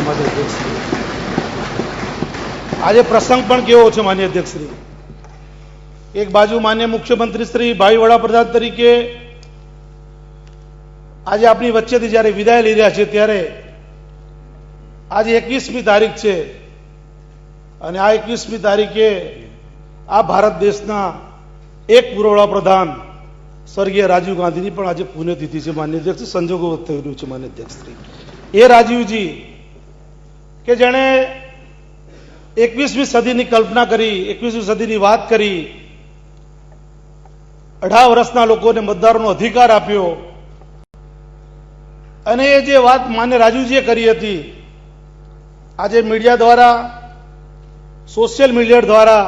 માન્ય અધ્યક્ષશ્રી, આજે પ્રસંગ પણ કેવો છે માન્ય અધ્યક્ષશ્રી? એક બાજુ માન્ય મુખ્યમંત્રી શ્રી ભાઈ વડાપ્રધાન તરીકે આજે આપણી વચ્ચેથી જ્યારે વિદાય લઈ રહ્યા છે ત્યારે આજે 21મી તારીખ છે અને આ 21મી તારીખે આ ભારત દેશના એક પૂર્વ વડાપ્રધાન સ્વર્ગીય રાજીવ ગાંધીની પણ આજે પુણ્યતિથિ છે માન્ય અધ્યક્ષ. સંજોગો થઈ રહ્યું છે માન્ય અધ્યક્ષશ્રી. એ રાજીવજી કે જેણે 21મી સદીની કલ્પના કરી, 21મી સદીની વાત કરી, 18 વર્ષના લોકોને મતદારોનો અધિકાર આપ્યો અને એ જે વાત માન્ય રાજીવજીએ કરી હતી આજે મીડિયા દ્વારા, સોશિયલ મીડિયા દ્વારા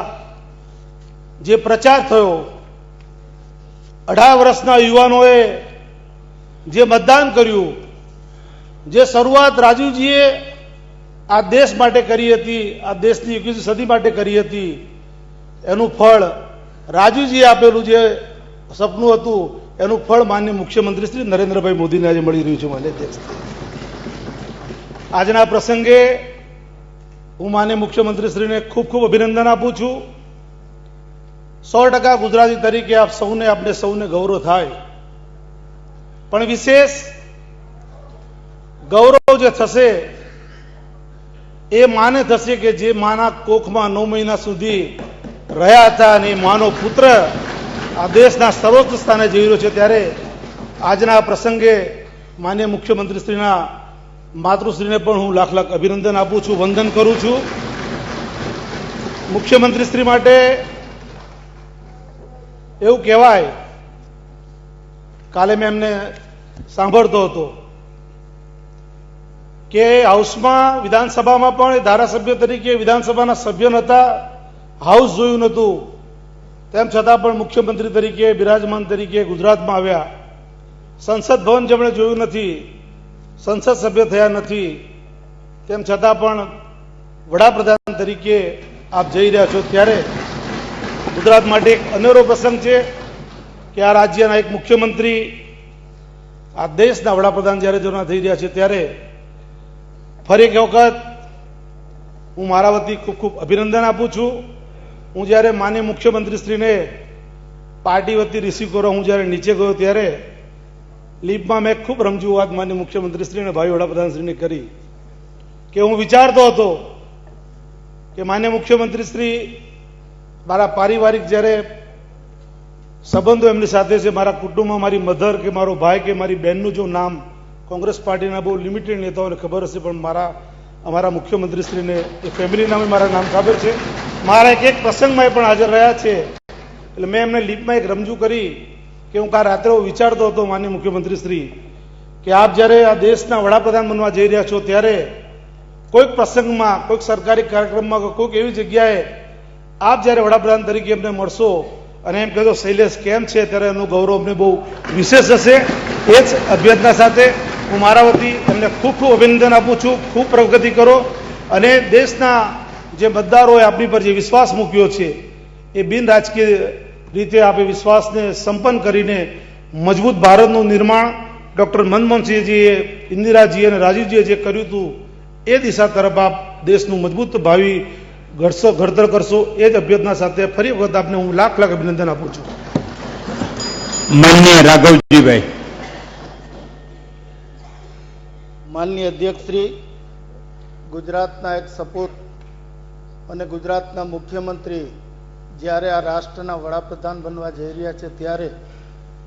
જે પ્રચાર થયો, 18 વર્ષના યુવાનોએ જે મતદાન કર્યું, જે શરૂઆત રાજીવજીએ આ દેશ માટે કરી હતી, આ દેશની 21મી સદી માટે કરી હતી, એનું ફળ રાજીવજીએ આપેલું જે સપનું હતું એનું ફળ માન્ય મુખ્યમંત્રી શ્રી નરેન્દ્રભાઈ મોદીને આજે મળી રહ્યું છે માન્ય અધ્યક્ષ. આજના પ્રસંગે હું માન્ય મુખ્યમંત્રી શ્રીને ખૂબ ખૂબ અભિનંદન આપું છું. 100% ગુજરાતી તરીકે આપણે સૌને ગૌરવ થાય, પણ વિશેષ ગૌરવ જે થશે એ માને થશે કે જે માના કોખમાં 9 મહિના સુધી રહ્યા હતા અને માનો પુત્ર આ દેશના સર્વોચ્ચ સ્થાને જઈ રહ્યો છે ત્યારે આજના પ્રસંગે માન્ય મુખ્યમંત્રી શ્રીના માતૃશ્રીને પણ હું લાખ લાખ અભિનંદન આપું છું, વંદન કરું છું. મુખ્યમંત્રી શ્રી માટે એવું કહેવાય, કાલે મેં એમને સાંભળતો હતો કે હાઉસમાં, વિધાનસભામાં પણ ધારાસભ્ય તરીકે વિધાનસભાના સભ્ય નહોતા, હાઉસ જોયું નહોતું, તેમ છતાં પણ મુખ્યમંત્રી તરીકે, બિરાજમાન તરીકે ગુજરાતમાં આવ્યા. સંસદ ભવન જેમણે જોયું નથી, સંસદ સભ્ય થયા નથી, તેમ છતાં પણ વડાપ્રધાન તરીકે આપ જઈ રહ્યા છો ત્યારે ગુજરાત માટે એક અનેરો પ્રસંગ છે કે આ રાજ્યના એક મુખ્યમંત્રી આ દેશના વડાપ્રધાન જ્યારે જવાના થઈ રહ્યા છે ત્યારે ફરી એક વખત હું મારા વતી ખૂબ ખૂબ અભિનંદન આપું છું. હું જ્યારે માન્ય મુખ્યમંત્રીશ્રીને પાર્ટી વતી રિસીવ કરવા હું જ્યારે નીચે ગયો ત્યારે લીપમાં મેં ખૂબ રમઝું વાત માન્ય મુખ્યમંત્રીશ્રી અને ભાઈ વડાપ્રધાનશ્રીને કરી કે હું વિચારતો હતો કે માન્ય મુખ્યમંત્રીશ્રી મારા પારિવારિક જ્યારે સંબંધો એમની સાથે છે, મારા કુટુંબમાં મારી મધર કે મારો ભાઈ કે મારી બહેનનું જો નામ કોંગ્રેસ પાર્ટીના બહુ લિમિટેડ નેતાઓને ખબર હશે, પણ અમારા મુખ્યમંત્રીશ્રીને એ ફેમિલી નામે મારા નામ ખબર છે. મારા એક પ્રસંગમાં એ પણ હાજર રહ્યા છે એટલે મેં એમને લીપમાં એક રમઝું કરી કે હું કાલ રાત્રે વિચારતો હતો માન્ય મુખ્યમંત્રીશ્રી કે આપ જ્યારે આ દેશના વડાપ્રધાન બનવા જઈ રહ્યા છો ત્યારે કોઈક પ્રસંગમાં, કોઈક સરકારી કાર્યક્રમમાં, કોઈક એવી જગ્યાએ આપ જ્યારે વડાપ્રધાન તરીકે એમને મળશો અને એમ કહેજો શૈલેષ કેમ છે, ત્યારે એનું ગૌરવ અમને બહુ વિશેષ હશે. એ જ અભ્યર્થના સાથે હું મારા વતી એમને ખૂબ ખૂબ અભિનંદન આપું છું. ખૂબ પ્રગતિ કરો અને દેશના જે મતદારોએ આપણી પર જે વિશ્વાસ મૂક્યો છે એ બિન રાજકીય રીતે આપણે વિશ્વાસને સંપન્ન કરીને મજબૂત ભારતનું નિર્માણ ડૉક્ટર મનમોહનસિંહજીએ, ઇન્દિરાજીએ અને રાજીવજીએ જે કર્યું હતું એ દિશા તરફ આપ દેશનું મજબૂત ભાવિ ઘડતર કરશો. એ જ અભ્યર્થના સાથે ફરી વખત આપને હું લાખ લાખ અભિનંદન આપું છું. માનનીય રાઘવજીભાઈ. માનનીય અધ્યક્ષશ્રી, ગુજરાતના એક સપૂત અને ગુજરાતના મુખ્યમંત્રી જ્યારે આ રાષ્ટ્રના વડાપ્રધાન બનવા જઈ રહ્યા છે ત્યારે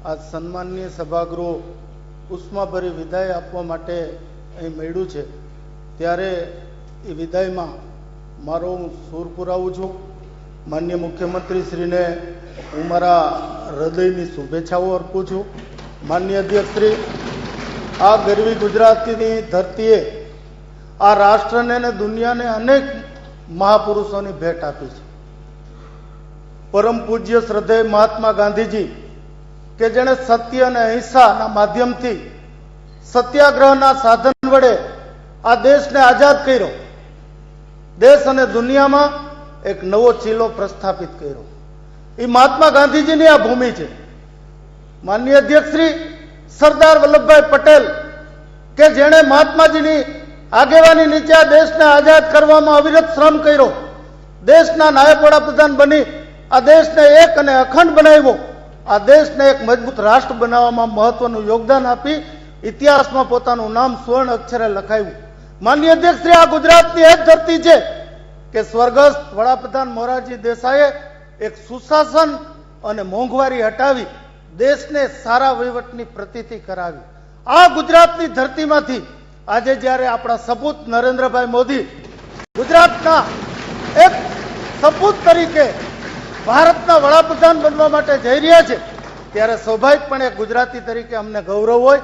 આ સન્માનનીય સભાગૃહ ઉષ્માભરી વિદાય આપવા માટે અહીં મળ્યું છે ત્યારે એ વિદાયમાં મારો હું સૂર પુરાવું છું. માનનીય મુખ્યમંત્રીશ્રીને હું મારા હૃદયની શુભેચ્છાઓ અર્પું છું. માનનીય અધ્યક્ષશ્રી, આ ગરવી ગુજરાતની ધરતીએ આ રાષ્ટ્રને અને દુનિયાને અનેક મહાપુરુષોની ભેટ આપી છે. પરમ પૂજ્ય શ્રદ્ધેય મહાત્મા ગાંધીજી કે જેણે સત્ય અને અહિંસાના માધ્યમથી સત્યાગ્રહના સાધન વડે આ દેશને આઝાદ કર્યો, દેશ અને દુનિયામાં એક નવો ચીલો પ્રસ્થાપિત કર્યો. એ મહાત્મા ગાંધીજીની આ ભૂમિ છે. માનનીય અધ્યક્ષશ્રી, સરદાર વલ્લભભાઈ પટેલ કે જેણે મહાત્માજીની આગેવાની નીચે આ દેશને આઝાદ કરવામાં અવિરત શ્રમ કર્યો, દેશના નાયબ વડાપ્રધાન બની આ દેશને એક અને અખંડ બનાવ્યો, આ દેશને એક મજબૂત રાષ્ટ્ર બનાવવામાં મહત્વનું યોગદાન આપી ઇતિહાસમાં પોતાનું નામ સુવર્ણ અક્ષરે લખાવ્યું. માનનીય અધ્યક્ષશ્રી, આ ગુજરાતની એક ધરતી છે કે સ્વર્ગસ્થ વડાપ્રધાન મોરારજી દેસાઈએ એક સુશાસન અને મોંઘવારી હટાવી દેશને સારા વહીવટની પ્રતીતિ કરાવી. આ ગુજરાતની ધરતીમાંથી આજે જ્યારે આપણા સપૂત નરેન્દ્રભાઈ મોદી ગુજરાતના એક સપૂત તરીકે ભારતના વડાપ્રધાન બનવા માટે જઈ રહ્યા છે, ત્યારે સ્વાભાવિકપણે ગુજરાતી તરીકે અમને ગૌરવ હોય.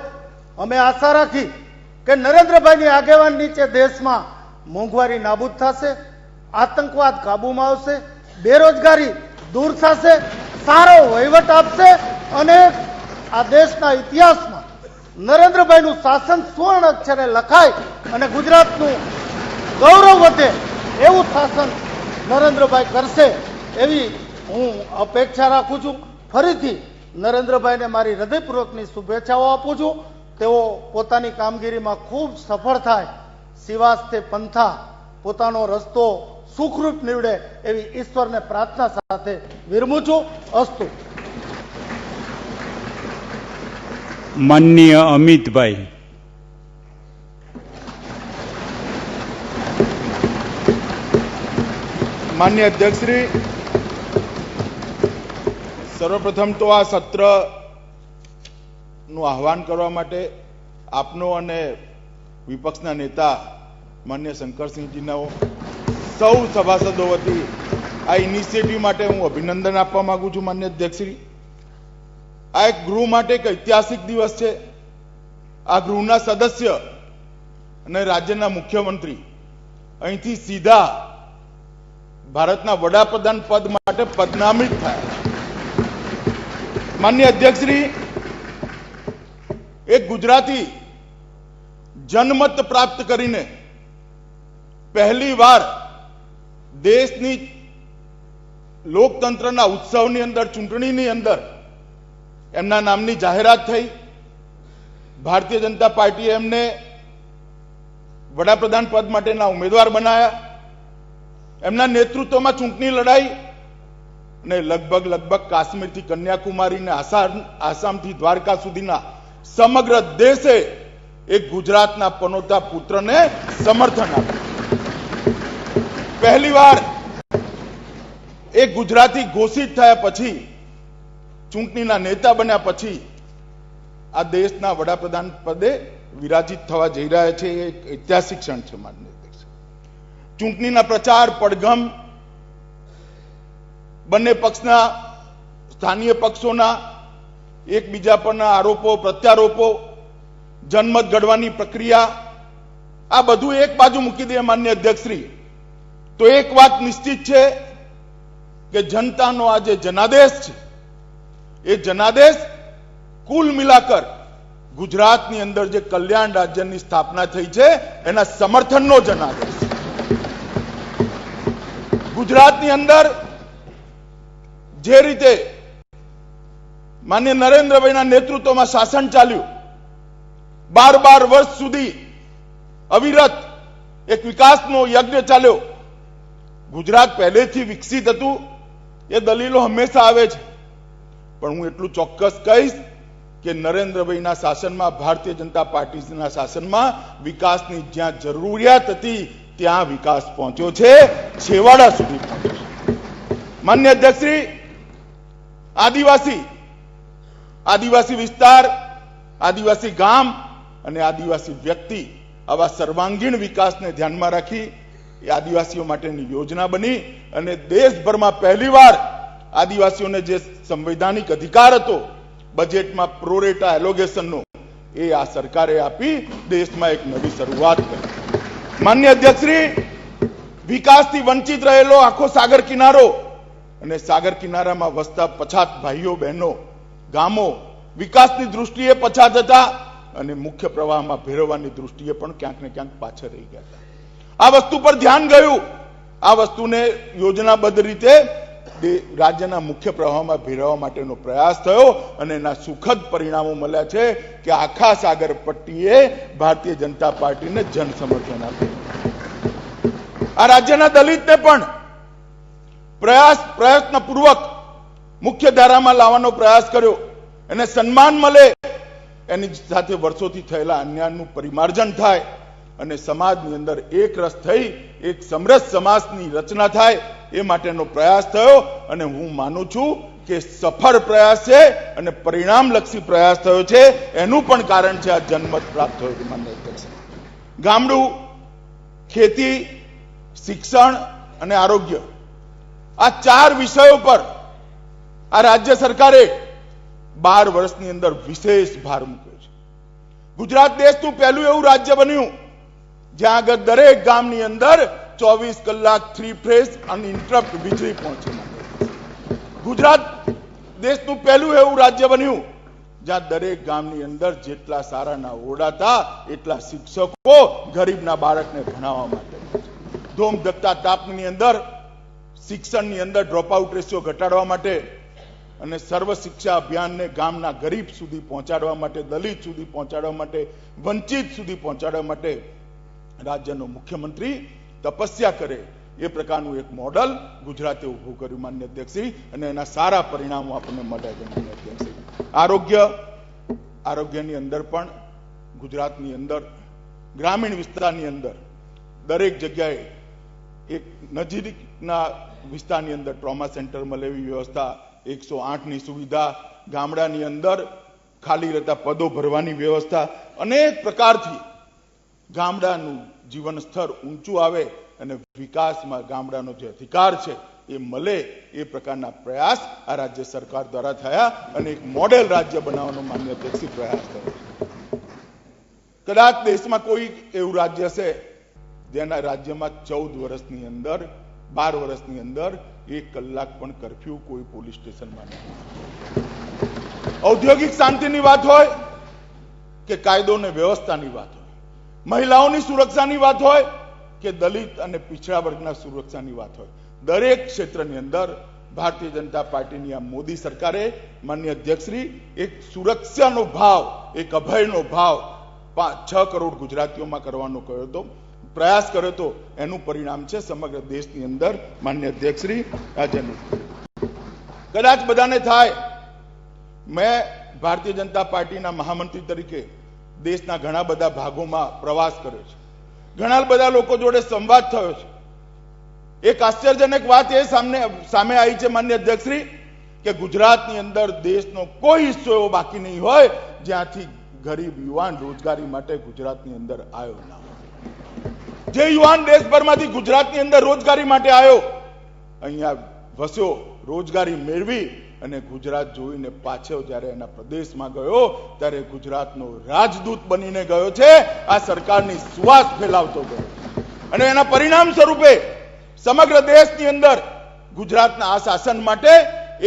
અમે આશા રાખી કે નરેન્દ્રભાઈની આગેવાની નીચે દેશમાં મોંઘવારી નાબૂદ થશે, આતંકવાદ કાબૂમાં આવશે, બેરોજગારી દૂર થશે, સારો વહીવટ આપશે અને આ દેશના ઇતિહાસમાં નરેન્દ્રભાઈનું શાસન સુવર્ણ અક્ષરે લખાય અને ગુજરાતનું ગૌરવ વધે એવું શાસન નરેન્દ્રભાઈ કરશે એવી હું અપેક્ષા રાખું છું. ફરીથી નરેન્દ્રભાઈને મારી હૃદયપૂર્વકની શુભેચ્છાઓ આપું છું. તેઓ પોતાની કામગીરીમાં ખૂબ સફળ થાય, સિવાસ્તે પંથા પોતાનો રસ્તો સુખરૂપ નીવડે એવી ઈશ્વરને પ્રાર્થના સાથે વિરમું છું. અસ્તુ. માનનીય અમિતભાઈ. માન્ય અધ્યક્ષશ્રી, સર્વપ્રથમ તો આ સત્ર નું આહવાન કરવા માટે આપનો અને વિપક્ષના નેતા માન્ય શંકરસિંહજીનો સૌ સભાસદો વતી આ ઇનિશિયેટિવ માટે હું અભિનંદન આપવા માંગુ છું. માન્ય અધ્યક્ષશ્રી, આ એક ગૃહ માટે એક ઐતિહાસિક દિવસ છે. આ ગૃહના સદસ્ય અને રાજ્યના મુખ્યમંત્રી અહીંથી સીધા ભારતના વડાપ્રધાન પદ માટે પદનામિત થયા. માન્ય અધ્યક્ષશ્રી, એક ગુજરાતી જનમત પ્રાપ્ત કરીને પહેલી વાર દેશની લોકતંત્રના ઉત્સવની અંદર, ચૂંટણીની અંદર એમના નામની જાહેરાત થઈ. ભારતીય જનતા પાર્ટીએ એમને વડાપ્રધાન પદ માટેના ઉમેદવાર બનાવ્યા. એમના નેતૃત્વમાં ચૂંટણી લડાઈ અને લગભગ કાશ્મીરથી કન્યાકુમારીને આસામથી દ્વારકા સુધીના સમગ્ર દેશે એક ગુજરાતના પનોતા પુત્રને સમર્થન આપ્યું. પહેલીવાર એક ગુજરાતી ઘોષિત થયા પછી, ચૂંટણીના નેતા બન્યા પછી આ દેશના વડાપ્રધાન પદે વિરાજિત થવા જઈ રહ્યા છે. એક ઐતિહાસિક ક્ષણ છે. માનનીય અધ્યક્ષ, ચૂંટણીના પ્રચાર પડઘમ બંને પક્ષના સ્થાનીય પક્ષોના એકબીજા પરના આરોપો પ્રત્યારોપો, જનમત ઘડવાની પ્રક્રિયા, આ બધું એક બાજુ મૂકી દે માન્ય અધ્યક્ષશ્રી, તો એક વાત નિશ્ચિત છે કે જનતાનો આ જે જનાદેશ છે એ જનાદેશ કુલ મિલાકર ગુજરાતની અંદર જે કલ્યાણ રાજ્યની સ્થાપના થઈ છે એના સમર્થનનો જનાદેશ. ગુજરાતની અંદર જે રીતે માન્ય નરેન્દ્રભાઈના નેતૃત્વમાં શાસન ચાલ્યું, 12 વર્ષ સુધી અવિરત એક વિકાસનો યજ્ઞ ચાલ્યો. ગુજરાત પહેલેથી વિકસિત હતું એ દલીલો હંમેશા આવે છે, પણ હું એટલું ચોક્કસ કહીશ કે નરેન્દ્રભાઈના શાસનમાં, ભારતીય જનતા પાર્ટીના શાસનમાં વિકાસની જ્યાં જરૂરિયાત હતી ત્યાં વિકાસ પહોંચ્યો છે, છેવાડા સુધી પહોંચ્યો છે. માન્ય અધ્યક્ષશ્રી, આદિવાસી વિસ્તાર, આદિવાસી ગામ અને આદિવાસી વ્યક્તિ, આવા સર્વાંગીણ વિકાસને ધ્યાનમાં રાખી એ આદિવાસીઓ માટેની યોજના બની અને દેશભરમાં પહેલીવાર આદિવાસીઓને જે સંવૈધાનિક અધિકાર હતો બજેટમાં પ્રોરેટા એલોગેશનનો, એ આ સરકારે આપી દેશમાં એક નવી શરૂઆત કરી. માન્ય અધ્યક્ષશ્રી, વિકાસથી વંચિત રહેલો આખો સાગર કિનારો અને સાગર કિનારામાં વસતા પછાત ભાઈઓ બહેનો, ગામો વિકાસની દૃષ્ટિએ પછાત હતા અને મુખ્ય પ્રવાહમાં ભેરવવાની દૃષ્ટિએ પણ ક્યાંક ને ક્યાંક પાછળ રહી ગયા હતા. આ વસ્તુ પર ધ્યાન ગયું. આ વસ્તુને યોજનાબદ્ધ રીતે રાજ્યના મુખ્ય પ્રવાહમાં ભેળવવા માટેનો પ્રયાસ થયો અને એના સુખદ પરિણામો મળ્યા છે કે આખા સાગર પટ્ટીએ ભારતીય જનતા પાર્ટીને જન સમર્થન આપ્યું. આ રાજ્યના દલિતને પણ પ્રયત્નપૂર્વક મુખ્ય ધારામાં લાવવાનો પ્રયાસ કર્યો, એને સન્માન મળે, એની સાથે વર્ષોથી થયેલા અન્યાયનું પરિમાર્જન થાય અને સમાજની અંદર એક રસ થઈ એક સમરસ સમાજની રચના થાય એ માટેનો પ્રયાસ થયો. અને હું માનું છું કે સફળ પ્રયાસ છે અને પરિણામલક્ષી પ્રયાસ થયો છે. એનું પણ કારણ છે આ જનમત પ્રાપ્ત થયો છે. માન્ય અધ્યક્ષ, ગામડું, ખેતી, શિક્ષણ અને આરોગ્ય, આ 4 વિષયો પર આ રાજ્ય સરકારે 12 વર્ષની અંદર વિશેષ ભાર મૂક્યો છે. ગુજરાત દેશનું પહેલું એવું રાજ્ય બન્યું જ્યાં આગળ દરેક ગામની અંદર 24 કલાક 3 ફેઝ અનઇન્ટરપ્ટ વીજળી પહોંચે. ગુજરાત દેશનું પહેલું એવું રાજ્ય બન્યું જ્યાં દરેક ગામની અંદર જેટલા શાળાના ઓરડા હતા એટલા શિક્ષકો ગરીબના બાળકને ભણાવવા માટે. ધોમ ધકતા તાપની અંદર શિક્ષણની અંદર ડ્રોપ આઉટ રેશિયો ઘટાડવા માટે અને સર્વ શિક્ષા અભિયાનને ગામના ગરીબ સુધી પહોંચાડવા માટે, દલિત સુધી પહોંચાડવા માટે, વંચિત સુધી પહોંચાડવા માટે રાજ્યનો મુખ્યમંત્રી તપસ્યા કરે એ પ્રકારનું એક મોડલ ગુજરાતે ઊભું કર્યું. માન્ય અધ્યક્ષશ્રી, અને એના સારા પરિણામો આપણને મળ્યા છે. માન્ય અધ્યક્ષશ્રી, આરોગ્યની અંદર પણ ગુજરાતની અંદર ગ્રામીણ વિસ્તારની અંદર દરેક જગ્યાએ એક નજીકના વિસ્તારની અંદર ટ્રોમા સેન્ટર મળે એવી વ્યવસ્થા, 108ની સુવિધા, ગામડાની અંદર ખાલી રહેતા પદો ભરવાની વ્યવસ્થા, અનેક પ્રકારથી ગામડાનું જીવન સ્તર ઊંચું આવે અને વિકાસમાં ગામડાનો જે અધિકાર છે એ મળે એ પ્રકારના પ્રયાસ આ રાજ્ય સરકાર દ્વારા થયા અને એક મોડેલ રાજ્ય બનાવવાનો માન્ય અધ્યક્ષ પ્રયાસ થયો. કદાચ દેશમાં કોઈ એવું રાજ્ય હશે જેના રાજ્યમાં 14 વર્ષની અંદર 12 વર્ષની અંદર 1 કલાક પણ કરફ્યુ કોઈ પોલીસ સ્ટેશનમાં નહીં. ઔદ્યોગિક શાંતિની વાત હોય કે કાયદો અને વ્યવસ્થાની વાત હોય, મહિલાઓની સુરક્ષાની વાત હોય કે દલિત અને પીછડા વર્ગના સુરક્ષાની વાત હોય, દરેક ક્ષેત્રની અંદર ભારતીય જનતા પાર્ટીની આ મોદી સરકારે માનનીય અધ્યક્ષશ્રી એક સુરક્ષાનો ભાવ, એક અભયનો ભાવ 6 કરોડ ગુજરાતીઓમાં કરવાનો કહ્યો હતો, પ્રયાસ કર્યો હતો. એનું પરિણામ છે સમગ્ર દેશની અંદર. માન્ય અધ્યક્ષશ્રી, રાજ્યનું કદાચ બધાને થાય, મેં ભારતીય જનતા પાર્ટીના મહામંત્રી તરીકે દેશના ઘણા બધા ભાગોમાં પ્રવાસ કર્યો છે, ઘણા બધા લોકો જોડે સંવાદ થયો છે. એક આશ્ચર્યજનક વાત એ સામે આવી છે માન્ય અધ્યક્ષશ્રી કે ગુજરાતની અંદર દેશનો કોઈ હિસ્સો એવો બાકી નહીં હોય જ્યાંથી ગરીબ યુવાન રોજગારી માટે ગુજરાતની અંદર આવ્યો ના હોય. જે યુવાન દેશભરમાંથી ગુજરાતની અંદર રોજગારી માટે આવ્યો, અહીંયા વસ્યો, રોજગારી મેળવી અને ગુજરાત જોઈને પાછો જ્યારે એના પ્રદેશમાં ગયો ત્યારે ગુજરાતનો રાજદૂત બનીને ગયો છે. આ સરકારની સુવાસ ફેલાવતો ગયો અને એના પરિણામ સ્વરૂપે સમગ્ર દેશની અંદર ગુજરાતના આ શાસન માટે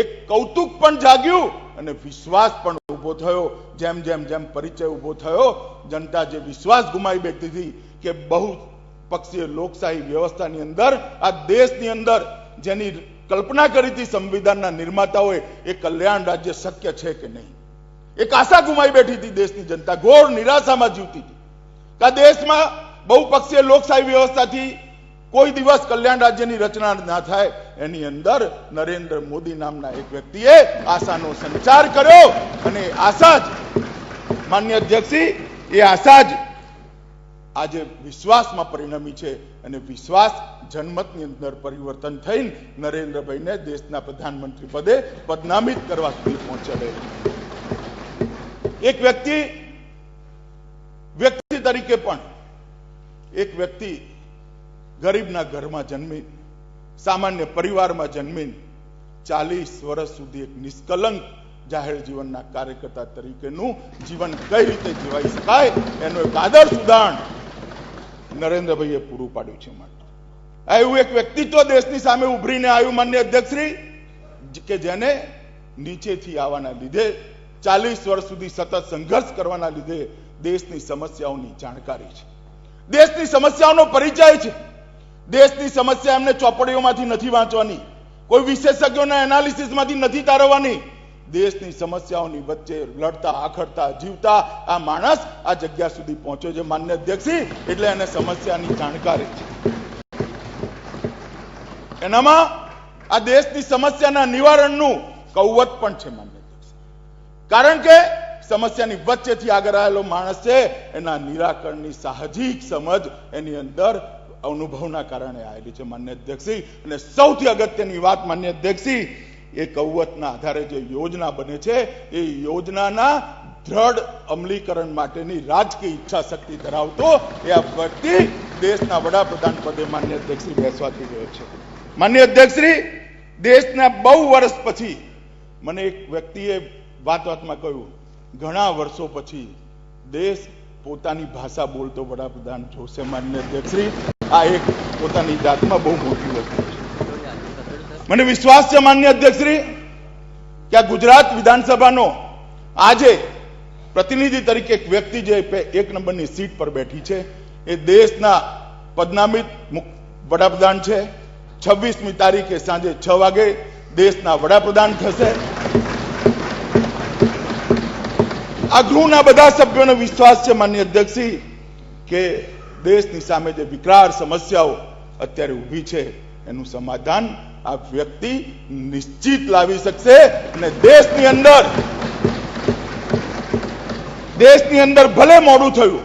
એક કૌતુક પણ જાગ્યું અને વિશ્વાસ પણ ઉભો થયો. જેમ જેમ જેમ પરિચય ઉભો થયો, જનતા જે વિશ્વાસ ગુમાવી બેઠી હતી કે બહુ પક્ષીય લોકશાહી વ્યવસ્થાની અંદર આ દેશની અંદર જેની કલ્પના કરી હતી સંવિધાનના નિર્માતાઓએ, એ કલ્યાણ રાજ્ય શક્ય છે કે નહીં, એક આશા ગુમાવી બેઠી હતી દેશની જનતા. ઘોર નિરાશામાં જીવતી હતી કે આ દેશમાં બહુપક્ષીય લોકશાહી વ્યવસ્થાથી કોઈ દિવસ કલ્યાણ રાજ્યની રચના ના થાય. એની અંદર નરેન્દ્ર મોદી નામના એક વ્યક્તિએ આશાનો સંચાર કર્યો અને આશા જ માન્ય અધ્યક્ષજી, એ આશા જ આજે વિશ્વાસમાં પરિણમી છે અને વિશ્વાસ જનમતની અંદર પરિવર્તન થઈને નરેન્દ્રભાઈને દેશના પ્રધાનમંત્રી પદે પદનામિત કરવા સુધી પહોંચે. એક વ્યક્તિ તરીકે પણ એક વ્યક્તિ ગરીબના ઘરમાં જન્મી, સામાન્ય પરિવારમાં જન્મીને 40 વર્ષ સુધી એક નિષ્કલંક જાહેર જીવનના કાર્યકર્તા તરીકેનું જીવન કઈ રીતે જીવાઈ શકાય એનું એક આદર્શ ઉદાહરણ નરેન્દ્રભાઈએ પૂરું પાડ્યું છે. એવું એક વ્યક્તિત્વ દેશની સામે ઉભરીને આવ્યું માન્ય અધ્યક્ષશ્રી કે જેને નીચેથી આવવાના લીધે 40 વર્ષ સુધી સતત સંઘર્ષ કરવાના લીધે દેશની સમસ્યાઓની જાણકારી છે, દેશની સમસ્યાઓનો પરિચય છે. દેશની સમસ્યા એમને ચોપડીઓમાંથી નથી વાંચવાની, કોઈ વિશેષજ્ઞોના એનાલિસિસમાંથી નથી તારવવાની. દેશની સમસ્યાઓની વચ્ચે લડતા આખડતા જીવતા આ માણસ આ જગ્યા સુધી પહોંચ્યો છે માન્ય અધ્યક્ષજી, એટલે એને સમસ્યાની જાણકારી છે. એનામાં આ દેશની સમસ્યાના નિવારણનું કૌવત પણ છે માન્ય અધ્યક્ષ, કારણ કે સમસ્યાની વચ્ચેથી આગળ આવેલો માણસ છે, એના નિરાકરણની સાહજિક સમજ એની અંદર અનુભવના કારણે આવેલી છે માન્ય અધ્યક્ષજી. અને સૌથી અગત્યની વાત માન્ય અધ્યક્ષજી, એ કૌવતના આધારે જે યોજના બને છે એ યોજનાના દ્રઢ અમલીકરણ માટેની રાજકીય ઈચ્છા શક્તિ ધરાવતો એ આ વ્યક્તિ દેશના વડાપ્રધાન પદે માન્ય અધ્યક્ષશ્રી બેસવાથી ગયો છે. માન્ય અધ્યક્ષશ્રી, દેશના બહુ વર્ષ પછી મને એક વ્યક્તિએ વાતમાં કહ્યું, ઘણા વર્ષો પછી દેશ પોતાની ભાષા બોલતો વડાપ્રધાન જોશે. માન્ય અધ્યક્ષશ્રી, આ એક પોતાની જાતમાં બહુ મોટી વસ્તુ છે. મને વિશ્વાસ છે માન્ય અધ્યક્ષશ્રી કે આ ગુજરાત વિધાનસભાનો આજે પ્રતિનિધિ તરીકે એક વ્યક્તિ જે 1 નંબરની સીટ પર બેઠી છે એ દેશના પદનામિત વડાપ્રધાન છે. 26મી તારીખે સાંજે 6 વાગે દેશના વડાપ્રધાન થશે. આ ગૃહના બધા સભ્યોનો વિશ્વાસ છે માન્ય અધ્યક્ષશ્રી કે દેશની સામે જે વિકરાળ સમસ્યાઓ અત્યારે ઊભી છે એનું સમાધાન આ વ્યક્તિ નિશ્ચિત લાવી શકશે. અને દેશની અંદર ભલે મોડું થયું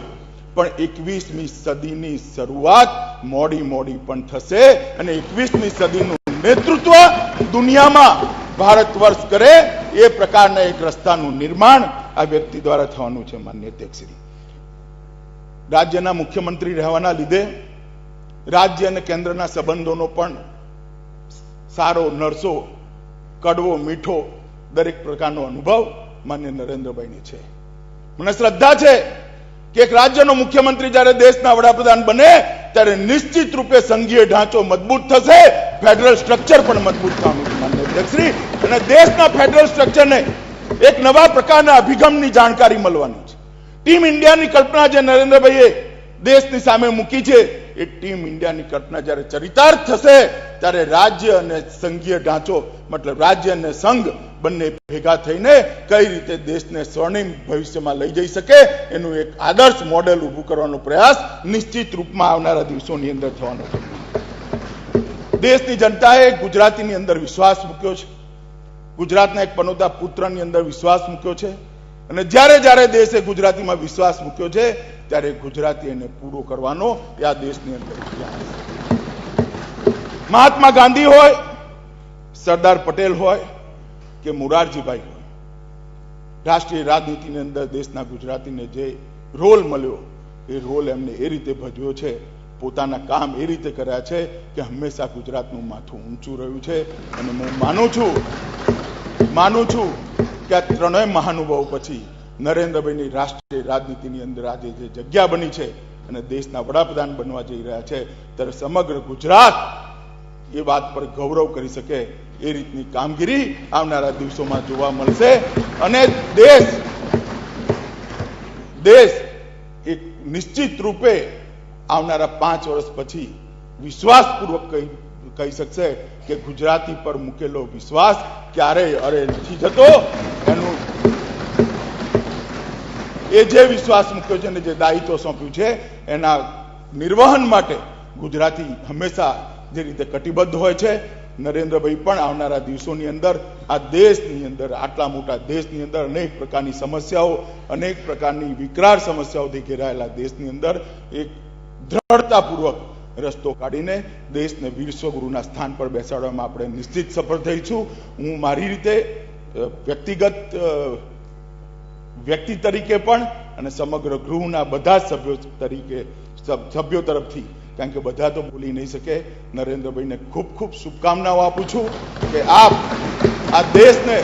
પણ 21મી સદીની શરૂઆત મોડી પણ થશે અને 21મી સદીનું નેતૃત્વ દુનિયામાં ભારત વર્ષ કરે એ પ્રકારના એક રસ્તાનું નિર્માણ આ વ્યક્તિ દ્વારા થવાનું છે. માન્ય અધ્યક્ષશ્રી, રાજ્યના મુખ્યમંત્રી રહેવાના લીધે રાજ્ય અને કેન્દ્રના સંબંધોનો પણ સારો નરસો, કડવો મીઠો દરેક પ્રકારનો અનુભવ માન્ય નરેન્દ્રભાઈને છે. મને શ્રદ્ધા છે કે એક રાજ્યનો મુખ્યમંત્રી જ્યારે દેશના વડાપ્રધાન બને ત્યારે નિશ્ચિત રૂપે સંઘીય ઢાંચો મજબૂત થશે, ફેડરલ સ્ટ્રક્ચર પણ મજબૂત થવાનું છે માન્ય અધ્યક્ષશ્રી. અને દેશના ફેડરલ સ્ટ્રક્ચરને એક નવા પ્રકારના અભિગમની જાણકારી મળવાની છે. ટીમ ઇન્ડિયાની કલ્પના જે નરેન્દ્રભાઈએ દેશની સામે મૂકી છે એ ટીમ ઇન્ડિયાની કલ્પના જ્યારે ચરિતાર્થ થશે ત્યારે રાજ્ય અને સંઘીય ઢાંચો મતલબ રાજ્ય અને સંઘ બંને ભેગા થઈને કઈ રીતે દેશને સ્વર્ણિમ ભવિષ્યમાં લઈ જઈ શકે એનું એક આદર્શ મોડેલ ઊભું કરવાનો પ્રયાસ નિશ્ચિત રૂપમાં આવનારા દિવસોની અંદર થવાનો છે. દેશની જનતાએ ગુજરાતીની અંદર વિશ્વાસ મૂક્યો છે, ગુજરાતના એક પનોતા પુત્રની અંદર વિશ્વાસ મૂક્યો છે અને જ્યારે દેશે ગુજરાતીમાં વિશ્વાસ મૂક્યો છે ત્યારે ગુજરાતી એને પૂરો કરવાનો એ આ દેશની અંદર મહાત્મા ગાંધી હોય, સરદાર પટેલ હોય કે મોરારજીભાઈ હોય, રાષ્ટ્રીય રાજનીતિની અંદર દેશના ગુજરાતીને જે રોલ મળ્યો એ રોલ એમને એ રીતે ભજવ્યો છે, પોતાના કામ એ રીતે કર્યા છે કે હંમેશા ગુજરાતનું માથું ઊંચું રહ્યું છે. અને હું માનું છું કે આ ત્રણેય મહાનુભાવો પછી નરેન્દ્રભાઈની રાષ્ટ્રીય રાજનીતિની અંદર આજે જે જગ્યા બની છે અને દેશના વડાપ્રધાન બનવા જઈ રહ્યા છે ત્યારે સમગ્ર ગુજરાત એ વાત પર ગૌરવ કરી શકે એ રીતની કામગીરી આવનારા દિવસોમાં જોવા મળશે. અને દેશ એક નિશ્ચિત રૂપે આવનારા 5 વર્ષ પછી વિશ્વાસપૂર્વક કહી શકશે કે ગુજરાતી પર મૂકેલો વિશ્વાસ ક્યારેય અરે નથી જતો. એનું એ જે વિશ્વાસ મૂક્યો છે અને જે દાયિત્વ સોંપ્યું છે એના નિર્વહન માટે ગુજરાતી હંમેશા જે રીતે કટિબદ્ધ હોય છે, નરેન્દ્રભાઈ પણ આવનારા દિવસોની અંદર આ દેશની અંદર આટલા મોટા દેશની અંદર અનેક પ્રકારની સમસ્યાઓ, અનેક પ્રકારની વિકરાળ સમસ્યાઓથી ઘેરાયેલા દેશની અંદર એક દ્રઢતાપૂર્વક રસ્તો કાઢીને દેશને વિશ્વગુરુના સ્થાન પર બેસાડવામાં આપણે નિશ્ચિત સફળ થઈશું. હું મારી રીતે વ્યક્તિ તરીકે પણ અને સમગ્ર ગૃહના બધા સભ્યો તરફથી, કારણ કે બધા તો બોલી નહીં શકે, નરેન્દ્રભાઈને ખૂબ શુભકામનાઓ આપું છું કે આપ આ દેશને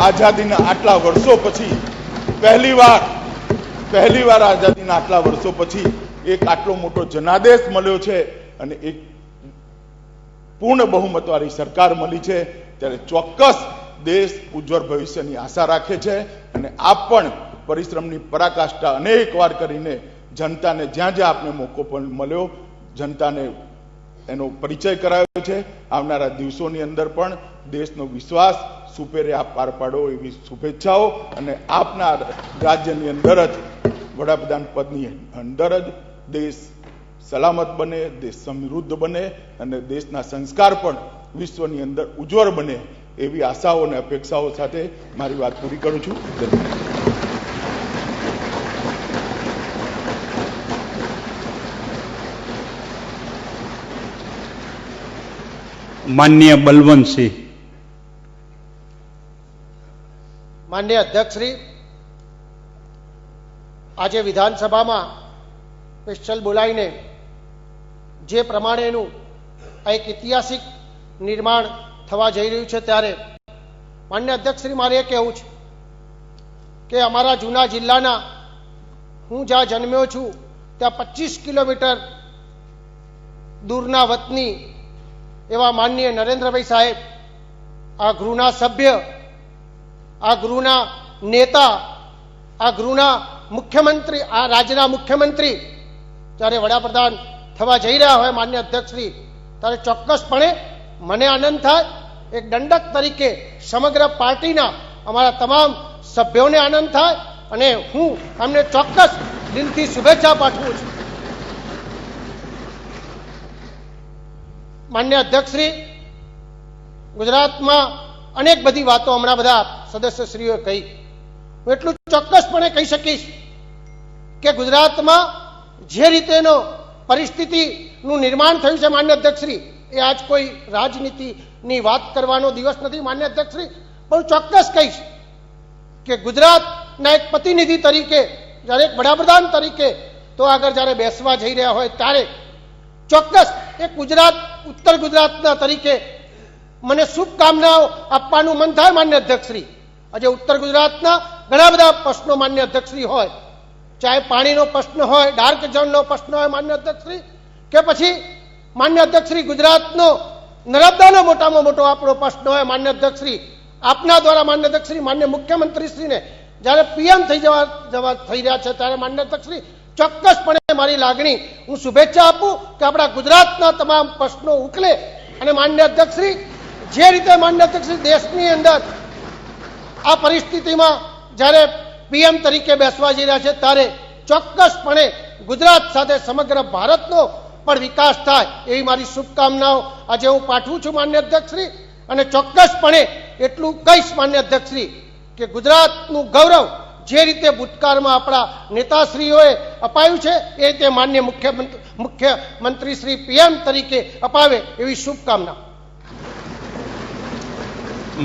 આઝાદીના આટલા વર્ષો પછી પહેલીવાર આઝાદીના આટલા વર્ષો પછી એક આટલો મોટો જનાદેશ મળ્યો છે અને એક પૂર્ણ બહુમતવાળી સરકાર મળી છે ત્યારે ચોક્કસ દેશ ઉજ્જવળ ભવિષ્યની આશા રાખે છે. અને આપ પણ પરિશ્રમની પરાકાષ્ઠા અનેક વાર કરીને જનતાને જ્યાં આપને મોકો પણ મળ્યો જનતાને એનો પરિચય કરાવ્યો છે. આવનારા દિવસોની અંદર પણ દેશનો વિશ્વાસ સુપેરે આપ પાર પાડો એવી શુભેચ્છાઓ, અને આપના રાજ્યની અંદર જ વડાપ્રધાન પદની અંદર જ દેશ સલામત બને, દેશ સમૃદ્ધ બને અને દેશના સંસ્કાર પણ વિશ્વની અંદર ઉજ્જવળ બને એવી આશાઓ અને અપેક્ષાઓ સાથે મારી વાત પૂરી કરું છું. માનનીય બલવંતસિંહ. માનનીય અધ્યક્ષશ્રી, આજે વિધાનસભામાં સ્પેશિયલ બોલાવીને જે પ્રમાણેનું આ એક ઐતિહાસિક નિર્માણ થવા જઈ રહ્યું છે, ત્યારે માનનીય અધ્યક્ષશ્રી, મારે એ કહેવું છે કે અમારા જૂના જિલ્લાના, હું જ્યાં જન્મ્યો છું ત્યાં 25 કિલોમીટર દૂરના વતની એવા માનનીય નરેન્દ્રભાઈ સાહેબ, આ ગૃહના સભ્ય, આ ગૃહના નેતા, આ ગૃહના મુખ્યમંત્રી, આ રાજ્યના મુખ્યમંત્રી જ્યારે વડાપ્રધાન થવા જઈ રહ્યા હોય માન્ય અધ્યક્ષશ્રી, ત્યારે ચોક્કસપણે મને આનંદ થાય, એક દંડક તરીકે સમગ્ર પાર્ટીના અમારા તમામ સભ્યોને આનંદ થાય, અને હું અમને ચોક્કસ દિલથી શુભેચ્છા પાઠવું છું. માન્ય અધ્યક્ષશ્રી, ગુજરાતમાં અનેક બધી વાતો હમણાં બધા સદસ્યશ્રીઓએ કહી. હું એટલું ચોક્કસપણે કહી શકીશ કે ગુજરાતમાં જે રીતેનો પરિસ્થિતિનું નિર્માણ થયું છે માન્ય અધ્યક્ષશ્રી, એ આજ કોઈ રાજનીતિની વાત કરવાનો દિવસ નથી માન્ય અધ્યક્ષશ્રી, પણ ચોક્કસ કહીશ કે ગુજરાતના એક પ્રતિનિધિ તરીકે, જ્યારે એક વડાપ્રધાન તરીકે તો આગળ જ્યારે બેસવા જઈ રહ્યા હોય ત્યારે ચોક્કસ એક ગુજરાત, ઉત્તર ગુજરાતના તરીકે મને શુભકામનાઓ આપવાનું મન થાય માન્ય અધ્યક્ષશ્રી. આજે ઉત્તર ગુજરાતના ઘણા બધા પ્રશ્નો માન્ય અધ્યક્ષશ્રી હોય, ચાહે પાણીનો પ્રશ્ન હોય, ડાર્ક ઝોનનો પ્રશ્ન હોય માન્ય અધ્યક્ષશ્રી, કે પછી માન્ય અધ્યક્ષશ્રી ગુજરાતનો નર્મદાનો મોટામાં મોટો આપણો પ્રશ્ન હોય માન્ય અધ્યક્ષશ્રી, આપના દ્વારા માન્ય અધ્યક્ષશ્રી માન્ય મુખ્યમંત્રીશ્રીને જ્યારે પીએમ થઈ રહ્યા છે ત્યારે માન્ય અધ્યક્ષશ્રી ચોક્કસપણે મારી લાગણી, હું શુભેચ્છા આપું કે આપણા ગુજરાતના તમામ પ્રશ્નો ઉકલે. અને માન્ય અધ્યક્ષશ્રી, જે રીતે માન્ય અધ્યક્ષશ્રી દેશની અંદર આ પરિસ્થિતિમાં જ્યારે પીએમ તરીકે બેસવા જઈ રહ્યા છે, ત્યારે ચોક્કસપણે ગુજરાત સાથે સમગ્ર ભારતનો પણ વિકાસ થાય એવી મારી શુભકામનાઓ આજે હું પાઠવું છું માન્ય અધ્યક્ષશ્રી. અને ચોક્કસપણે એટલું કહીશ માન્ય અધ્યક્ષશ્રી કે ગુજરાતનું ગૌરવ જે રીતે ભૂતકાળમાં આપણા નેતાશ્રીઓએ અપાયું છે, એ રીતે માન્ય મુખ્યમંત્રી શ્રી પીએમ તરીકે અપાવે એવી શુભકામના.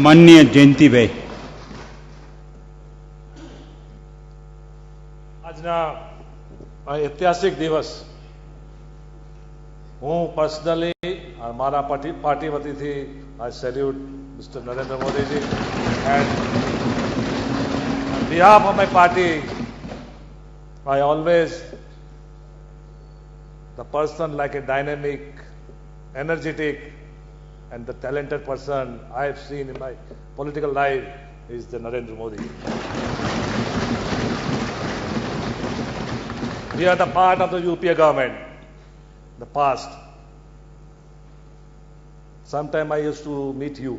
માનનીય જયંતિભાઈ. આજના આ ઐતિહાસિક દિવસ હું પર્સનલી મારા પાર્ટી વતીથી I salute mister Narendra Modiji, and on behalf of my party I always, the person like a dynamic, energetic and the talented person I have seen in my political life is the Narendra Modi. We are the part of the UPA government, the past. Sometime I used to meet you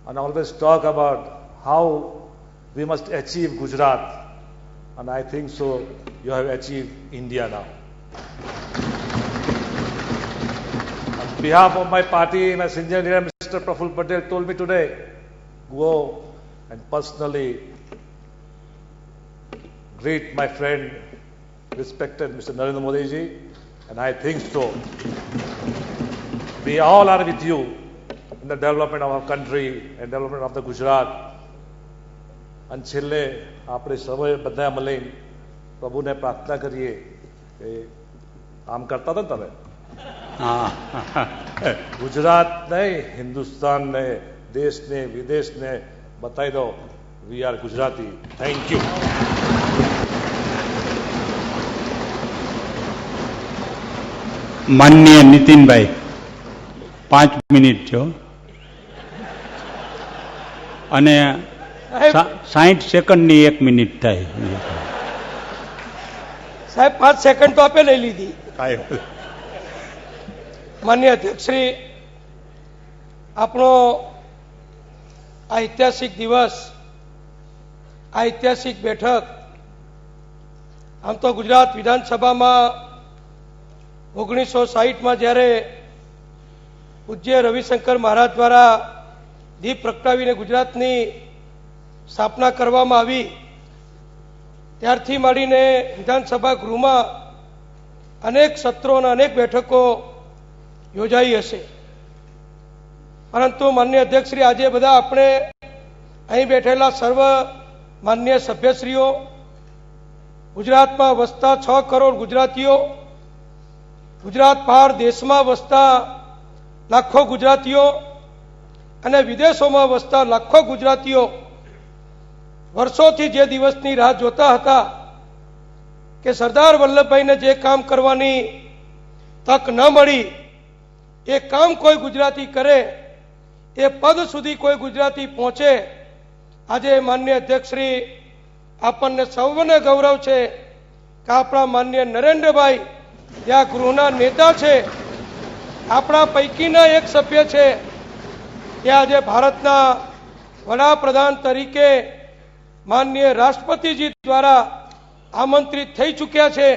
and always talk about how we must achieve Gujarat, and I think so you have achieved India now. On behalf of my party, my senior leader Mr. Praful Patel told me today, go and personally greet my friend, respected Mr. Narendra Modi ji, and I think so. We all are with you in the development of our country and development of the Gujarat. અને છેલ્લે આપણે સૌએ બધા મળી પ્રભુને પ્રાર્થના કરીએ કે આમ કરતા હતા તમે ગુજરાત નહીં, હિન્દુસ્તાનને, દેશને, વિદેશને બતાવી દો we are Gujarati. Thank you. માનનીય નીતિનભાઈ, 5 મિનિટ છો અને 60 સેકન્ડની 1 મિનિટ થાય. સાહેબ 5 સેકન્ડ તો આપે લઈ લીધી. માન્ય અધ્યક્ષશ્રી, આપણો આ ઐતિહાસિક દિવસ, આ ઐતિહાસિક બેઠક આમ તો ગુજરાત વિધાનસભામાં 1960માં જ્યારે પૂજ્ય રવિશંકર મહારાજ દ્વારા દીપ પ્રગટાવીને ગુજરાતની સ્થાપના કરવામાં આવી ત્યારથી માંડીને વિધાનસભા ગૃહમાં અનેક સત્રો અને અનેક બેઠકો યોજાઈ હશે, પરંતુ માનનીય અધ્યક્ષશ્રી, આજે બધા આપણે અહીં બેઠેલા સર્વ માનનીય સભ્યશ્રીઓ, ગુજરાતમાં વસતા 6 કરોડ ગુજરાતીઓ, ગુજરાત બહાર દેશમાં વસતા લાખો ગુજરાતીઓ અને વિદેશોમાં વસતા લાખો ગુજરાતીઓ વર્ષોથી જે દિવસની રાહ જોતા હતા કે સરદાર વલ્લભભાઈને જે કામ કરવાની તક ન મળી એ કામ કોઈ ગુજરાતી કરે, એ પદ સુધી કોઈ ગુજરાતી પહોંચે, આજે માનનીય અધ્યક્ષશ્રી, આપણને સૌને ગૌરવ છે કે આપણા માનનીય નરેન્દ્રભાઈ જે આ ગૃહના નેતા છે, આપણા પૈકીના એક સભ્ય છે, એ આજે ભારતના વડાપ્રધાન તરીકે માનનીય રાષ્ટ્રપતિજી દ્વારા આમંત્રિત થઈ ચૂક્યા છે.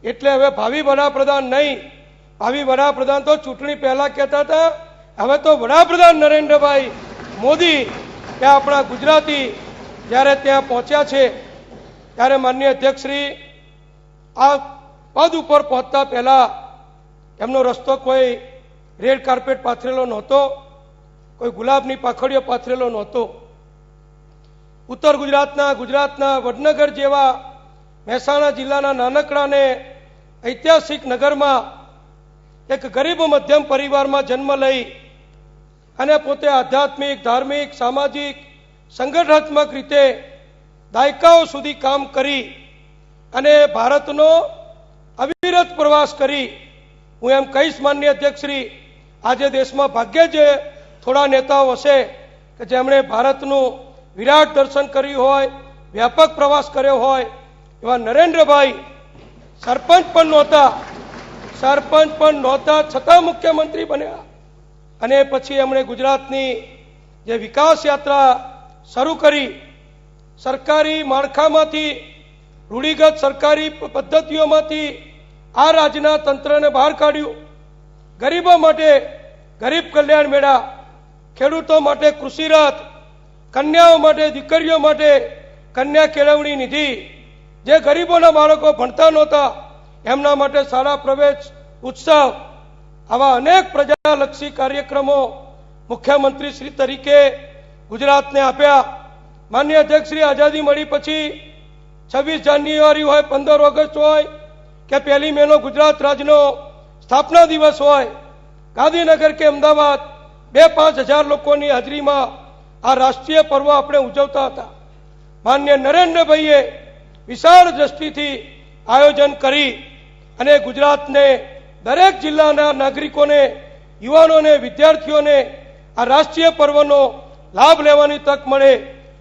એટલે હવે ભાવિ વડાપ્રધાન નહીં, ભાવિ વડાપ્રધાન તો ચૂંટણી પહેલા કહેતા હતા, હવે તો વડાપ્રધાન નરેન્દ્રભાઈ મોદી એ આપણા ગુજરાતી જ્યારે ત્યાં પહોંચ્યા છે ત્યારે માનનીય અધ્યક્ષશ્રી, આ પદ ઉપર પહોંચતા પહેલા એમનો રસ્તો કોઈ રેડ કાર્પેટ પાથરેલો નહોતો, કોઈ ગુલાબની પાખડીઓ પાથરેલો નહોતો. ઉત્તર ગુજરાતના વડનગર જેવા મહેસાણા જિલ્લાના નાનકડા ને ઐતિહાસિક નગરમાં એક ગરીબ મધ્યમ પરિવારમાં જન્મ લઈ અને પોતે આધ્યાત્મિક, ધાર્મિક, સામાજિક, સંગઠનાત્મક રીતે દાયકાઓ સુધી કામ કરી અને ભારતનો અવિરત પ્રવાસ કરી. હું એમ કહીશ માનનીય અધ્યક્ષશ્રી, આજે દેશમાં ભાગ્યે જ થોડા નેતાઓ હશે કે જેમણે ભારતનું વિરાટ દર્શન કર્યું હોય, વ્યાપક પ્રવાસ કર્યો હોય. એવા નરેન્દ્રભાઈ સરપંચ પણ નહોતા છતાં મુખ્યમંત્રી બન્યા અને પછી એમણે ગુજરાતની જે વિકાસ યાત્રા શરૂ કરી, સરકારી માળખામાંથી, રૂઢિગત સરકારી પદ્ધતિઓમાંથી આ રાજ્યના તંત્રને બહાર કાઢ્યું. ગરીબો માટે ગરીબ કલ્યાણ મેળા, ખેડૂતો માટે કૃષિ રથ, કન્યાઓ માટે, દીકરીઓ માટે કન્યા કેળવણી નિધિ, જે ગરીબોના બાળકો ભણતા નહોતા એમના માટે શાળા પ્રવેશ ઉત્સવ, આવા અનેક પ્રજાલક્ષી કાર્યક્રમો મુખ્યમંત્રી શ્રી તરીકે ગુજરાતને આપ્યા. માનનીય અધ્યક્ષશ્રી, આઝાદી મળી પછી 26 જાન્યુઆરી હોય, 15 ઓગસ્ટ હોય કે 1 મેનો ગુજરાત રાજ્યનો સ્થાપના દિવસ હોય, ગાંધીનગર કે અમદાવાદ 2-5 હજાર લોકોની હાજરીમાં આ રાષ્ટ્રીય પર્વ આપણે ઉજવતા હતા. માનનીય નરેન્દ્રભાઈએ વિશાળ દ્રષ્ટિથી આયોજન કરી અને ગુજરાતને, દરેક જિલ્લાના નાગરિકોને, યુવાનોને, વિદ્યાર્થીઓને આ રાષ્ટ્રીય પર્વનો લાભ લેવાની તક મળે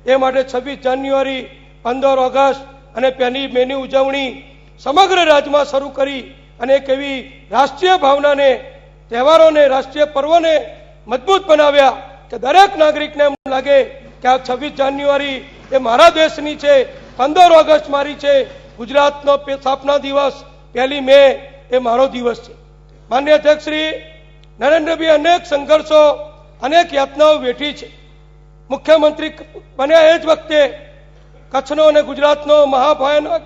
એ માટે 26 જાન્યુઆરી, 15 ઓગસ્ટ અને 1 મેની ઉજવણી સમગ્ર રાજ્યમાં શરૂ કરી અને એક એવી રાષ્ટ્રીય ભાવનાને, તહેવારોને, રાષ્ટ્રીય પર્વોને મજબૂત બનાવ્યા કે દરેક નાગરિકને એમ લાગે કે આ 26 જાન્યુઆરી એ મારા દેશની છે, 15 ઓગસ્ટ મારી છે, ગુજરાતનો સ્થાપના દિવસ 1 મે એ મારો દિવસ છે. માનનીય અધ્યક્ષશ્રી, નરેન્દ્રભાઈ અનેક સંઘર્ષો, અનેક યાતનાઓ વેઠી છે. મુખ્યમંત્રી બન્યા એ જ વખતે કચ્છનો અને ગુજરાતનો મહાભયાનક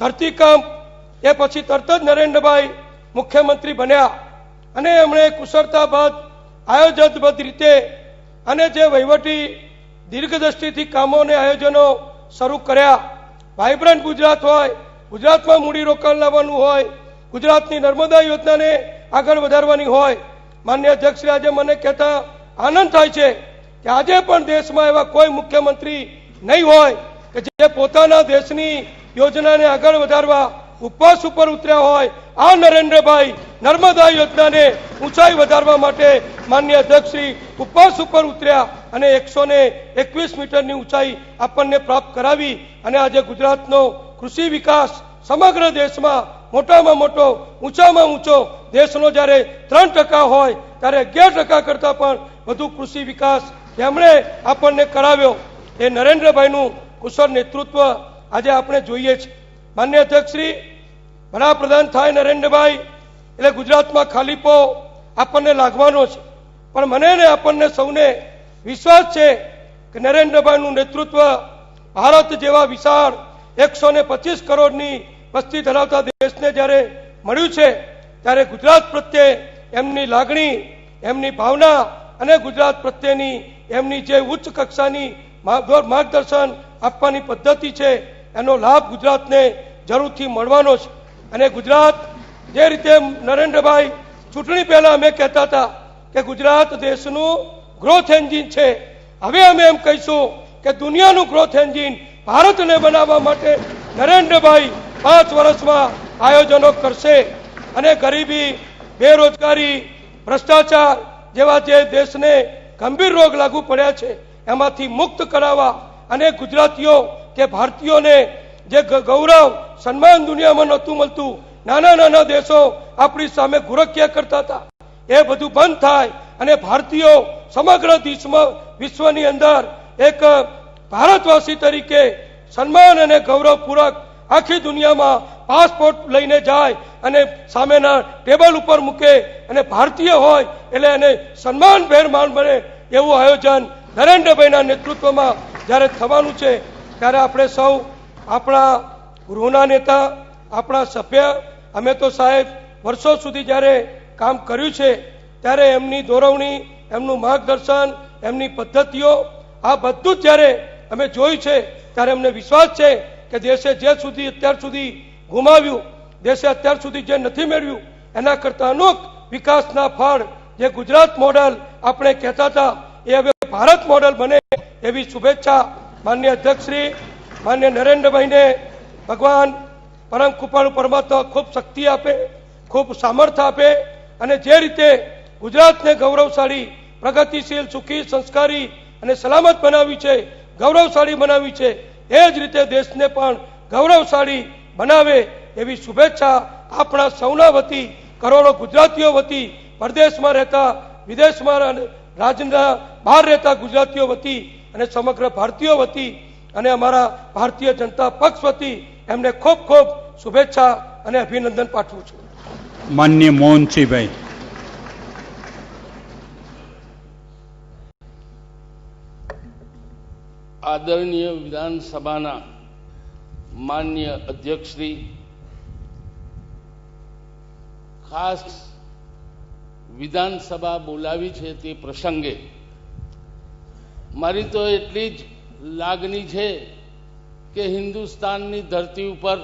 ધરતીકંપ, એ પછી તરત જ નરેન્દ્રભાઈ મુખ્યમંત્રી બન્યા અને એમણે કુશળતાબદ્ધ, આયોજનબદ્ધ રીતે અને જે વહીવટી દીર્ઘદ્રષ્ટિથી કામો અને આયોજનો શરૂ કર્યા. વાઇબ્રન્ટ ગુજરાત હોય, ગુજરાતમાં મૂડીરોકાણ લાવવાનું હોય, ગુજરાતની નર્મદા યોજનાને આગળ વધારવાની હોય. માનનીય અધ્યક્ષશ્રી, આજે મને કહેતા આનંદ થાય છે કે આજે પણ દેશમાં એવા કોઈ મુખ્યમંત્રી નહીં હોય કે જે પોતાના દેશની યોજનાને આગળ વધારવા ઉપવાસ ઉપર ઉતર્યા હોય. આ નરેન્દ્રભાઈ નર્મદા યોજનાને ઊંચાઈ વધારવા માટે માનનીય અધ્યક્ષશ્રી ઉપવાસ ઉપર ઉતર્યા અને 121 મીટરની ઊંચાઈ આપણને પ્રાપ્ત કરાવી અને આજે ગુજરાતનો કૃષિ વિકાસ સમગ્ર દેશમાં મોટામાં મોટો ઊંચામાં ઊંચો દેશનો જ્યારે 3% હોય ત્યારે 11% કરતા પણ વધુ કૃષિ વિકાસ જેમણે આપણને કરાવ્યો એ નરેન્દ્રભાઈનું કુશળ નેતૃત્વ આજે આપણે જોઈએ છીએ. માન્ય અધ્યક્ષશ્રી, વડાપ્રધાન થાય નરેન્દ્રભાઈ એટલે ગુજરાતમાં ખાલીપો આપણને લાગવાનો છે, પણ મને ને આપણને સૌને વિશ્વાસ છે કે નરેન્દ્રભાઈનું નેતૃત્વ ભારત જેવા વિશાળ 125 કરોડની વસ્તી ધરાવતા દેશને જ્યારે મળ્યું છે ત્યારે ગુજરાત પ્રત્યે એમની લાગણી, એમની ભાવના અને ગુજરાત પ્રત્યેની એમની જે ઉચ્ચ કક્ષાની માર્ગદર્શન આપવાની પદ્ધતિ છે એનો લાભ ગુજરાતને જરૂરથી મળવાનો છે. અને ગુજરાત જે રીતે નરેન્દ્રભાઈ ચૂંટણી પહેલા અમે કહેતા હતા કે ગુજરાત દેશનું ગ્રોથ એન્જિન છે, હવે અમે એમ કહીશું કે દુનિયાનું ગ્રોથ એન્જિન ભારતને બનાવવા માટે નરેન્દ્રભાઈ 5 વર્ષમાં આયોજનો કરશે અને ગરીબી, બેરોજગારી, ભ્રષ્ટાચાર જેવા જે દેશને ગંભીર રોગ લાગુ પડ્યા છે એમાંથી મુક્ત કરાવવા અને ગુજરાતીઓ કે ભારતીયોને જે ગૌરવ, સન્માન દુનિયામાં નહોતું મળતું, નાના નાના દેશો આપણી સામે ગુરક્યા કરતા હતા, એ બધું બંધ થાય અને ભારતીયો સમગ્ર વિશ્વની અંદર એક ભારતવાસી તરીકે સન્માન અને ગૌરવપૂર્વક આખી દુનિયામાં પાસપોર્ટ લઈને જાય અને સામેના ટેબલ ઉપર મૂકે અને ભારતીય હોય એટલે એને સન્માનભેર માન મળે એવું આયોજન નરેન્દ્રભાઈના નેતૃત્વમાં જ્યારે થવાનું છે ત્યારે આપણે સૌ આપણા ગૃહના નેતા, આપણા સભ્ય, અમે તો સાહેબ વર્ષો સુધી જ્યારે કામ કર્યું છે ત્યારે એમની દોરવણી, એમનું માર્ગદર્શન, એમની પદ્ધતિઓ આ બધું જ જ્યારે અમે જોયું છે ત્યારે અમને વિશ્વાસ છે કે દેશે જે સુધી અત્યાર સુધી ગુમાવ્યું, દેશે અત્યાર સુધી જે નથી મેળવ્યું એના કરતા અનેક વિકાસના ફળ જે ગુજરાત મોડલ આપણે કહેતા હતા એ હવે ભારત મોડલ બને એવી શુભેચ્છા માન્ય અધ્યક્ષશ્રી, માન્ય નરેન્દ્રભાઈને ભગવાન પરમ કૃપાળુ પરમાત્મા ખૂબ શક્તિ આપે, ખૂબ સામર્થ્ય આપે અને જે રીતે ગુજરાતને ગૌરવશાળી, પ્રગતિશીલ, સુખી, સંસ્કારી અને સલામત બનાવી છે, ગૌરવશાળી બનાવી છે, એ જ રીતે દેશને પણ ગૌરવશાળી બનાવે એવી શુભેચ્છા આપણા સૌના વતી, કરોડો ગુજરાતીઓ વતી, પરદેશમાં રહેતા, વિદેશમાં, રાજ્યના બહાર રહેતા ગુજરાતીઓ વતી અને સમગ્ર ભારતીયો વતી અને અમારા ભારતીય જનતા પક્ષ વતી એમને ખૂબ ખૂબ શુભેચ્છા અને અભિનંદન પાઠવું છું. માનનીય મોહનસિંહભાઈ. આદરણીય વિધાનસભાના માન્ય અધ્યક્ષશ્રી, ખાસ વિધાનસભા બોલાવી છે તે પ્રસંગે મારી તો એટલી જ લાગણી છે કે હિન્દુસ્તાનની ધરતી ઉપર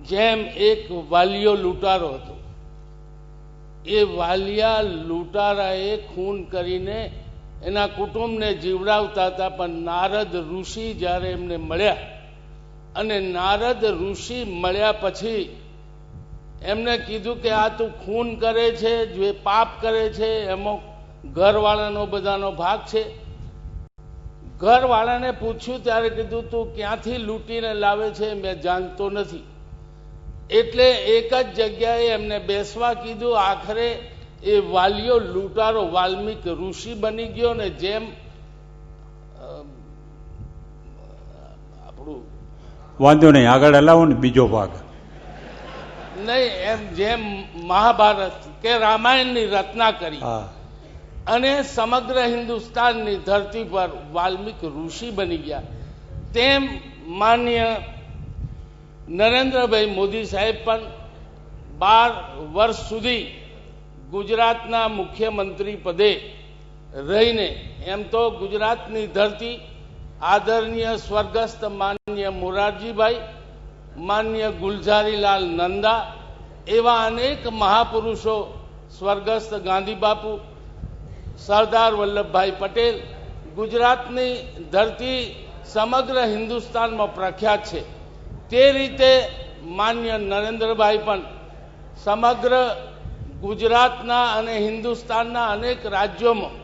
જેમ એક વાલિયો લૂંટારો હતો, એ વાલિયા લૂંટારાએ ખૂન કરીને એના કુટુંબને જીવડાવતા હતા, પણ નારદ ઋષિ જ્યારે એમને મળ્યા અને નારદ ઋષિ મળ્યા પછી એમને કીધું કે આ તું ખૂન કરે છે, જે પાપ કરે છે એમાં ઘરવાળાનો બધાનો ભાગ છે. ઘરવાળાને પૂછ્યું ત્યારે કીધું તું ક્યાંથી લૂંટીને લાવે છે મેં જાણતો નથી. એટલે એક જ જગ્યાએ એમને બેસવા કીધું. આખરે એ વાલિયો લૂંટારો વાલ્મીક ઋષિ બની ગયો ને જેમ આપણું વાંધો નહીં, આગળ હલાવો ને બીજો ભાગ. નહીં, એમ જેમ મહાભારત કે રામાયણની રચના કરી અને સમગ્ર હિન્દુસ્તાનની ધરતી પર વાલ્મીક ઋષિ બની ગયા, તેમ માન્ય નરેન્દ્રભાઈ મોદી સાહેબ પણ 12 વર્ષ સુધી ગુજરાતના મુખ્યમંત્રી પદે રહીને એમ તો ગુજરાતની ધરતી આદરણીય સ્વર્ગસ્થ માન્ય મોરારજીભાઈ, માન્ય ગુલઝારીલાલ નંદા એવા અનેક મહાપુરુષો, સ્વર્ગસ્થ ગાંધી બાપુ, સરદાર વલ્લભભાઈ પટેલ, ગુજરાતની ધરતી સમગ્ર હિન્દુસ્તાનમાં પ્રખ્યાત છે. તે રીતે માન્ય નરેન્દ્રભાઈ પણ સમગ્ર ગુજરાતના અને હિન્દુસ્તાનના અનેક રાજ્યોમાં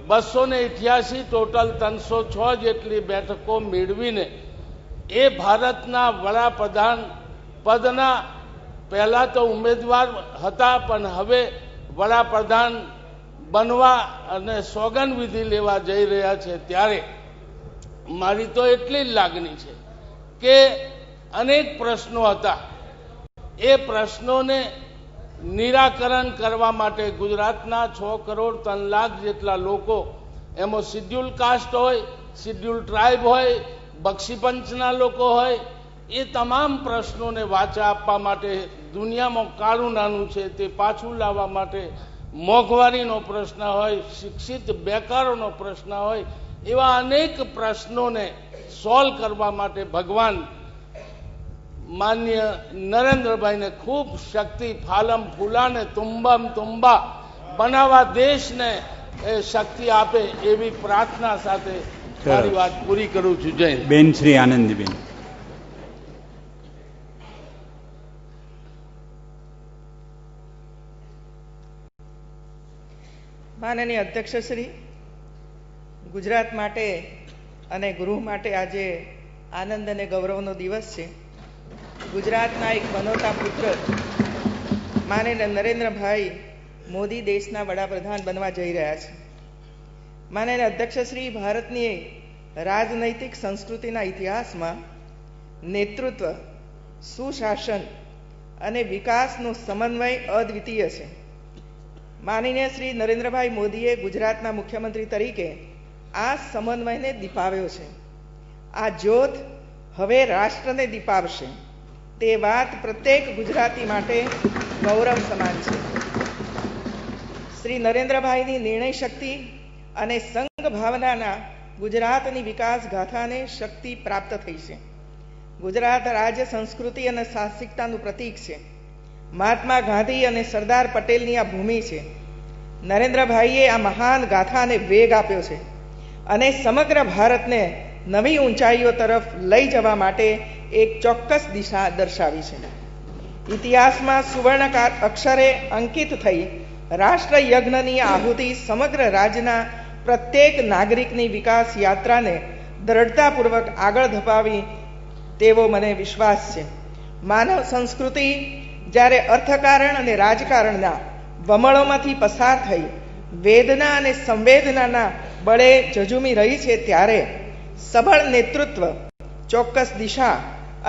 288 ટોટલ 306 જેટલી બેઠકો મેળવીને એ ભારતના વડાપ્રધાન પદના પહેલા તો ઉમેદવાર હતા, પણ હવે વડાપ્રધાન બનવા અને સોગંદવિધિ લેવા જઈ રહ્યા છે, ત્યારે મારી તો એટલી જ લાગણી છે કે અનેક પ્રશ્નો હતા, એ પ્રશ્નોને નિરાકરણ કરવા માટે ગુજરાતના 6 કરોડ 3 લાખ જેટલા લોકો, એમાં શિડ્યુલ કાસ્ટ હોય, શિડ્યુલ ટ્રાઇબ હોય, બક્ષીપંચના લોકો હોય, એ તમામ પ્રશ્નોને વાચા આપવા માટે, દુનિયામાં કાળું નાણું છે તે પાછું લાવવા માટે, મોંઘવારીનો પ્રશ્ન હોય, શિક્ષિત બેકારોનો પ્રશ્ન હોય, એવા અનેક પ્રશ્નોને સોલ્વ કરવા માટે ભગવાન માન્ય નરેન્દ્રભાઈને ખૂબ શક્તિ ફાલમ ફૂલાને તુંબમ તુંબા બનાવવા દેશને એ શક્તિ આપે એવી પ્રાર્થના સાથે મારી વાત પૂરી કરું છું. જય હિન્દ. બેન શ્રી આનંદીબેન. માનનીય અધ્યક્ષશ્રી, ગુજરાત માટે અને ગૃહ માટે આજે આનંદ અને ગૌરવનો દિવસ છે. ગુજરાતના એક બનોતા પુત્ર માનનીય નરેન્દ્રભાઈ મોદી દેશના વડાપ્રધાન બનવા જઈ રહ્યા છે. માનનીય અધ્યક્ષશ્રી, ભારતની રાજનૈતિક સંસ્કૃતિના ઇતિહાસમાં નેતૃત્વ, સુશાસન અને વિકાસનો સમન્વય અદ્વિતીય છે. માનનીય શ્રી નરેન્દ્રભાઈ મોદીએ ગુજરાતના મુખ્યમંત્રી તરીકે આ સમન્વયને દીપાવ્યો છે. આ જ્યોત હવે રાષ્ટ્રને દીપાવશે, તે વાત પ્રત્યેક ગુજરાતી માટે ગૌરવ સમાન છે. શ્રી નરેન્દ્રભાઈની નિર્ણય શક્તિ અને સંઘ ભાવનાના ગુજરાતની વિકાસ ગાથાને શક્તિ પ્રાપ્ત થઈ છે. ગુજરાત રાજ્ય સંસ્કૃતિ અને સાહસિકતાનું પ્રતીક છે. મહાત્મા ગાંધી અને સરદાર પટેલની આ ભૂમિ છે. નરેન્દ્રભાઈએ આ મહાન ગાથાને વેગ આપ્યો છે અને સમગ્ર ભારતને નવી ઊંચાઈઓ તરફ લઈ જવા માટે એક ચોક્કસ દિશા દર્શાવી છે. ઇતિહાસમાં સુવર્ણ અક્ષરે અંકિત થઈ રાષ્ટ્ર યજ્ઞની આહુતિ સમગ્ર રાજ્યના પ્રત્યેક નાગરિકની વિકાસ યાત્રાને દ્રઢતાપૂર્વક આગળ ધપાવી તેવો મને વિશ્વાસ છે. માનવ સંસ્કૃતિ જ્યારે અર્થકારણ અને રાજકારણના વમળોમાંથી પસાર થઈ વેદના અને સંવેદનાના બળે ઝઝૂમી રહી છે, ત્યારે સબળ નેતૃત્વ, ચોક્કસ દિશા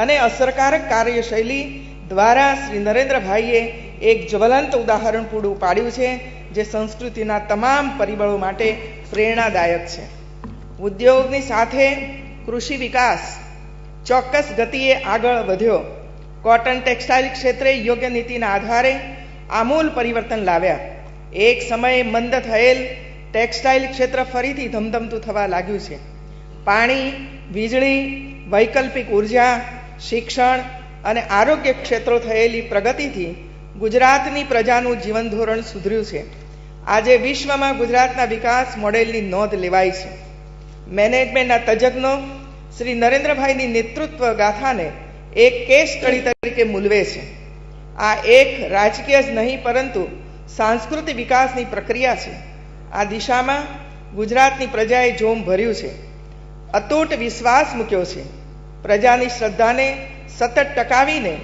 અને અસરકારક કાર્યશૈલી દ્વારા શ્રી નરેન્દ્રભાઈએ એક જ્વલંત ઉદાહરણ પૂરું પાડ્યું છે, જે સંસ્કૃતિના તમામ પરિબળો માટે પ્રેરણાદાયક છે. ઉદ્યોગની સાથે કૃષિ વિકાસ ચોક્કસ ગતિએ આગળ વધ્યો. કોટન ટેક્સટાઇલ ક્ષેત્રે યોગ્ય નીતિના આધારે આમૂલ પરિવર્તન લાવ્યા. એક સમયે મંદ થયેલ ટેક્સટાઇલ ક્ષેત્ર ફરીથી ધમધમતું થવા લાગ્યું છે. પાણી, વીજળી, વૈકલ્પિક ઉર્જા, શિક્ષણ અને આરોગ્ય ક્ષેત્રો થયેલી પ્રગતિથી ગુજરાતની પ્રજાનું જીવન ધોરણ સુધર્યું છે. આજે વિશ્વમાં ગુજરાતના વિકાસ મોડેલની નોંધ લેવાય છે. મેનેજમેન્ટના તજજ્ઞો શ્રી નરેન્દ્રભાઈની નેતૃત્વ ગાથાને એક કેસ સ્ટડી તરીકે મૂલવે છે. આ એક રાજકીય જ નહીં પરંતુ સાંસ્કૃતિક વિકાસની પ્રક્રિયા છે. આ દિશામાં ગુજરાતની પ્રજાએ જોમ ભર્યું છે, અતૂટ વિશ્વાસ મૂક્યો છે. પ્રજાની શ્રદ્ધાને સતત ટકાવીને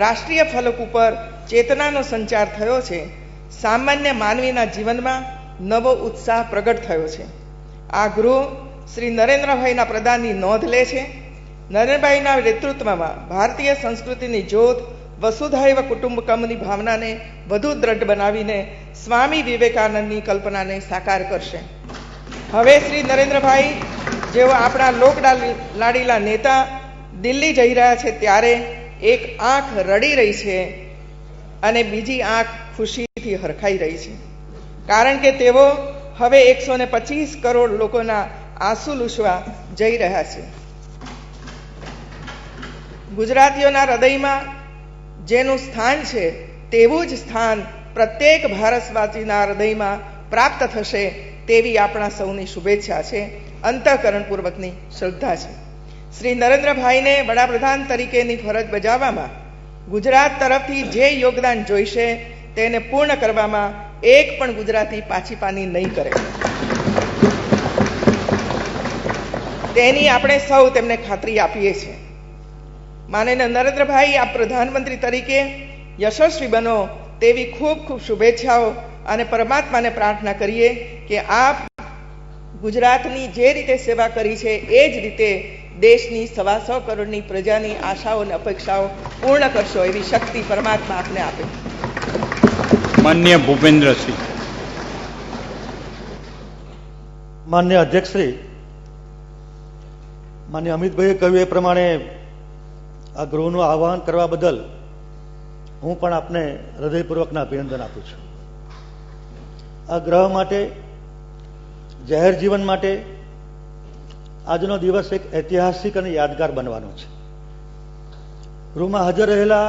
રાષ્ટ્રીય ફલક ઉપર ચેતનાનો સંચાર થયો છે. સામાન્ય માનવીના જીવનમાં નવો ઉત્સાહ પ્રગટ થયો છે. આ ગૃહ શ્રી નરેન્દ્રભાઈના પ્રદાનની નોંધ લે છે. નરેન્દ્રભાઈના નેતૃત્વમાં ભારતીય સંસ્કૃતિની જ્યોત વસુધૈવ કુટુંબકમની ભાવનાને વધુ દ્રઢ બનાવીને સ્વામી વિવેકાનંદની કલ્પનાને સાકાર કરશે. હવે શ્રી નરેન્દ્રભાઈ જેઓ આપણા લોક લાડીલા નેતા દિલ્હી જઈ રહ્યા છે, ત્યારે એક આંખ રડી રહી છે અને બીજી આંખ ખુશીથી હરખાઈ રહી છે, કારણ કે તેઓ હવે 125 કરોડ લોકોના આંસુ લૂછવા જઈ રહ્યા છે. ગુજરાતીઓના હૃદયમાં જેનું સ્થાન છે તેવું જ સ્થાન પ્રત્યેક ભારતવાસીના હૃદયમાં પ્રાપ્ત થશે તેવી આપણા સૌની શુભેચ્છા છે, અંતઃકરણપૂર્વકની શ્રદ્ધા છે. શ્રી નરેન્દ્રભાઈને વડાપ્રધાન તરીકેની ફરજ બજાવવામાં ગુજરાત તરફથી જે યોગદાન જોઈશે તેને પૂર્ણ કરવામાં એક પણ ગુજરાતી પાછીપાની નહીં કરે. તેની આપણે સૌ તેમને ખાતરી આપીએ છીએ. માનનીય નરેન્દ્રભાઈ, આપ પ્રધાનમંત્રી તરીકે યશસ્વી બનો તેવી ખૂબ ખૂબ શુભેચ્છાઓ અને પરમાત્માને પ્રાર્થના કરીએ કે આપ ગુજરાતની જે રીતે સેવા કરી છે એ જ રીતે દેશની 125 કરોડની પ્રજાની આશાઓ અને અપેક્ષાઓ પૂર્ણ કરશો એવી શક્તિ પરમાત્મા આપને આપે. માન્ય ભૂપેન્દ્રસિંહ. માન્ય અધ્યક્ષશ્રી, માન્ય અમિતભાઈએ કહ્યું એ પ્રમાણે આ ગૃહનું આહ્વાન કરવા બદલ હું પણ આપને હૃદયપૂર્વકના અભિનંદન આપું છું. આ ગ્રહ માટે, જાહેર જીવન માટે આજનો દિવસ એક ઐતિહાસિક અને યાદગાર બનવાનો છે. ગૃહમાં હાજર રહેલા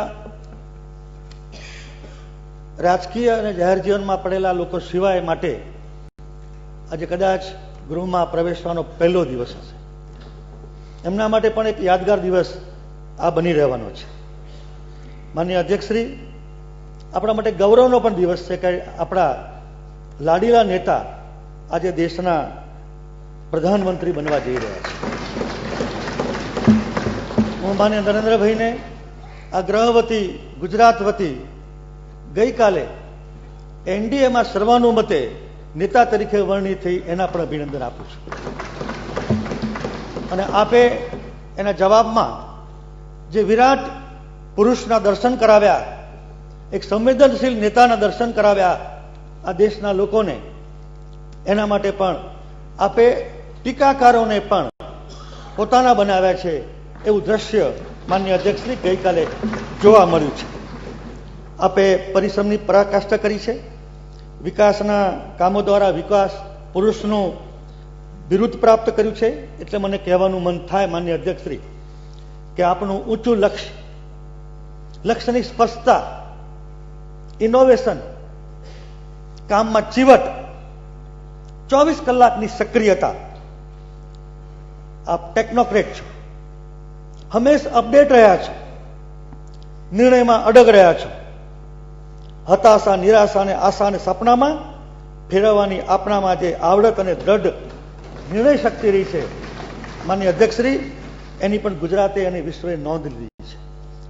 રાજકીય અને જાહેર જીવનમાં પડેલા લોકો સિવાય માટે આજે કદાચ ગૃહમાં પ્રવેશવાનો પહેલો દિવસ હશે. એમના માટે પણ એક યાદગાર દિવસ આ બની રહેવાનો છે. માનનીય અધ્યક્ષશ્રી, આપણા માટે ગૌરવનો પણ દિવસ છે કે આપણા લાડીલા નેતા આજે દેશના પ્રધાનમંત્રી બનવા જઈ રહ્યા છે. હું માનનીય નરેન્દ્રભાઈને આ ગ્રહ વતી, ગુજરાત વતી ગઈકાલે એનડીએમાં સર્વાનુમતે નેતા તરીકે વરણી થઈ એના પણ અભિનંદન આપું છું. અને આપે એના જવાબમાં જે વિરાટ પુરુષના દર્શન કરાવ્યા, એક સંવેદનશીલ નેતાના દર્શન કરાવ્યા આ દેશના લોકોને, એના માટે પણ આપે ટીકાકારોને પણ પોતાના બનાવ્યા છે એવું દ્રશ્ય માન્ય અધ્યક્ષશ્રી ગઈકાલે જોવા મળ્યું છે. આપે પરિશ્રમની પરાકાષ્ઠા કરી છે. વિકાસના કામો દ્વારા વિકાસ પુરુષનું બિરુદ પ્રાપ્ત કર્યું છે. એટલે મને કહેવાનું મન થાય માન્ય અધ્યક્ષશ્રી કે આપણું ઊંચું લક્ષ્યની સ્પષ્ટતા, ઇનોવેશન, કામમાં ચીવટ, 24 કલાકની સક્રિયતા, આપ ટેકનોક્રેટ છો, હંમેશ અપડેટ રહ્યા છો, નિર્ણયમાં અડગ રહ્યા છો. હતાશા, નિરાશા અને આશા અને સપનામાં ફેરવવાની આપણામાં જે આવડત અને દ્રઢ નિર્ણય શક્તિ રહી છે માનનીય અધ્યક્ષશ્રી, એની પણ ગુજરાતે અને વિશ્વએ નોંધ લીધી છે.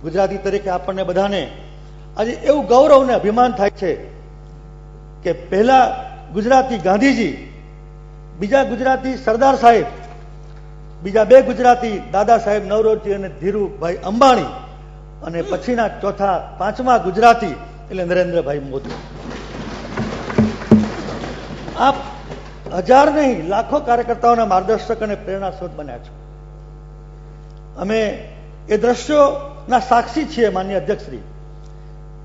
ગુજરાતી તરીકે આપણને બધાને આજે એવું ગૌરવ અને અભિમાન થાય છે કે પહેલા ગુજરાતી ગાંધીજી, બીજા ગુજરાતી સરદાર સાહેબ, બીજા 2 ગુજરાતી દાદા સાહેબ નવરોજી અને ધીરુભાઈ અંબાણી, અને પછીના ચોથા, 5મા ગુજરાતી એટલે નરેન્દ્રભાઈ મોદી. આપ હજાર નહીં લાખો કાર્યકર્તાઓના માર્ગદર્શક અને પ્રેરણા સ્ત્રોત બન્યા છો. અમે એ દ્રશ્યોના સાક્ષી છીએ માનનીય અધ્યક્ષશ્રી.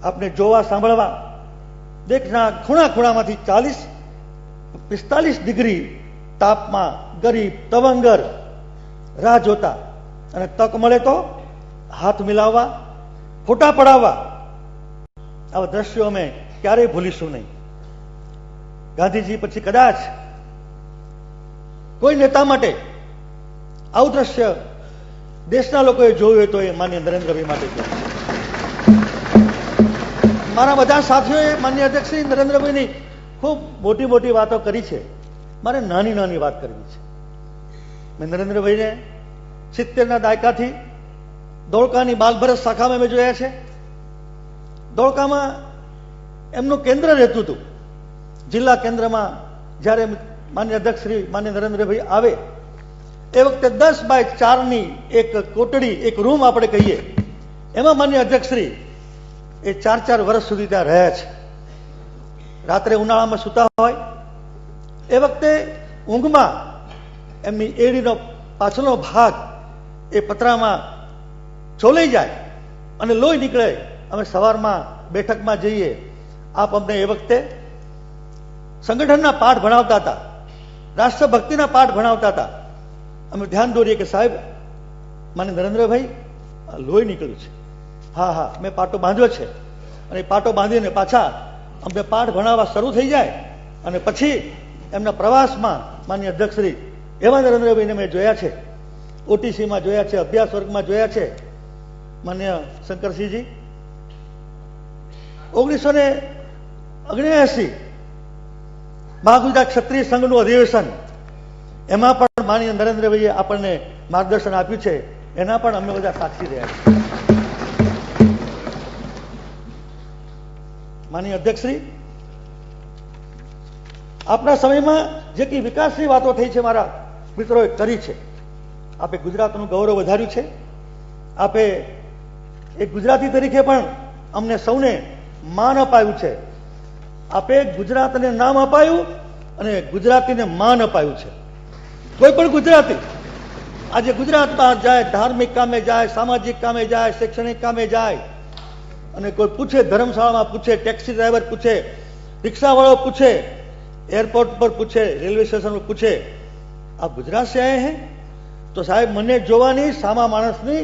આપને જોવા, સાંભળવા દેશના ખૂણા ખૂણામાંથી 40-45 ડિગ્રી તાપમાં ગરીબ, તવંગર રાહ જોતા, અને તક મળે તો હાથ મિલાવવા, ફોટા પડાવવા, આવા દ્રશ્યો અમે ક્યારેય ભૂલીશું નહીં. ગાંધીજી પછી કદાચ કોઈ નેતા માટે આવું દ્રશ્ય દેશના લોકોએ જોયું હોય તો એ માન્ય નરેન્દ્રભાઈ માટે છે. મારા બધા સાથીઓએ માન્ય અધ્યક્ષશ્રી નરેન્દ્રભાઈની ખૂબ મોટી મોટી વાતો કરી છે. મારે નાની નાની વાત કરવી છે. મેં નરેન્દ્રભાઈને 70ના દાયકાથી ધોળકાની બાલભરત શાખામાં મેં જોયા છે. ધોળકામાં એમનું કેન્દ્ર રહેતું હતું. જિલ્લા કેન્દ્રમાં જ્યારે માન્ય અધ્યક્ષશ્રી માન્ય નરેન્દ્રભાઈ આવે એ વખતે 10x4ની એક કોટડી, એક રૂમ આપણે કહીએ, એમાં માન્ય અધ્યક્ષશ્રી એ 4 વર્ષ સુધી ત્યાં રહ્યા છે. રાત્રે ઉનાળામાં સૂતા હોય એ વખતે ઊંઘમાં એમની એડીનો પાછળનો ભાગ એ પતરામાં છોલાઈ જાય અને લોહી નીકળે. અમે સવારમાં બેઠકમાં જઈએ, આપ અમને એ વખતે સંગઠનના પાઠ ભણાવતા હતા, રાષ્ટ્રભક્તિના પાઠ ભણાવતા હતા. અમે ધ્યાન દોરીએ કે સાહેબ, માન્ય નરેન્દ્રભાઈ લોહી નીકળ્યું છે. હા હા, મેં પાટો બાંધ્યો છે. અને પાટો બાંધીને પાછા અમને પાઠ ભણાવવા શરૂ થઈ જાય. અને પછી એમના પ્રવાસમાં માન્ય અધ્યક્ષશ્રી એવા નરેન્દ્રભાઈને મેં જોયા છે. ઓટીસીમાં જોયા છે, અભ્યાસ વર્ગમાં જોયા છે. માન્ય શંકરસિંહજી, 1979 મહાગુજરાત ક્ષત્રિય સંઘનું અધિવેશન, એમાં પણ માનનીય નરેન્દ્રભાઈએ આપણને માર્ગદર્શન આપ્યું છે એના પણ અમે બધા સાક્ષી રહ્યા છીએ. માનનીય અધ્યક્ષશ્રી, આપના સમયમાં જે કંઈ વિકાસની વાતો થઈ છે મારા મિત્રોએ કરી છે. આપે ગુજરાતનું ગૌરવ વધાર્યું છે. આપે એક ગુજરાતી તરીકે પણ અમને સૌને માન અપાયું છે. આપે ગુજરાતને નામ અપાયું અને ગુજરાતીને માન અપાયું છે. કોઈ પણ ગુજરાતી આજે ગુજરાત બહાર જાય, ધાર્મિક કામે જાય, સામાજિક કામે જાય, શૈક્ષણિક કામે જાય અને કોઈ પૂછે, ધર્મશાળામાં પૂછે, ટેક્સી ડ્રાઈવર પૂછે, રિક્ષાવાળો પૂછે, એરપોર્ટ પર પૂછે, રેલવે સ્ટેશન પર પૂછે, આપ ગુજરાત से आए हैं? તો સાહેબ મને જોવાની સામા માણસની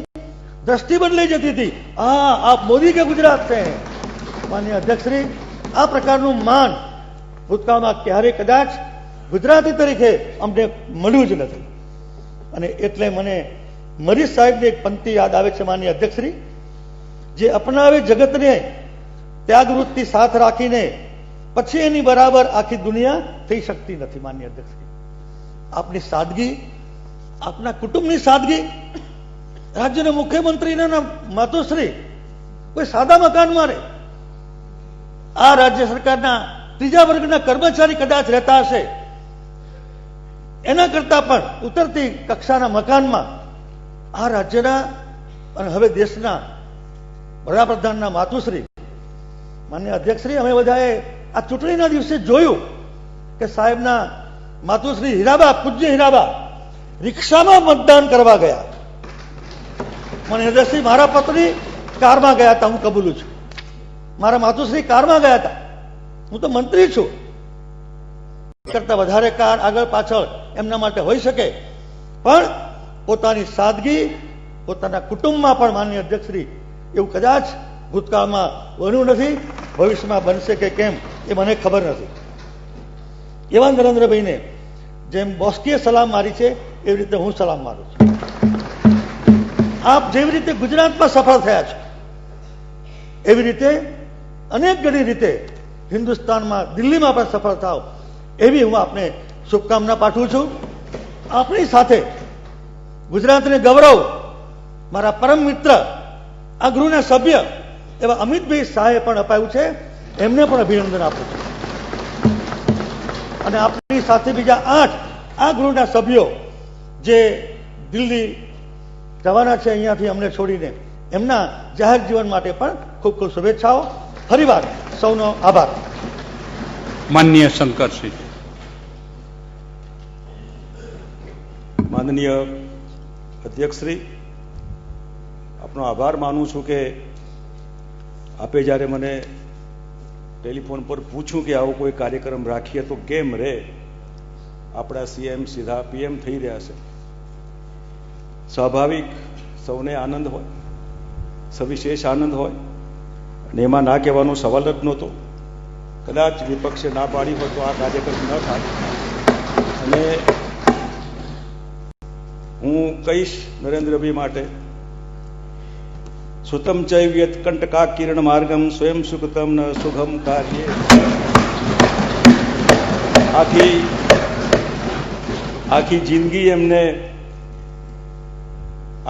દ્રષ્ટિ બદલાઈ જતી હતી. હા, આપ મોદી કે ગુજરાત से हैं. માનનીય અધ્યક્ષશ્રી, આ પ્રકારનું માન ભૂતકાળમાં ક્યારે કદાચ ગુજરાતી તરીકે અમને મળ્યું જ નથી. અને એટલે મને મરીઝ સાહેબની એક પંક્તિ યાદ આવે છે. માનનીય અધ્યક્ષશ્રી, જે અપનાવે જગતને ત્યાગવૃત્તિ સાથ રાખીને પછી એની બરાબર આખી દુનિયા થઈ શકતી નથી. માનનીય અધ્યક્ષશ્રી, આપની સાદગી, આપના કુટુંબની સાદગી, રાજ્યના મુખ્યમંત્રીના માતુશ્રી કોઈ સાદા મકાનમાં રહે, આ રાજ્ય સરકારના ત્રીજા વર્ગના કર્મચારી કદાચ રહેતા હશે, એના કરતા પણ ઉતરતી કક્ષાના મકાનમાં આ રાજ્યના અને હવે દેશના વડાપ્રધાનના માતુશ્રી. માનનીય અધ્યક્ષશ્રી, અમે બધાએ આ ચૂંટણીના દિવસે જોયું કે સાહેબના માતુશ્રી હીરાબા, પૂજ્ય હીરાબા રિક્ષામાં મતદાન કરવા ગયા. માનનીય અધ્યક્ષશ્રી, મારા પત્ની કારમાં ગયા હતા, હું કબૂલું છું. મારા માતુશ્રી કારમાં ગયા હતા, હું તો મંત્રી છું. કરતા વધારે કાર આગળ પાછળ એમના માટે હોઈ શકે, પણ પોતાની સાદગી પોતાના કુટુંબમાં પણ માનનીય અધ્યક્ષશ્રી એવું કદાચ ભૂતકાળમાં બન્યું નથી. ભવિષ્યમાં બનશે કે કેમ એ મને ખબર નથી. એવા નરેન્દ્રભાઈને જેમ બોસ્કીએ સલામ મારી છે એવી રીતે હું સલામ મારું છું. આપ જેવી રીતે ગુજરાતમાં સફળ થયા છો એવી રીતે અનેક ઘણી રીતે હિન્દુસ્તાનમાં, દિલ્હીમાં પણ સફળ થાવ એવી હું આપને શુભકામના પાઠવું છું. આપણી સાથે ગુજરાતને ગૌરવ મારા પરમ મિત્ર, આ ગૃહના સભ્ય એવા અમિતભાઈ શાહે પણ અપાયું છે. એમને પણ અભિનંદન આપું છું. અને આપણી સાથે બીજા 8 આ ગૃહના સભ્યો જે દિલ્હી જવાના છે અહીંયાથી અમને છોડીને, એમના જાહેર જીવન માટે પણ ખૂબ ખૂબ શુભેચ્છાઓ. ફરીવાર સૌનો આભાર. માનનીય શંકરસિંહ. માનનીય અધ્યક્ષશ્રી, આપનો આભાર માનું છું કે આપે જ્યારે મને ટેલિફોન પર પૂછ્યું કે આવો કોઈ કાર્યક્રમ રાખીએ તો કેમ રહે, આપણા સીએમ સીધા પીએમ થઈ રહ્યા છે. સ્વાભાવિક સૌને આનંદ હોય, સવિશેષ આનંદ હોય, અને એમાં ના કહેવાનો સવાલ જ નહોતો. કદાચ વિપક્ષે ના પાડી હોય તો આ કાર્યક્રમ ન થાય. અને હું કહીશ નરેન્દ્રભાઈ માટે, સુતમ ચૈવ્યત કંટકા કિરણ માર્ગમ સ્વયં સુખતમ ન સુગમ કાર્ય. આખી જિંદગી એમને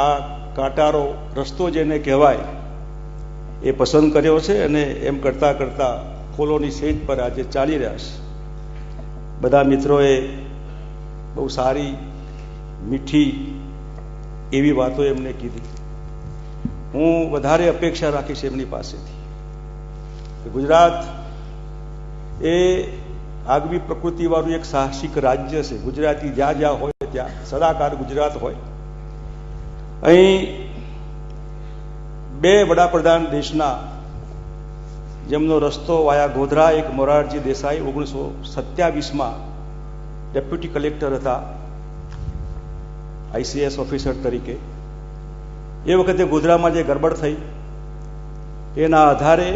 આ કાંટારો રસ્તો જેને કહેવાય એ પસંદ કર્યો છે, અને એમ કરતા કરતા ફૂલોની સેજ પર આજે ચાલી રહ્યા છે. બધા મિત્રોએ બહુ સારી મીઠી એવી વાતો એમને કીધી. હું વધારે અપેક્ષા રાખીશ એમની પાસેથી કે ગુજરાત એ આગવી પ્રકૃતિવાળું એક સાહસિક રાજ્ય છે. ગુજરાતી જ્યાં જ્યાં હોય ત્યાં સદાકાળ ગુજરાત હોય. અહીં 2 વડાપ્રધાન દેશના, જેમનો રસ્તો વાયા ગોધરા, એક મોરારજી દેસાઈ 1927માં ડેપ્યુટી કલેક્ટર હતા, ICS ઓફિસર તરીકે. એ વખતે ગોધરામાં જે ગરબડ થઈ એના આધારે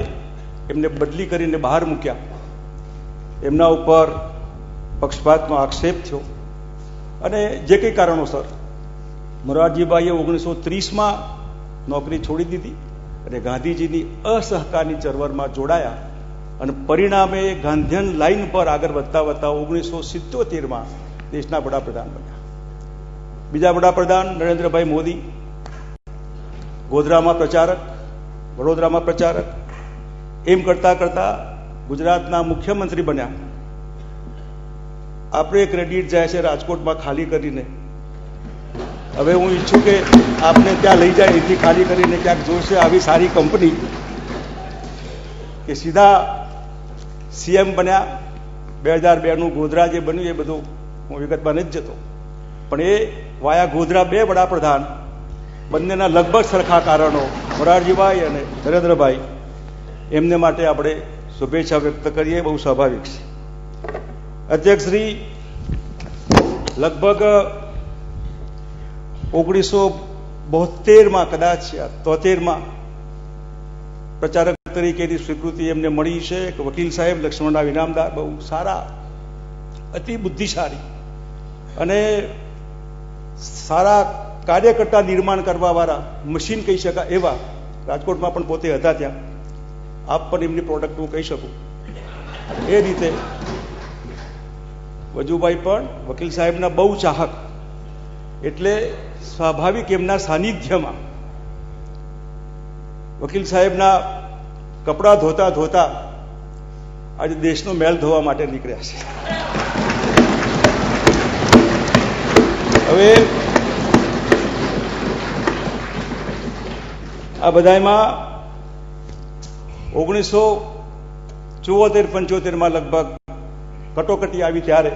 એમને બદલી કરીને બહાર મૂક્યા. એમના ઉપર પક્ષપાતનો આક્ષેપ થયો અને જે કંઈ કારણોસર મોરારજીભાઈએ 1930માં નોકરી છોડી દીધી અને ગાંધીજીની અસહકારની ચળવળમાં જોડાયા અને પરિણામે ગાંધીયન લાઈન પર આગળ વધતા વધતા 1977માં દેશના વડાપ્રધાન બન્યા. બીજા વડાપ્રધાન નરેન્દ્રભાઈ મોદી ગોધરામાં પ્રચારક, વડોદરામાં પ્રચારક, એમ કરતા કરતા ગુજરાતના મુખ્યમંત્રી બન્યા. આપણે ક્રેડિટ જાય છે રાજકોટમાં ખાલી કરીને. હવે હું ઈચ્છું કે આપને ત્યાં લઈ જાય, એથી ખાલી કરીને ક્યાંક જોશે આવી સારી કંપની કે સીધા સીએમ બન્યા. 2002નું ગોધરા જે બન્યું એ બધું હું વિગતમાં નથી જતો, પણ એ વાયા ગોધરા 2 વડાપ્રધાન, બંનેના લગભગ સરખા કારણો, મોરારજીભાઈ અને નરેન્દ્રભાઈ, એમને માટે આપણે શુભેચ્છા વ્યક્ત કરીએ, બહુ સ્વાભાવિક છે. અધ્યક્ષશ્રી લગભગ 1972માં કદાચ 73માં પ્રચારક તરીકેની સ્વીકૃતિ એમને મળી છે. વકીલ સાહેબ લક્ષ્મણરાવ ઇનામદાર, બહુ સારા, અતિ બુદ્ધિશાળી અને સારા કાર્યકર્તા નિર્માણ કરવા વાળા, મશીન કહી શકાય એવા, રાજકોટમાં પણ પોતે હતા ત્યાં. આપ પણ એમની પ્રોડક્ટ હું કહી શકું. એ રીતે વજુભાઈ પણ વકીલ સાહેબના બહુ ચાહક, એટલે સ્વાભાવિક એમના સાનિધ્યમાં વકીલ સાહેબના કપડાં ધોતા ધોતા આજે દેશનો મેલ ધોવા માટે નીકળ્યા છે. હવે આ બધામાં 1974-75માં લગભગ કટોકટી આવી ત્યારે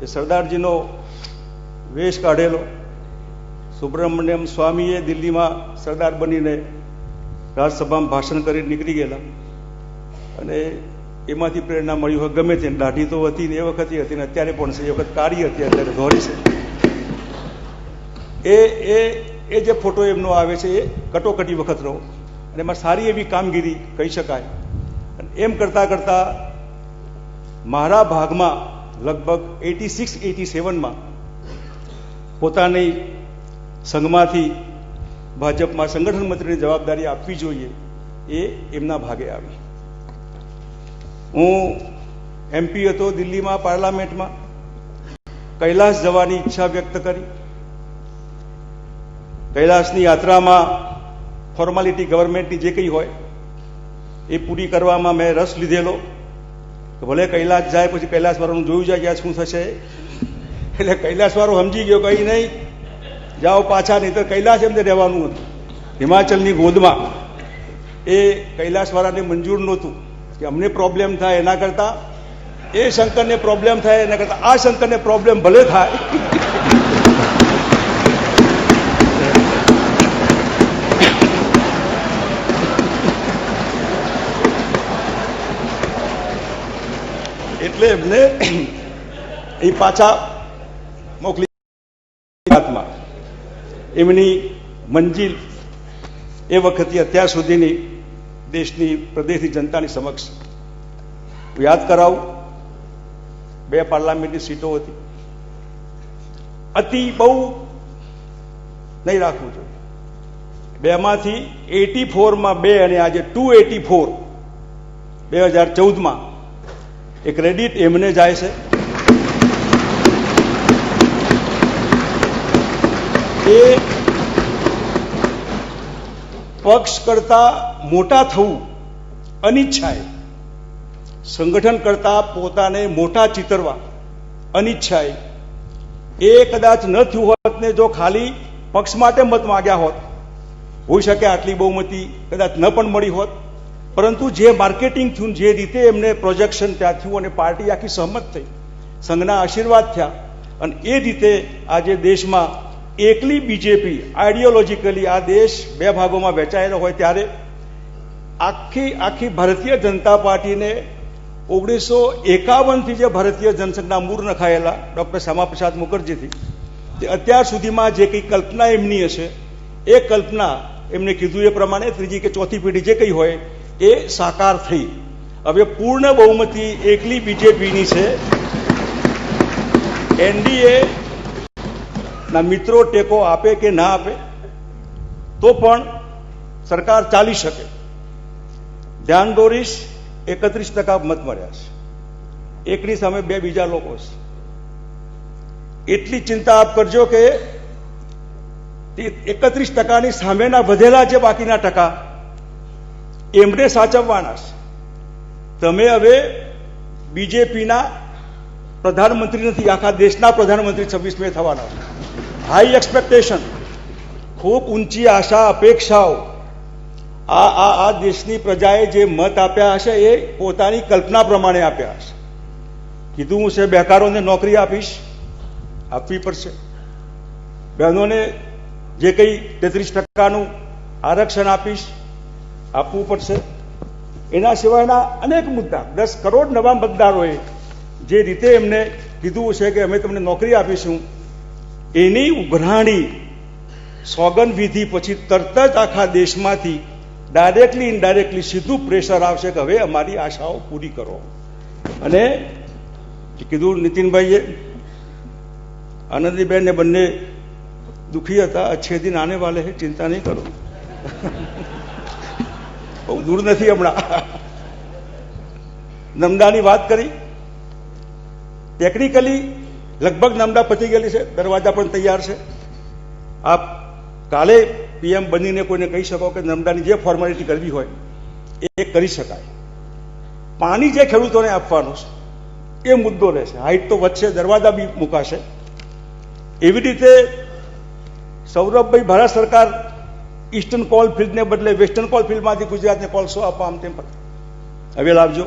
એ સરદારજીનો વેશ કાઢેલો સુબ્રમણ્યમ સ્વામીએ દિલ્હીમાં સરદાર બનીને રાજ્યસભામાં ભાષણ કરી નીકળી ગયેલા, અને એમાંથી પ્રેરણા મળી હોય ગમે તે. દાઢી તો હતી ને એ વખતે હતી ને અત્યારે પણ છે, એ વખત કાળી હતી, અત્યારે ધોરી છે. એ જે ફોટો એમનો આવે છે એ કટોકટી વખતનો, અને એમાં સારી એવી કામગીરી કહી શકાય. અને એમ કરતા કરતા મારા ભાગમાં લગભગ 86-87માં પોતાની સંઘમાંથી ભાજપમાં સંગઠન મંત્રીની જવાબદારી આપવી જોઈએ, એ એમના ભાગે આવી. હું MP હતો દિલ્હીમાં પાર્લામેન્ટમાં. કૈલાસ જવાની ઈચ્છા વ્યક્ત કરી. કૈલાસની યાત્રામાં ફોર્માલિટી ગવર્મેન્ટની જે કંઈ હોય એ પૂરી કરવામાં મેં રસ લીધેલો. ભલે કૈલાસ જાય પછી કૈલાસવાળાનું જોયું જાય કે આ શું થશે, એટલે કૈલાસવાળો સમજી ગયો કંઈ નહીં, જાઓ પાછા, નહીં તો કૈલાસ એમને રહેવાનું હતું હિમાચલની ગોદમાં. એ કૈલાસવાળાને મંજૂર નહોતું કે અમને પ્રોબ્લેમ થાય એના કરતાં એ શંકરને પ્રોબ્લેમ થાય એના કરતાં આ શંકરને પ્રોબ્લેમ ભલે થાય. એટલે એમને એ પાછા મોકલી. એમની મંજિલ એ વખતે અત્યાર સુધીની દેશની પ્રદેશની જનતાની સમક્ષ યાદ કરાવું. 2 પાર્લામેન્ટની સીટો હતી. અતિ બહુ નહીં રાખવું જોઈએ. 2માંથી 84માં 2 અને આજે 284 2014માં એ ક્રેડિટ એમને જાય છે. એ પક્ષ કરતા મોટા થવું અનિચ્છાએ, સંગઠન કરતા પોતાને મોટા ચિતરવા અનિચ્છાએ, એ કદાચ ન થયું હોત ને જો ખાલી પક્ષ માટે મત માગ્યા હોત, હોઈ શકે આટલી બહુમતી કદાચ ન પણ મળી હોત. પરંતુ જે માર્કેટિંગ થયું, જે રીતે એમને પ્રોજેક્શન ત્યાં થયું અને પાર્ટી આખી સહમત થઈ, સંઘના આશીર્વાદ થયા, અને એ રીતે આજે દેશમાં એકલી બીજેપી આઈડિયોલોજીકલી આ દેશ 2 ભાગોમાં વહેંચાયેલો હોય ત્યારે આખી ભારતીય જનતા પાર્ટીને 1951થી જે ભારતીય જનસંઘના મૂળ નખાયેલા ડૉક્ટર શ્યામાપ્રસાદ મુખર્જીથી અત્યાર સુધીમાં જે કંઈ કલ્પના એમની હશે, એ કલ્પના એમને કીધું એ પ્રમાણે ત્રીજી કે ચોથી પેઢી જે કંઈ હોય એ સાકાર થઈ. હવે પૂર્ણ બહુમતી એકલી બીજેપીની છે. NDA ના મિત્રો ટેકો આપે કે ના આપે તો પણ સરકાર ચાલી શકે. ધ્યાન દોરીશ, 31% મત મળ્યા છે. એકની સામે 2 બીજા લોકો છે. એટલી ચિંતા આપ કરજો કે 31%ની સામેના વધેલા જે બાકીના ટકા એમને સાચવવાના છે. તમે હવે બીજેપીના પ્રધાનમંત્રી નથી, આખા દેશના પ્રધાનમંત્રી 26 મે થવાના છે. હાઈ એક્સપેક્ટેશન, ખૂબ ઊંચી આશા અપેક્ષાઓ. આ દેશની પ્રજાએ જે મત આપ્યા હશે એ પોતાની કલ્પના પ્રમાણે આપ્યા હશે. કીધું છે બેકારોને નોકરી આપવી પડશે, બહેનોને જે કંઈ 33%નું આરક્ષણ આપવું પડશે. એના સિવાયના અનેક મુદ્દા, 10 કરોડ નવા મતદારોએ જે રીતે એમને કીધું છે કે અમે તમને નોકરી આપીશું, એની ઉઘરાણી સોગંદ વિધિ પછી તરત જ આખા દેશમાંથી ડાયરેક્ટલી ઇનડાયરેક્ટલી સીધું પ્રેશર આવશે કે હવે અમારી આશાઓ પૂરી કરો. અને કીધું નીતિનભાઈએ, આનંદીબેન ને બંને દુખી હતા. અચ્છે દિન આને વાલે હે, ચિંતા નહીં કરો, બહુ દૂર નથી. હમણાં નમદાની વાત કરી, ટેકનિકલી લગભગ નમદા પતી ગયેલી છે, દરવાજા પણ તૈયાર છે. આપ કાલે પીએમ બનીને કોઈને કહી શકો કે નર્મદાની જે ફોર્માલિટી કરવી હોય એ કરી શકાય. પાણી જે ખેડૂતોને આપવાનું છે એ મુદ્દો રહેશે. હાઈટ તો વધશે, દરવાજા બી મુકાશે. એવી રીતે સૌરભભાઈ, ભારત સરકાર ઈસ્ટર્ન કોલ ફિલ્ડને બદલે વેસ્ટર્ન કોલ ફિલ્ડમાંથી ગુજરાતને કોલસો આપવા આમ તેમ હવે લાવજો,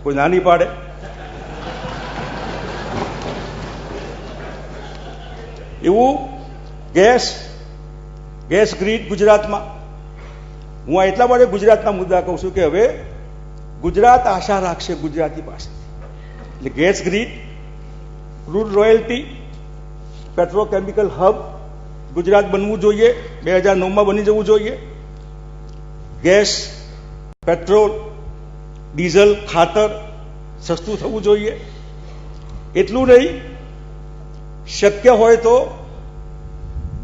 કોઈ નાની પાડે. એવું ગેસ ગ્રીડ ગુજરાતમાં. હું એટલા માટે ગુજરાતના મુદ્દા કહું છું કે હવે ગુજરાત આશા રાખશે ગુજરાતી પાસે. એટલે gas grid, crude royalty, petrochemical hub Gujarat બનવું જોઈએ, 2009માં બની જવું જોઈએ. ગેસ, પેટ્રોલ, ડીઝલ, ખાતર સસ્તું થવું જોઈએ. એટલું નહીં, શક્ય હોય તો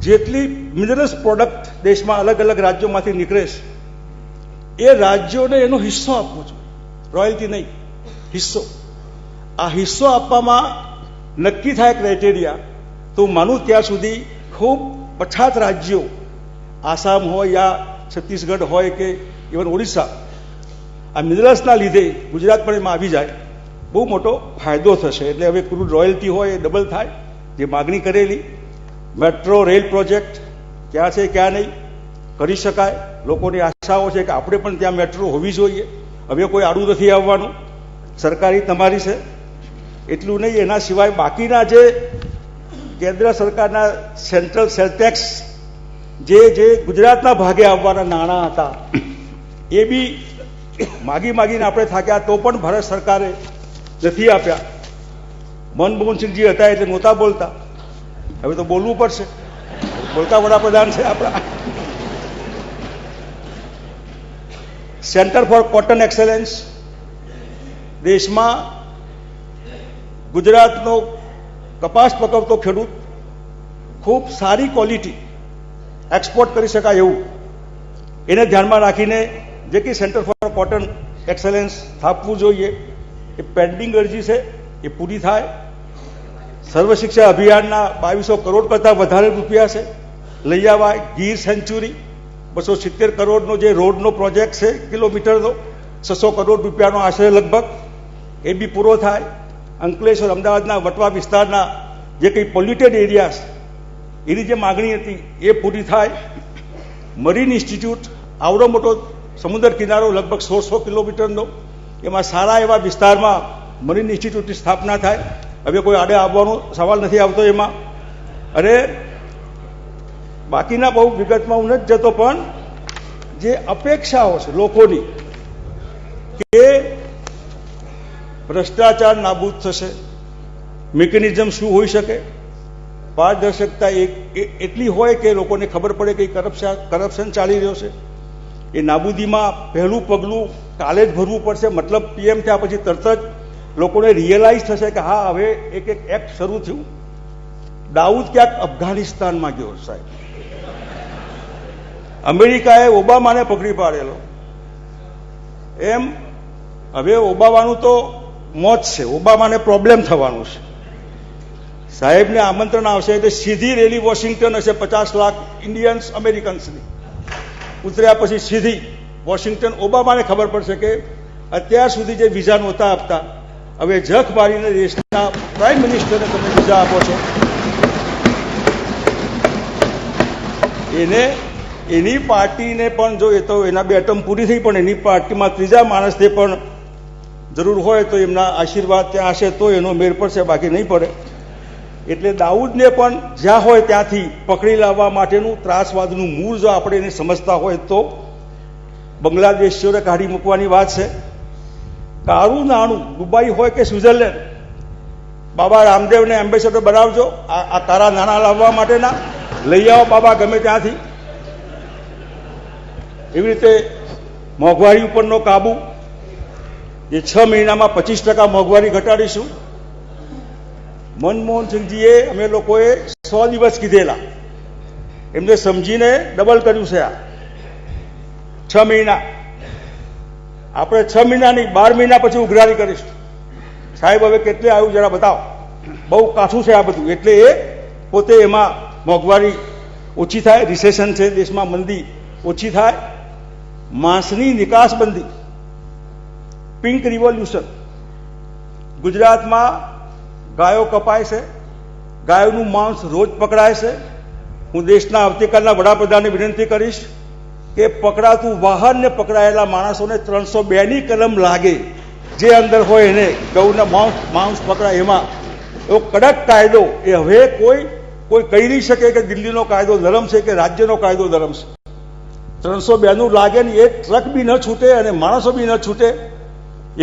જેટલી મિનરલ્સ પ્રોડક્ટ દેશમાં અલગ અલગ રાજ્યોમાંથી નીકળે છે એ રાજ્યોને એનો હિસ્સો આપવો જોઈએ, રોયલ્ટી નહીં, હિસ્સો. આ હિસ્સો આપવામાં નક્કી થાય ક્રાઇટેરિયા તો માનું ત્યાં સુધી ખૂબ પછાત રાજ્યો, આસામ હોય યા છત્તીસગઢ હોય કે ઇવન ઓડિશા, આ મિનરલ્સના લીધે ગુજરાત પણ એમાં આવી જાય, બહુ મોટો ફાયદો થશે. એટલે હવે ક્રૂડ રોયલ્ટી હોય એ ડબલ થાય, જે માગણી કરેલી. મેટ્રો રેલ પ્રોજેક્ટ ક્યાં છે ક્યાં નહીં, કરી શકાય. લોકોની આશાઓ છે કે આપણે પણ ત્યાં મેટ્રો હોવી જોઈએ. હવે કોઈ આડું નથી આવવાનું, સરકારી તમારી છે. એટલું નહીં, એના સિવાય બાકીના જે કેન્દ્ર સરકારના સેન્ટ્રલ સેલ ટેક્સ જે ગુજરાતના ભાગે આવવાના નાણાં હતા એ બી માગીને આપણે થાક્યા તો પણ ભારત સરકારે નથી આપ્યા. મનમોહનસિંહજી હતા એટલે નહોતા બોલતા, હવે તો બોલવું પડશે, બોલતા વડાપ્રધાન છે આપણા. સેન્ટર ફોર કોટન એક્સેલન્સ, દેશમાં ગુજરાતનો કપાસ પકવતો ખેડૂત ખૂબ સારી ક્વોલિટી એક્સપોર્ટ કરી શકાય એવું એને ધ્યાનમાં રાખીને જે કંઈ સેન્ટર ફોર કોટન એક્સેલન્સ સ્થાપવું જોઈએ એ પેન્ડિંગ અરજી છે એ પૂરી થાય. સર્વ શિક્ષા અભિયાનના 2200 કરોડ કરતાં વધારે રૂપિયા છે, લઈ આવાય. ગીર સેન્ચુરી 270 કરોડનો જે રોડનો પ્રોજેક્ટ છે કિલોમીટરનો, 600 કરોડ રૂપિયાનો આશરે લગભગ, એ બી પૂરો થાય. અંકલેશ્વર, અમદાવાદના વટવા વિસ્તારના જે કંઈ પોલ્યુટેડ એરિયાસ એની જે માગણી હતી એ પૂરી થાય. મરીન ઇન્સ્ટિટ્યૂટ, આવડો મોટો સમુદ્ર કિનારો લગભગ 100 કિલોમીટરનો, એમાં સારા એવા વિસ્તારમાં મરીન ઇન્સ્ટિટ્યૂટની સ્થાપના થાય. હવે કોઈ આડે આવવાનો સવાલ નથી આવતો એમાં. અને બાકીના બહુ વિગતમાં હું નથી જતો, પણ જે અપેક્ષાઓ છે લોકોની કે ભ્રષ્ટાચાર નાબૂદ થશે, મિકેનિઝમ શું હોઈ શકે, પારદર્શકતા એટલી હોય કે લોકોને ખબર પડે કે કરપ્શન ચાલી રહ્યો છે, એ નાબૂદીમાં પહેલું પગલું કાલે જ ભરવું પડશે. મતલબ પીએમ થયા પછી તરત જ લોકોને રિયલાઇઝ થશે કે હા હવે એક એક્ટ શરૂ થયું. દાઉદ ક્યાંક અફઘાનિસ્તાનમાં ગયો સાહેબ, અમેરિકાએ ઓબામાને પકડી પાડેલો, એમ હવે ઓબામાનું તો મોત છે, ઓબામાને પ્રોબ્લેમ થવાનું છે. સાહેબને આમંત્રણ આવશે એટલે સીધી રેલી વોશિંગ્ટન હશે, 50 લાખ ઇન્ડિયન્સ અમેરિકન્સની. ઉતર્યા પછી સીધી વોશિંગ્ટન. ઓબામાને ખબર પડશે કે અત્યાર સુધી જે વિઝા નહોતા આપતા, હવે જખ મારીને દેશના પ્રાઇમ મિનિસ્ટરને તમે વિઝા આપો છો. એની પાર્ટીને પણ જો એ તો એના 2 ટર્મ પૂરી થઈ, પણ એની પાર્ટીમાં ત્રીજા માણસને પણ જરૂર હોય તો એમના આશીર્વાદ ત્યાં હશે તો એનો મેળ પડશે, બાકી નહીં પડે. એટલે દાઉદને પણ જ્યાં હોય ત્યાંથી પકડી લાવવા માટેનું ત્રાસવાદનું મૂળ જો આપણે એને સમજતા હોય તો બાંગ્લાદેશીઓને કાઢી મૂકવાની વાત છે. કાળું નાણું દુબઈ હોય કે સ્વિટ્ઝરલેન્ડ, બાબા રામદેવને એમ્બેસેડર બનાવજો આ કાળા નાણાં લાવવા માટેના. લઈ આવો બાબા ગમે ત્યાંથી. એવી રીતે મોંઘવારી ઉપરનો કાબુ, એ 6 મહિનામાં 25% મોંઘવારી ઘટાડીશું. મનમોહનસિંહજીએ અમે લોકોએ 100 દિવસ કીધેલા, એમને સમજીને ડબલ કર્યું છે. આ 6 મહિના આપણે 6 મહિના નહીં 12 મહિના પછી ઉઘરાણી કરીશું. સાહેબ હવે કેટલે આવ્યું જરા બતાવો. બહુ કાઠું છે આ બધું. એટલે એ પોતે એમાં મોંઘવારી ઓછી થાય, રિસેશન છે દેશમાં, મંદી ઓછી થાય. માંસની નિકાસ બંધી, પિંક રિવોલ્યુશન. ગુજરાતમાં ગાયો કપાય છે, ગાયોનું માંસ રોજ પકડાય છે. હું દેશના આવતીકાલના વડાપ્રધાનને વિનંતી કરીશ કે પકડાતું વાહનને પકડાયેલા માણસોને 302ની કલમ લાગે, જે અંદર હોય એને ગૌના માંસ પકડાય. એમાં એવો કડક કાયદો એ હવે કોઈ કહી નહીં શકે કે દિલ્હીનો કાયદો નરમ છે કે રાજ્યનો કાયદો નરમ છે. 302નું લાગે ને એક ટ્રક બી ન છૂટે અને માણસો બી ન છૂટે.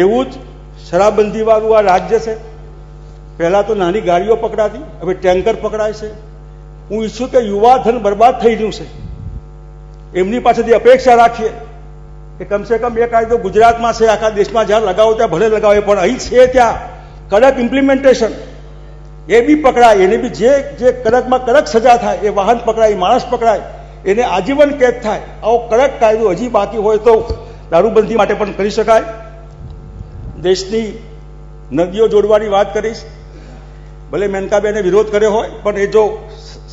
એવું જ શરાબબંધીવાળું આ રાજ્ય છે. પહેલા તો નાની ગાડીઓ પકડાતી, હવે ટેન્કર પકડાય છે. હું ઈચ્છું કે યુવા ધન બરબાદ થઈ ગયું છે. એમની પાસેથી અપેક્ષા રાખીએ કે કમસે કમ એ કાયદો ગુજરાતમાં છે, આખા દેશમાં જ્યાં લગાવો ત્યાં ભલે લગાવે, પણ અહીં છે ત્યાં કડક ઇમ્પ્લિમેન્ટેશન. એ બી પકડાય, એને બી જે કડકમાં કડક સજા થાય. એ વાહન પકડાય, માણસ પકડાય, એને આજીવન કેદ થાય. આવો કડક કાયદો હજી બાકી હોય તો દારૂબંધી માટે પણ કરી શકાય. દેશની નદીઓ જોડવાની વાત કરીશ. ભલે મેનકાબેને વિરોધ કર્યો હોય, પણ એ જો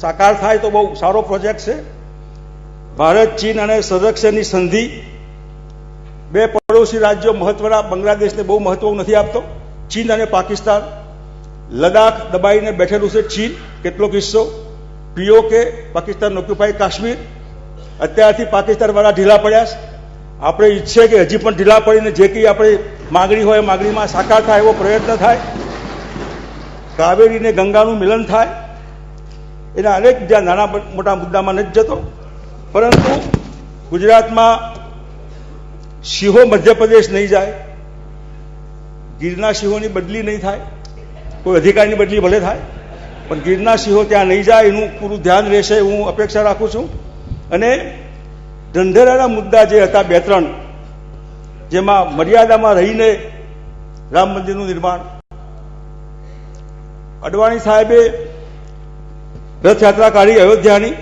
સાકાર થાય તો બહુ સારો પ્રોજેક્ટ છે. ભારત ચીન અને સંરક્ષણની સંધિ, 2 પડોશી રાજ્યો મહત્વના. બાંગ્લાદેશને બહુ મહત્વ નથી આપતો, ચીન અને પાકિસ્તાન. લદાખ દબાઈને બેઠેલું છે ચીન, કેટલોક હિસ્સો. POK પાકિસ્તાન ઓક્યુપાઈ કાશ્મીર. અત્યારથી પાકિસ્તાનવાળા ઢીલા પડ્યા છે. આપણે ઈચ્છીએ કે હજી પણ ઢીલા પડીને જે કંઈ આપણે માગણી હોય માગણીમાં સાકાર થાય એવો પ્રયત્ન થાય. કાવેરી ને ગંગાનું મિલન થાય. એના અનેક બીજા નાના મોટા મુદ્દામાં નથી જતો, પરંતુ ગુજરાતમાં સિંહો મધ્યપ્રદેશ નહીં જાય, ગીરના સિંહોની બદલી નહીં થાય. કોઈ અધિકારીની બદલી ભલે થાય, પણ ગીરના સિંહો ત્યાં નહીં જાય એનું પૂરું ધ્યાન રહેશે હું અપેક્ષા રાખું છું. અને ઢંઢેરાના મુદ્દા જે હતા 2-3, જેમાં મર્યાદામાં રહીને રામ મંદિરનું નિર્માણ, અડવાણી સાહેબે રથયાત્રા કાઢી અયોધ્યાની,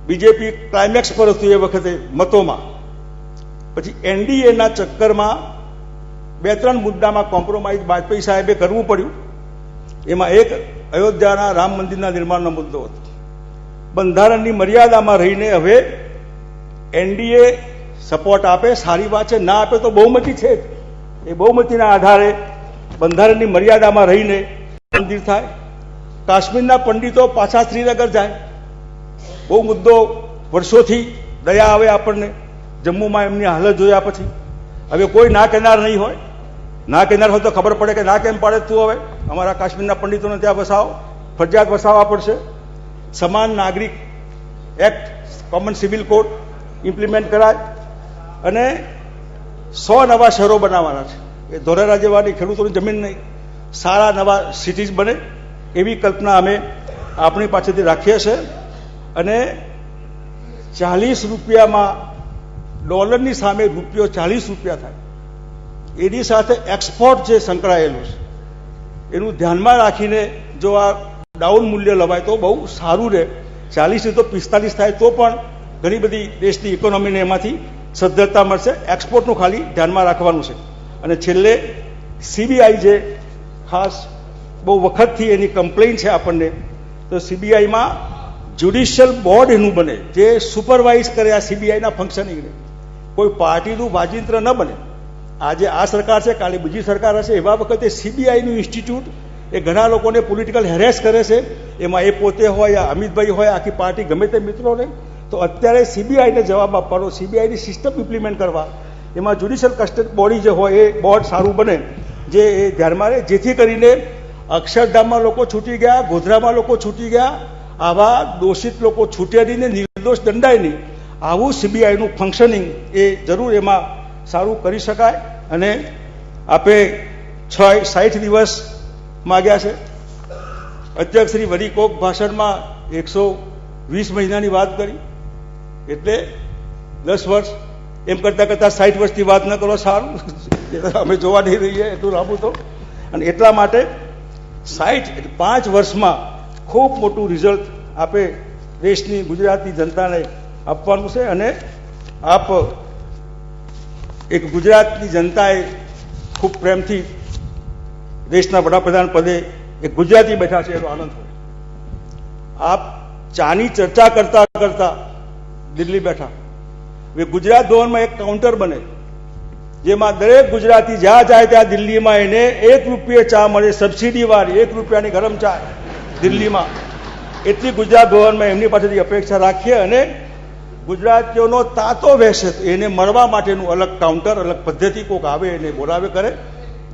બીજેપી ક્લાઇમેક્સ પર હતું એ વખતે મતોમાં. પછી NDAના ચક્કરમાં 2-3 મુદ્દામાં કોમ્પ્રોમાઇઝ વાજપેયી સાહેબે કરવું પડ્યું. એમાં એક અયોધ્યાના રામ મંદિરના નિર્માણનો મુદ્દો હતો. બંધારણની મર્યાદામાં રહીને હવે NDA સપોર્ટ આપે, સારી વાત છે. ના આપે તો બહુમતી છે, એ બહુમતીના આધારે બંધારણની મર્યાદામાં રહીને મંદિર થાય. કાશ્મીરના પંડિતો પાછા શ્રીનગર જાય. બહુ મુદ્દો વર્ષોથી દયા આવે આપણને જમ્મુમાં એમની હાલત જોયા પછી. હવે કોઈ ના કહેનાર નહીં હોય. ના કહેનાર હોય તો ખબર પડે કે ના કેમ પાડે તું. હવે અમારા કાશ્મીરના પંડિતોને ત્યાં વસાવો, ફરજિયાત વસાવવા પડશે. સમાન નાગરિક act, common civil code implement કરાય. અને 100 નવા શહેરો બનાવવાના છે. એ ધોલેરા જેવાની ખેડૂતોની જમીન નહીં, સારા નવા સિટીઝ બને એવી કલ્પના અમે આપણી પાસેથી રાખીએ છીએ. અને 40 રૂપિયામાં ડોલરની સામે રૂપિયો 40 રૂપિયા થાય, એની સાથે એક્સપોર્ટ જે સંકળાયેલું છે એનું ધ્યાનમાં રાખીને જો આ ડાઉન મૂલ્ય લવાય તો બહુ સારું રહે. 40 તો 45 થાય તો પણ ઘણી બધી દેશની ઇકોનોમીને એમાંથી સદ્ધરતા મળશે. એક્સપોર્ટનું ખાલી ધ્યાનમાં રાખવાનું છે. અને છેલ્લે CBI જે ખાસ બહુ વખતથી એની કમ્પ્લેઇન છે આપણને, તો સીબીઆઈમાં જ્યુડિશિયલ બોર્ડ એનું બને જે સુપરવાઇઝ કરે આ સીબીઆઈના ફંક્શનિંગને. કોઈ પાર્ટીનું વાજિંત્ર ન બને. આજે આ સરકાર છે, કાલે બીજી સરકાર હશે, એવા વખતે સીબીઆઈનું ઇન્સ્ટિટ્યૂટ એ ઘણા લોકોને પોલિટિકલ હેરેસ કરે છે, એમાં એ પોતે હોય યા અમિતભાઈ હોય, આખી પાર્ટી ગમે તે મિત્રોને, તો અત્યારે સીબીઆઈને જવાબ આપવાનો, સીબીઆઈની સિસ્ટમ ઇમ્પ્લિમેન્ટ કરવા, એમાં જ્યુડિશિયલ કસ્ટડી બોડી જે હોય એ બોર્ડ સારું બને, જે એ ધ્યાનમાં રહે, જેથી કરીને અક્ષરધામમાં લોકો છૂટી ગયા, ગોધરામાં લોકો છૂટી ગયા, આવા દોષિત લોકો છૂટે નહીં ને નિર્દોષ દંડાય નહીં, આવું સીબીઆઈનું ફંક્શનિંગ એ જરૂર એમાં સારું કરી શકાય. અને આપે 60 દિવસ માગ્યા છે. અધ્યક્ષ શ્રી વડીકોક ભાષણમાં 120 મહિનાની વાત કરી, એટલે 10 વર્ષ એમ કરતા કરતા 60 વર્ષથી વાત ન કરો સારું, અમે જોવા નહીં રહીએ એટલું લાંબુ તો. અને એટલા માટે 5 વર્ષમાં ખૂબ મોટું રિઝલ્ટ આપે દેશની ગુજરાતની જનતાને આપવાનું છે. અને આપ એક ગુજરાતની જનતાએ ખૂબ પ્રેમથી દેશના વડાપ્રધાન પદે એક ગુજરાતી બેઠા છે એનો આનંદ હોય. આપ ચાની ચર્ચા કરતા કરતા દિલ્હી બેઠા, હવે ગુજરાત ભવનમાં એક કાઉન્ટર બને જેમાં દરેક ગુજરાતી જ્યાં જાય ત્યાં દિલ્હીમાં એને 1 રૂપિયે ચા મળે, સબસિડી વાળી 1 રૂપિયાની ગરમ ચા દિલ્હીમાં. એટલી ગુજરાત ભવનમાં એમની પાસેથી અપેક્ષા રાખીએ અને ગુજરાતીઓનો તાતો વહેશે તો એને મળવા માટેનું અલગ કાઉન્ટર, અલગ પદ્ધતિ કોઈક આવે એને બોલાવે કરે.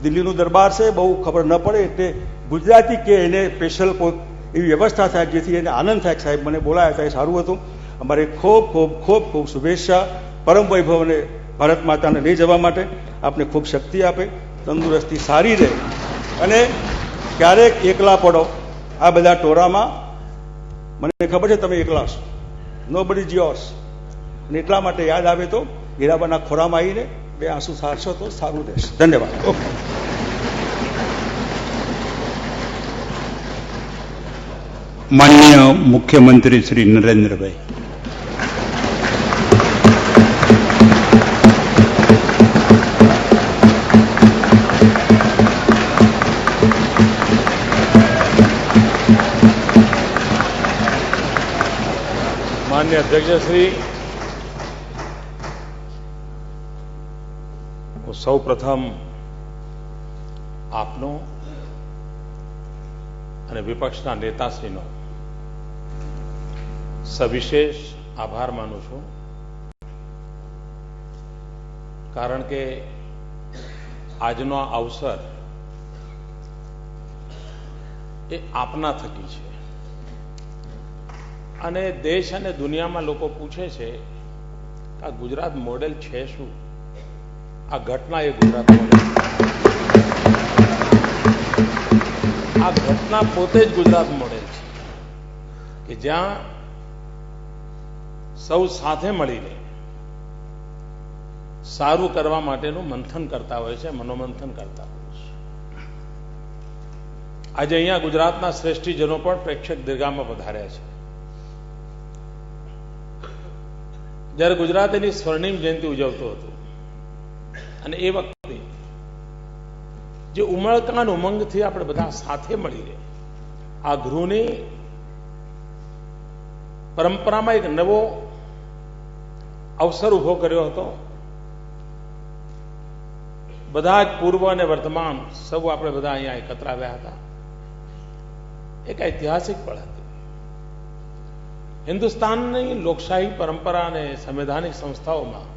દિલ્હીનું દરબાર છે, બહુ ખબર ન પડે, એટલે ગુજરાતી કે એને સ્પેશિયલ કોઈ એવી વ્યવસ્થા થાય જેથી એને આનંદ થાય. સાહેબ મને બોલાયા હતા, એ સારું હતું. અમારે ખૂબ ખૂબ ખૂબ ખૂબ શુભેચ્છા. પરમ વૈભવને ભારત માતાને લઈ જવા માટે આપને ખૂબ શક્તિ આપે, તંદુરસ્તી સારી રહે. અને ક્યારેક એકલા પડો આ બધા ટોળામાં, મને ખબર છે તમે એકલા છો, નોબડી ઇઝ યોર્સ. અને એટલા માટે યાદ આવે તો હીરાબાના ખોરામાં આવીને 2 આંસુ સારશો તો સારું રહેશે. ધન્યવાદ. ઓકે. માનનીય મુખ્યમંત્રી શ્રી નરેન્દ્રભાઈ. માન્ય અધ્યક્ષશ્રી, હું સૌ પ્રથમ આપનો અને વિપક્ષના નેતાશ્રીનો સવિશેષ આભાર માનું છું. કારણ કે આજનો આ અવસર એ આપના થકી છે. અને દેશ અને દુનિયામાં લોકો પૂછે છે આ ગુજરાત મોડેલ છે શું? આ ઘટના એ ગુજરાત મોડેલ, આ ઘટના પોતે જ ગુજરાત મોડેલ છે કે જ્યાં સૌ સાથે મળીને સારું કરવા માટેનું મંથન કરતા હોય છે, મનોમંથન કરતા હોય છે. આજે અહીંયા ગુજરાતના શ્રેષ્ઠીજનો પણ પ્રેક્ષક દીર્ઘામાં વધાર્યા છે. જ્યારે ગુજરાત એની સ્વર્ણિમ જયંતિ ઉજવતો હતો અને એ વખતે જે ઉમળકાન ઉમંગથી આપણે બધા સાથે મળીને આ ગૃહની પરંપરામાં એક નવો અવસર ઉભો કર્યો હતો. બધા જ પૂર્વ અને વર્તમાન સૌ આપણે બધા અહીંયા એકત્ર આવ્યા હતા. એક ઐતિહાસિક પળ હતી. હિન્દુસ્તાનની લોકશાહી પરંપરા અને સંવૈધાનિક સંસ્થાઓમાં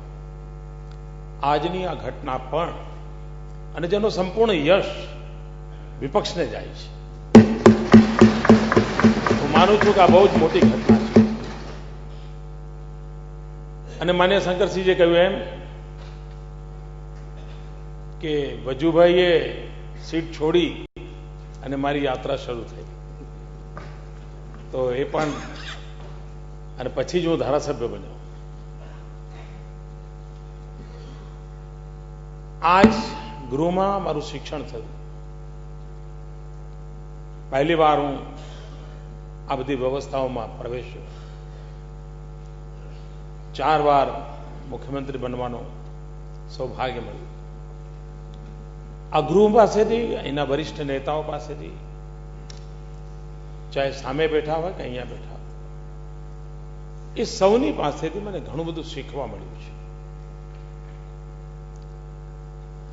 આજની આ ઘટના પણ, અને જેનો સંપૂર્ણ યશ વિપક્ષને જાય છે. હું માનું છું કે આ બહુ જ મોટી ઘટના છે. અને માન્ય શંકરસિંહજીએ કહ્યું એમ કે વજુભાઈએ સીટ છોડી અને મારી યાત્રા શરૂ થઈ, તો એ પણ, અને પછી જ હું ધારાસભ્ય બન્યો. આજ ગૃહમાં મારું શિક્ષણ થયું. પહેલી વાર હું આ બધી વ્યવસ્થાઓમાં પ્રવેશ્યો. 4 વાર મુખ્યમંત્રી બનવાનું સૌભાગ્ય મળ્યું. આ ગૃહ પાસેથી, અહીંના વરિષ્ઠ નેતાઓ પાસેથી, ચાહે સામે બેઠા હોય કે અહીંયા બેઠા હોય, એ સૌની પાસેથી મને ઘણું બધું શીખવા મળ્યું છે.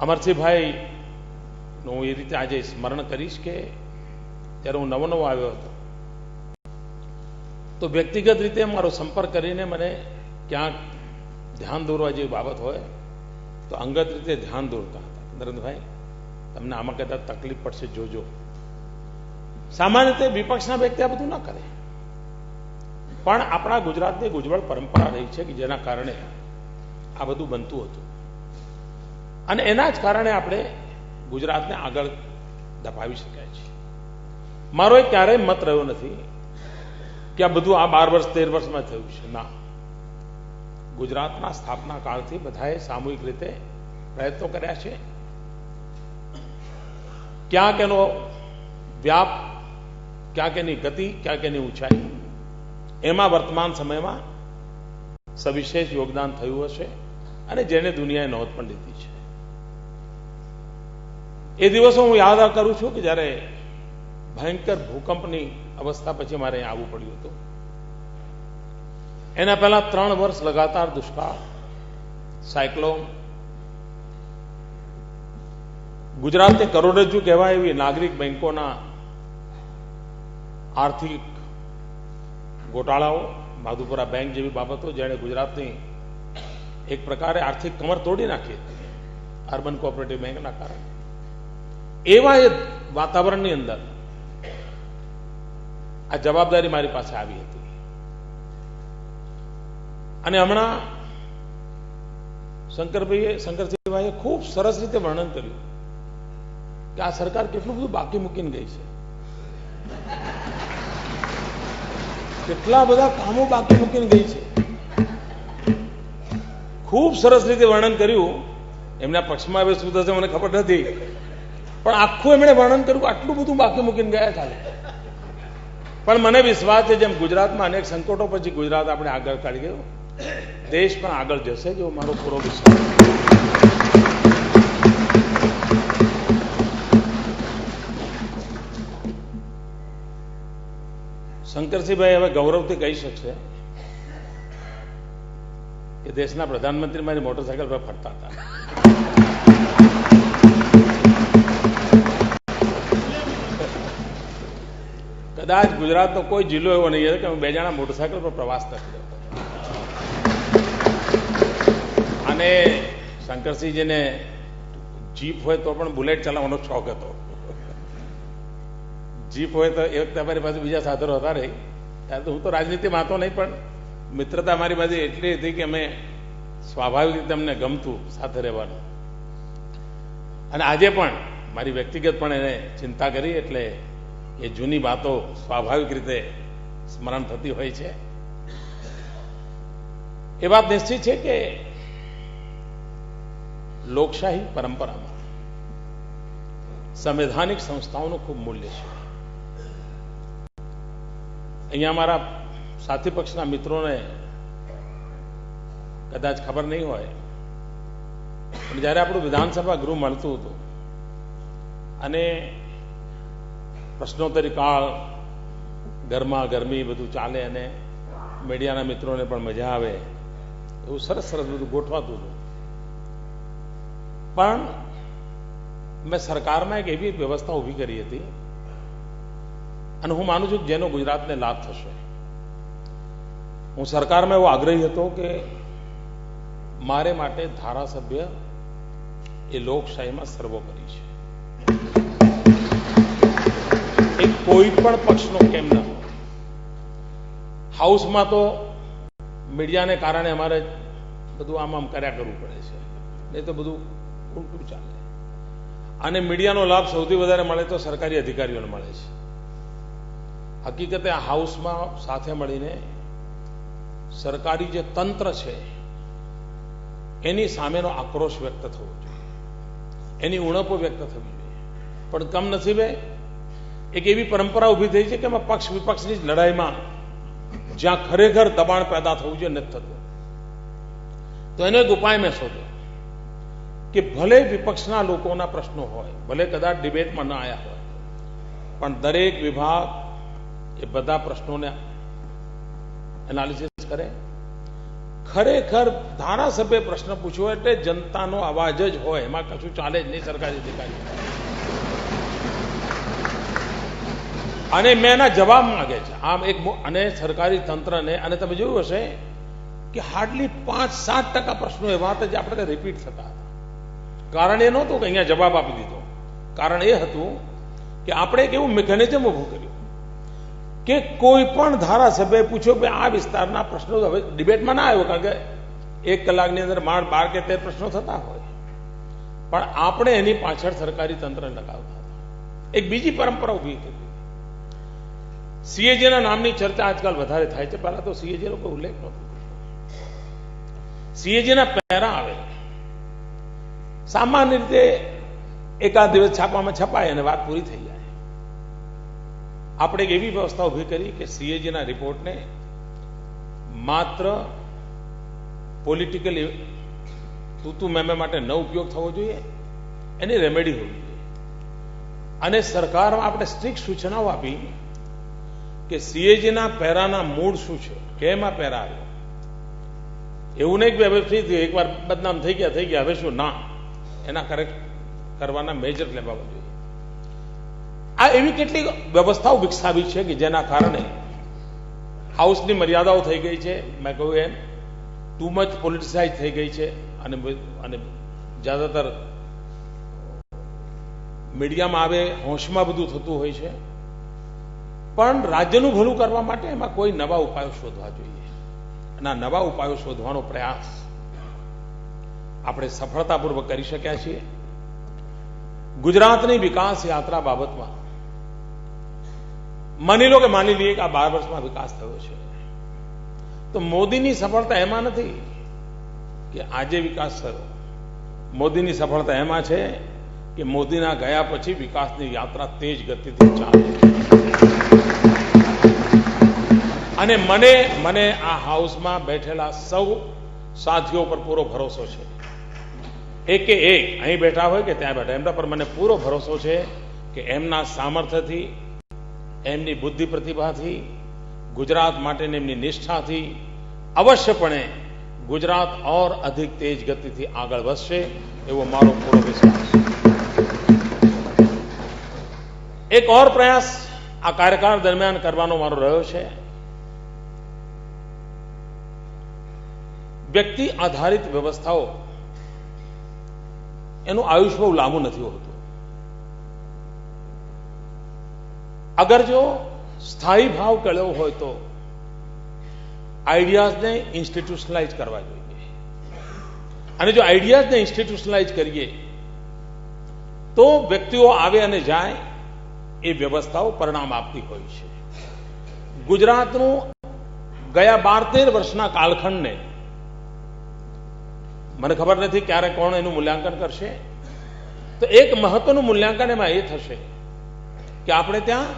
અમરસિંહભાઈ નું હું એ રીતે આજે સ્મરણ કરીશ કે જ્યારે હું નવો આવ્યો હતો તો વ્યક્તિગત રીતે મારો સંપર્ક કરીને મને ક્યાંક ધ્યાન દોરવા જેવી બાબત હોય તો અંગત રીતે ધ્યાન દોરતા હતા. નરેન્દ્રભાઈ, તમને આમાં કદાચ તકલીફ પડશે, જોજો. સામાન્ય રીતે વિપક્ષના વ્યક્તિ આ બધું ન કરે, પણ આપણા ગુજરાતની એક ઉજ્જવળ પરંપરા રહી છે કે જેના કારણે આ બધું બનતું હતું અને એના જ કારણે આપણે ગુજરાતને આગળ ધપાવી શકાય છે. મારો એક ક્યારેય મત રહ્યો નથી કે આ બધું આ 12 વર્ષ 13 વર્ષમાં થયું છે. ના, ગુજરાતના સ્થાપના કાળથી બધાએ સામૂહિક રીતે પ્રયત્નો કર્યા છે. ક્યાંક એનો વ્યાપ, ક્યાંક એની ગતિ, ક્યાંક એની ઊંચાઈ, એમાં વર્તમાન સમયમાં સવિશેષ યોગદાન થયું હશે અને જેને દુનિયાએ નોંધ પણ લીધી છે. એ દિવસો હું યાદ કરું છું કે જ્યારે ભયંકર ભૂકંપની અવસ્થા પછી મારે અહીં આવવું પડ્યું હતું. એના પહેલા 3 વર્ષ લગાતાર દુષ્કાળ, સાયક્લોન, ગુજરાતને કરોડરજ્જુ કહેવાય એવી નાગરિક બેંકોના આર્થિક ગોટાળાઓ, માધુપુરા બેંક જેવી બાબતો જેણે ગુજરાતની એક પ્રકારે આર્થિક કમર તોડી નાખી હતી અર્બન કોઓપરેટિવ બેંકના કારણે. એવા એ વાતાવરણની અંદર આ જવાબદારી મારી પાસે આવી હતી અને હમણાં શંકરસિંહભાઈએ ખૂબ સરસ રીતે વર્ણન કર્યું કે આ સરકાર કેટલું બધું બાકી મૂકીને ગઈ છે, કેટલા બધા કામો બાકી મૂકીને ગઈ છે. ખૂબ સરસ રીતે વર્ણન કર્યું. એમના પક્ષમાં હવે શું થશે મને ખબર નથી, પણ આખું એમણે વર્ણન કર્યું આટલું બધું બાકી મૂકીને ગયા ચાલે. પણ મને વિશ્વાસ છે જેમ ગુજરાતમાં અનેક સંકટો પછી ગુજરાત આપણે આગળ કાઢી ગયું, દેશ પણ આગળ જશે જેવો મારો પૂરો વિશ્વાસ. શંકરસિંહભાઈ હવે ગૌરવથી કહી શકશે કે દેશના પ્રધાનમંત્રી મારી મોટરસાયકલ પર ફરતા હતા. કદાચ ગુજરાતનો કોઈ જિલ્લો એવો નહીં કે હું 2 જણા મોટરસાયકલ પર પ્રવાસ નથી કરતો. અને શંકરસિંહજીને જીપ હોય તો પણ બુલેટ ચલાવવાનો શોખ હતો. જીપ હોય તો એ વખતે અમારી પાસે બીજા સાધનો હતા રહી. ત્યારે તો હું તો રાજનીતિમાં હતો નહીં, પણ મિત્રતા મારી પાસે એટલી હતી કે અમે સ્વાભાવિક રીતે અમને ગમતું સાથે રહેવાનું. અને આજે પણ મારી વ્યક્તિગત પણ એને ચિંતા કરી એટલે એ જૂની વાતો સ્વાભાવિક રીતે સ્મરણ થતી હોય છે. એ વાત નિશ્ચિત છે કે લોકશાહી પરંપરામાં સંવૈધાનિક સંસ્થાઓનું ખૂબ મૂલ્ય છે. અહીંયા મારા સાથી પક્ષના મિત્રોને કદાચ ખબર નહીં હોય, પણ જ્યારે આપણું વિધાનસભા ગૃહ મળતું હતું અને પ્રશ્નોત્તરી કાળ, ગરમા ગરમી બધું ચાલે અને મીડિયાના મિત્રોને પણ મજા આવે એવું સરસ સરસ બધું ગોઠવાતું હતું. પણ મેં સરકારમાં એક એવી વ્યવસ્થા ઊભી કરી હતી અને હું માનું છું કે જેનો ગુજરાતને લાભ થશે. હું સરકારમાં એવો આગ્રહી હતો કે મારે માટે ધારાસભ્ય એ લોકશાહીમાં સર્વોપરી છે. એ કોઈ પણ પક્ષનો કેમ ન હોય. હાઉસમાં તો મીડિયાને કારણે અમારે બધું આમ કર્યા કરવું પડે છે, નહીં તો બધું ઉલટું ચાલે. અને મીડિયાનો લાભ સૌથી વધારે મળે તો સરકારી અધિકારીઓને મળે છે. હકીકતે આ હાઉસમાં સાથે મળીને સરકારી જે તંત્ર છે એની સામેનો આક્રોશ વ્યક્ત થવો જોઈએ, એની ઉણપો વ્યક્ત થવી જોઈએ. પણ કમનસીબે એક એવી પરંપરા ઊભી થઈ છે કે એમાં પક્ષ વિપક્ષની જ લડાઈમાં જ્યાં ખરેખર દબાણ પેદા થવું જોઈએ નથી થતું. તો એનો એક ઉપાય મેં શોધ્યો કે ભલે વિપક્ષના લોકોના પ્રશ્નો હોય, ભલે કદાચ ડિબેટમાં ન આવ્યા હોય, પણ દરેક વિભાગ એ બધા પ્રશ્નોને એનાલિસિસ કરે. ખરેખર ધારાસભ્ય પ્રશ્ન પૂછ્યો એટલે જનતાનો અવાજ જ હોય, એમાં કશું ચાલે જ નહીં સરકારી અધિકારી. અને મેં એના જવાબ માંગે છે આમ એક અને સરકારી તંત્રને. અને તમે જોયું હશે કે હાર્ડલી 5-7% પ્રશ્નો એવા હતા જે આપણે રિપીટ થતા હતા. કારણ એ નહોતું કે અહીંયા જવાબ આપી દીધો. કારણ એ હતું કે આપણે એક એવું મિકેનિઝમ ઉભું કર્યું કે કોઈ પણ ધારાસભ્ય પૂછ્યો કે આ વિસ્તારના પ્રશ્નો હવે ડિબેટમાં ના આવ્યો, કારણ કે 1 કલાકની અંદર 12 કે 13 પ્રશ્નો થતા હોય, પણ આપણે એની પાછળ સરકારી તંત્ર લગાવતા હતા. એક બીજી પરંપરા ઉભી કરી. સીએજીના નામની ચર્ચા આજકાલ વધારે થાય છે. પહેલા તો સીએજી નો કોઈ ઉલ્લેખ નહોતો. સીએજીના પેરા આવે, સામાન્ય રીતે એકાદ દિવસ છાપામાં છપાય અને વાત પૂરી થઈ જાય. આપણે એક એવી વ્યવસ્થા ઉભી કરી કે સીએજીના રિપોર્ટને માત્ર પોલિટિકલ તું મેમે માટે ન ઉપયોગ થવો જોઈએ, એની રેમેડી હોવી જોઈએ. અને સરકારમાં આપણે સ્ટ્રિક્ટ સૂચનાઓ આપી કે સીએજીના પેરાના મૂળ શું છે, કેમ આ પેરા આવ્યો. એવું નહીં કે હવે ફ્રી થયું, એકવાર બદનામ થઈ ગયા હવે શું, ના, એના કરેક્ટ કરવાના મેજર લેવા જોઈએ. આ એવી કેટલીક વ્યવસ્થાઓ વિકસાવી છે કે જેના કારણે હાઉસની મર્યાદાઓ થઈ ગઈ છે. મેં કહ્યું એમ ટુ મચ પોલિટિસાઇઝ થઈ ગઈ છે અને જ્યાદાતર મીડિયામાં આવે હોશમાં બધું થતું હોય છે. પણ રાજ્યનું ભલું કરવા માટે એમાં કોઈ નવા ઉપાયો શોધવા જોઈએ. અને આ નવા ઉપાયો શોધવાનો પ્રયાસ આપણે સફળતાપૂર્વક કરી શક્યા છીએ. ગુજરાતની વિકાસ યાત્રા બાબતમાં માની લઈએ કે આ 12 વર્ષમાં વિકાસ થયો છે, તો મોદીની સફળતા એમાં નથી કે આજે વિકાસ થયો. મોદીની સફળતા એમાં છે કે મોદીના ગયા પછી વિકાસની યાત્રા તેજ ગતિથી ચાલે. અને મને આ હાઉસમાં બેઠેલા સૌ સાથીઓ પર પૂરો ભરોસો છે. એક અહીં બેઠા હોય કે ત્યાં બેઠા, એમના પર મને પૂરો ભરોસો છે કે એમના સામર્થ્યથી, એમની બુદ્ધિ પ્રતિભાથી, ગુજરાત માટેની એમની નિષ્ઠાથી અવશ્યપણે ગુજરાત और अधिक तेज गतिથી આગળ વધશે એવો મારો પૂરો વિશ્વાસ છે. એક और પ્રયાસ આ કાર્યકાળ દરમિયાન કરવાનો મારો રહ્યો છે. વ્યક્તિ આધારિત વ્યવસ્થાઓ એનું આયુષ્ય બહુ લાંબુ નથી હોતું. અગર જો સ્થાયી ભાવ કળ્યો હોય તો આઈડિયાઝને ઇન્સ્ટિટ્યુશનલાઇઝ કરવા જોઈએ. અને જો આઈડિયાઝને ઇન્સ્ટિટ્યુશનલાઇઝ કરીએ તો વ્યક્તિઓ આવે અને જાય એ વ્યવસ્થાઓ પરિણામ આપતી હોય છે. ગુજરાતનું ગયા 12-13 વર્ષના કાલખંડને મને ખબર નથી ક્યારે કોણ એનું મૂલ્યાંકન કરશે, તો એક મહત્વનું મૂલ્યાંકન એમાં એ થશે કે આપણે ત્યાં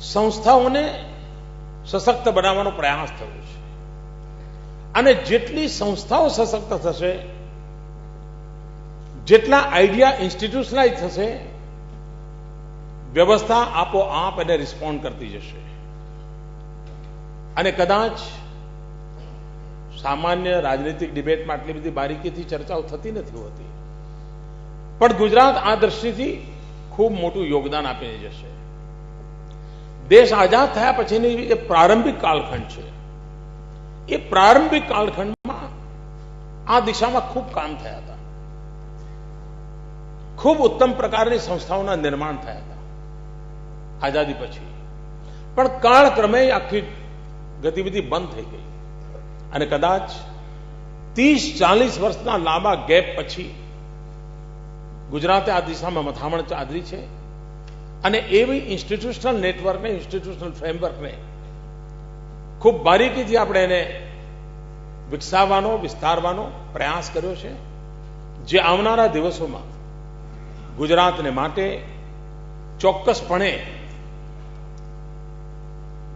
સંસ્થાઓને સશક્ત બનાવવાનો પ્રયાસ થયો છે. અને જેટલી સંસ્થાઓ સશક્ત થશે, જેટલા આઈડિયા ઇન્સ્ટિટ્યુશનલાઇઝ થશે, વ્યવસ્થા આપોઆપ એને રિસ્પોન્ડ કરતી જશે. અને કદાચ સામાન્ય રાજનીતિક ડિબેટમાં આટલી બધી બારીકીથી ચર્ચાઓ થતી નથી હોતી, પણ ગુજરાત આ દ્રષ્ટિથી ખૂબ મોટું યોગદાન આપીને જશે. દેશ આઝાદ થયા પછીની જે પ્રારંભિક કાલખંડ છે, એ પ્રારંભિક કાલખંડમાં આ દિશામાં ખૂબ કામ થયા હતા. ખૂબ ઉત્તમ પ્રકારની સંસ્થાઓના નિર્માણ થયા હતા આઝાદી પછી. પણ કાળક્રમે આખી ગતિવિધિ બંધ થઈ ગઈ. અને કદાચ 30-40 વર્ષના લાંબા ગેપ પછી ગુજરાતે આ દિશામાં મથામણ ચાદરી છે. અને એવી ઇન્સ્ટિટ્યુશનલ નેટવર્કને, ઇન્સ્ટિટ્યુશનલ ફ્રેમવર્કને ખૂબ બારીકીથી આપણે એને વિકસાવવાનો, વિસ્તારવાનો પ્રયાસ કર્યો છે, જે આવનારા દિવસોમાં ગુજરાતને માટે ચોક્કસપણે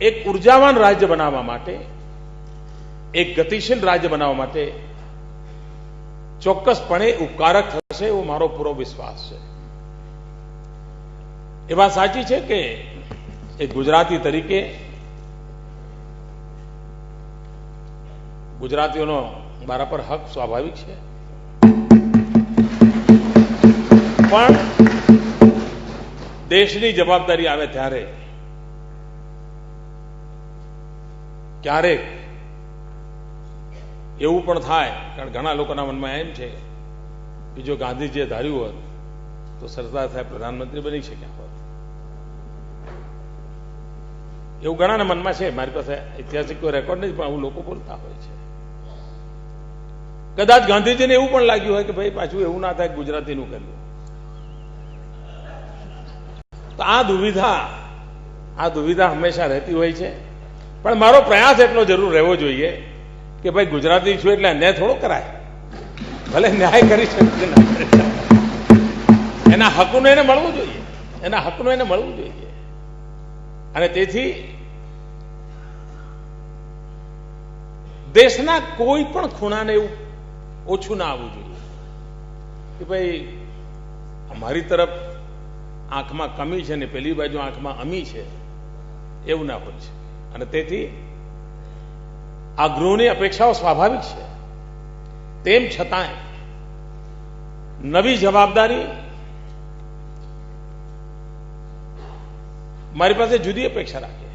એક ઉર્જાવાન રાજ્ય બનાવવા માટે, એક ગતિશીલ રાજ્ય બનાવવા માટે ચોક્કસપણે ઉપકારક થશે એવો મારો પૂરો વિશ્વાસ છે. એ વાત સાચી છે કે એક ગુજરાતી તરીકે ગુજરાતીઓનો મારા પર હક સ્વાભાવિક છે, પણ દેશની જવાબદારી આવે ત્યારે ક્યારેક એવું પણ થાય, કારણ ઘણા લોકોના મનમાં એમ છે કે જો ગાંધીજીએ ધાર્યું હોત તો સરદાર સાહેબ પ્રધાનમંત્રી બની શક્યા હોત. એવું ઘણાના મનમાં છે. મારી પાસે ઐતિહાસિક કોઈ રેકોર્ડ નથી, પણ આવું લોકો બોલતા હોય છે. કદાચ ગાંધીજીને એવું પણ લાગ્યું હોય કે ભાઈ પાછું એવું ના થાય ગુજરાતીનું કર્યું. તો આ દુવિધા હંમેશા રહેતી હોય છે. પણ મારો પ્રયાસ એટલો જરૂર રહેવો જોઈએ કે ભાઈ ગુજરાતી છું એટલે અન્યાય થોડો કરાય. ભલે ન્યાય કરી શકે ના કરી શકે, એના હકનું એને મળવું જોઈએ, એના હકનું એને મળવું જોઈએ. અને તેથી દેશના કોઈ પણ ખૂણાને એવું ઓછું ના આવવું જોઈએ કે ભાઈ અમારી તરફ આંખમાં કમી છે ને પેલી બાજુ આંખમાં અમી છે, એવું ના હોય છે. અને તેથી આ ગૃહની અપેક્ષાઓ સ્વાભાવિક છે. તેમ છતાંય નવી જવાબદારી મારી પાસે જુદી અપેક્ષા રાખે.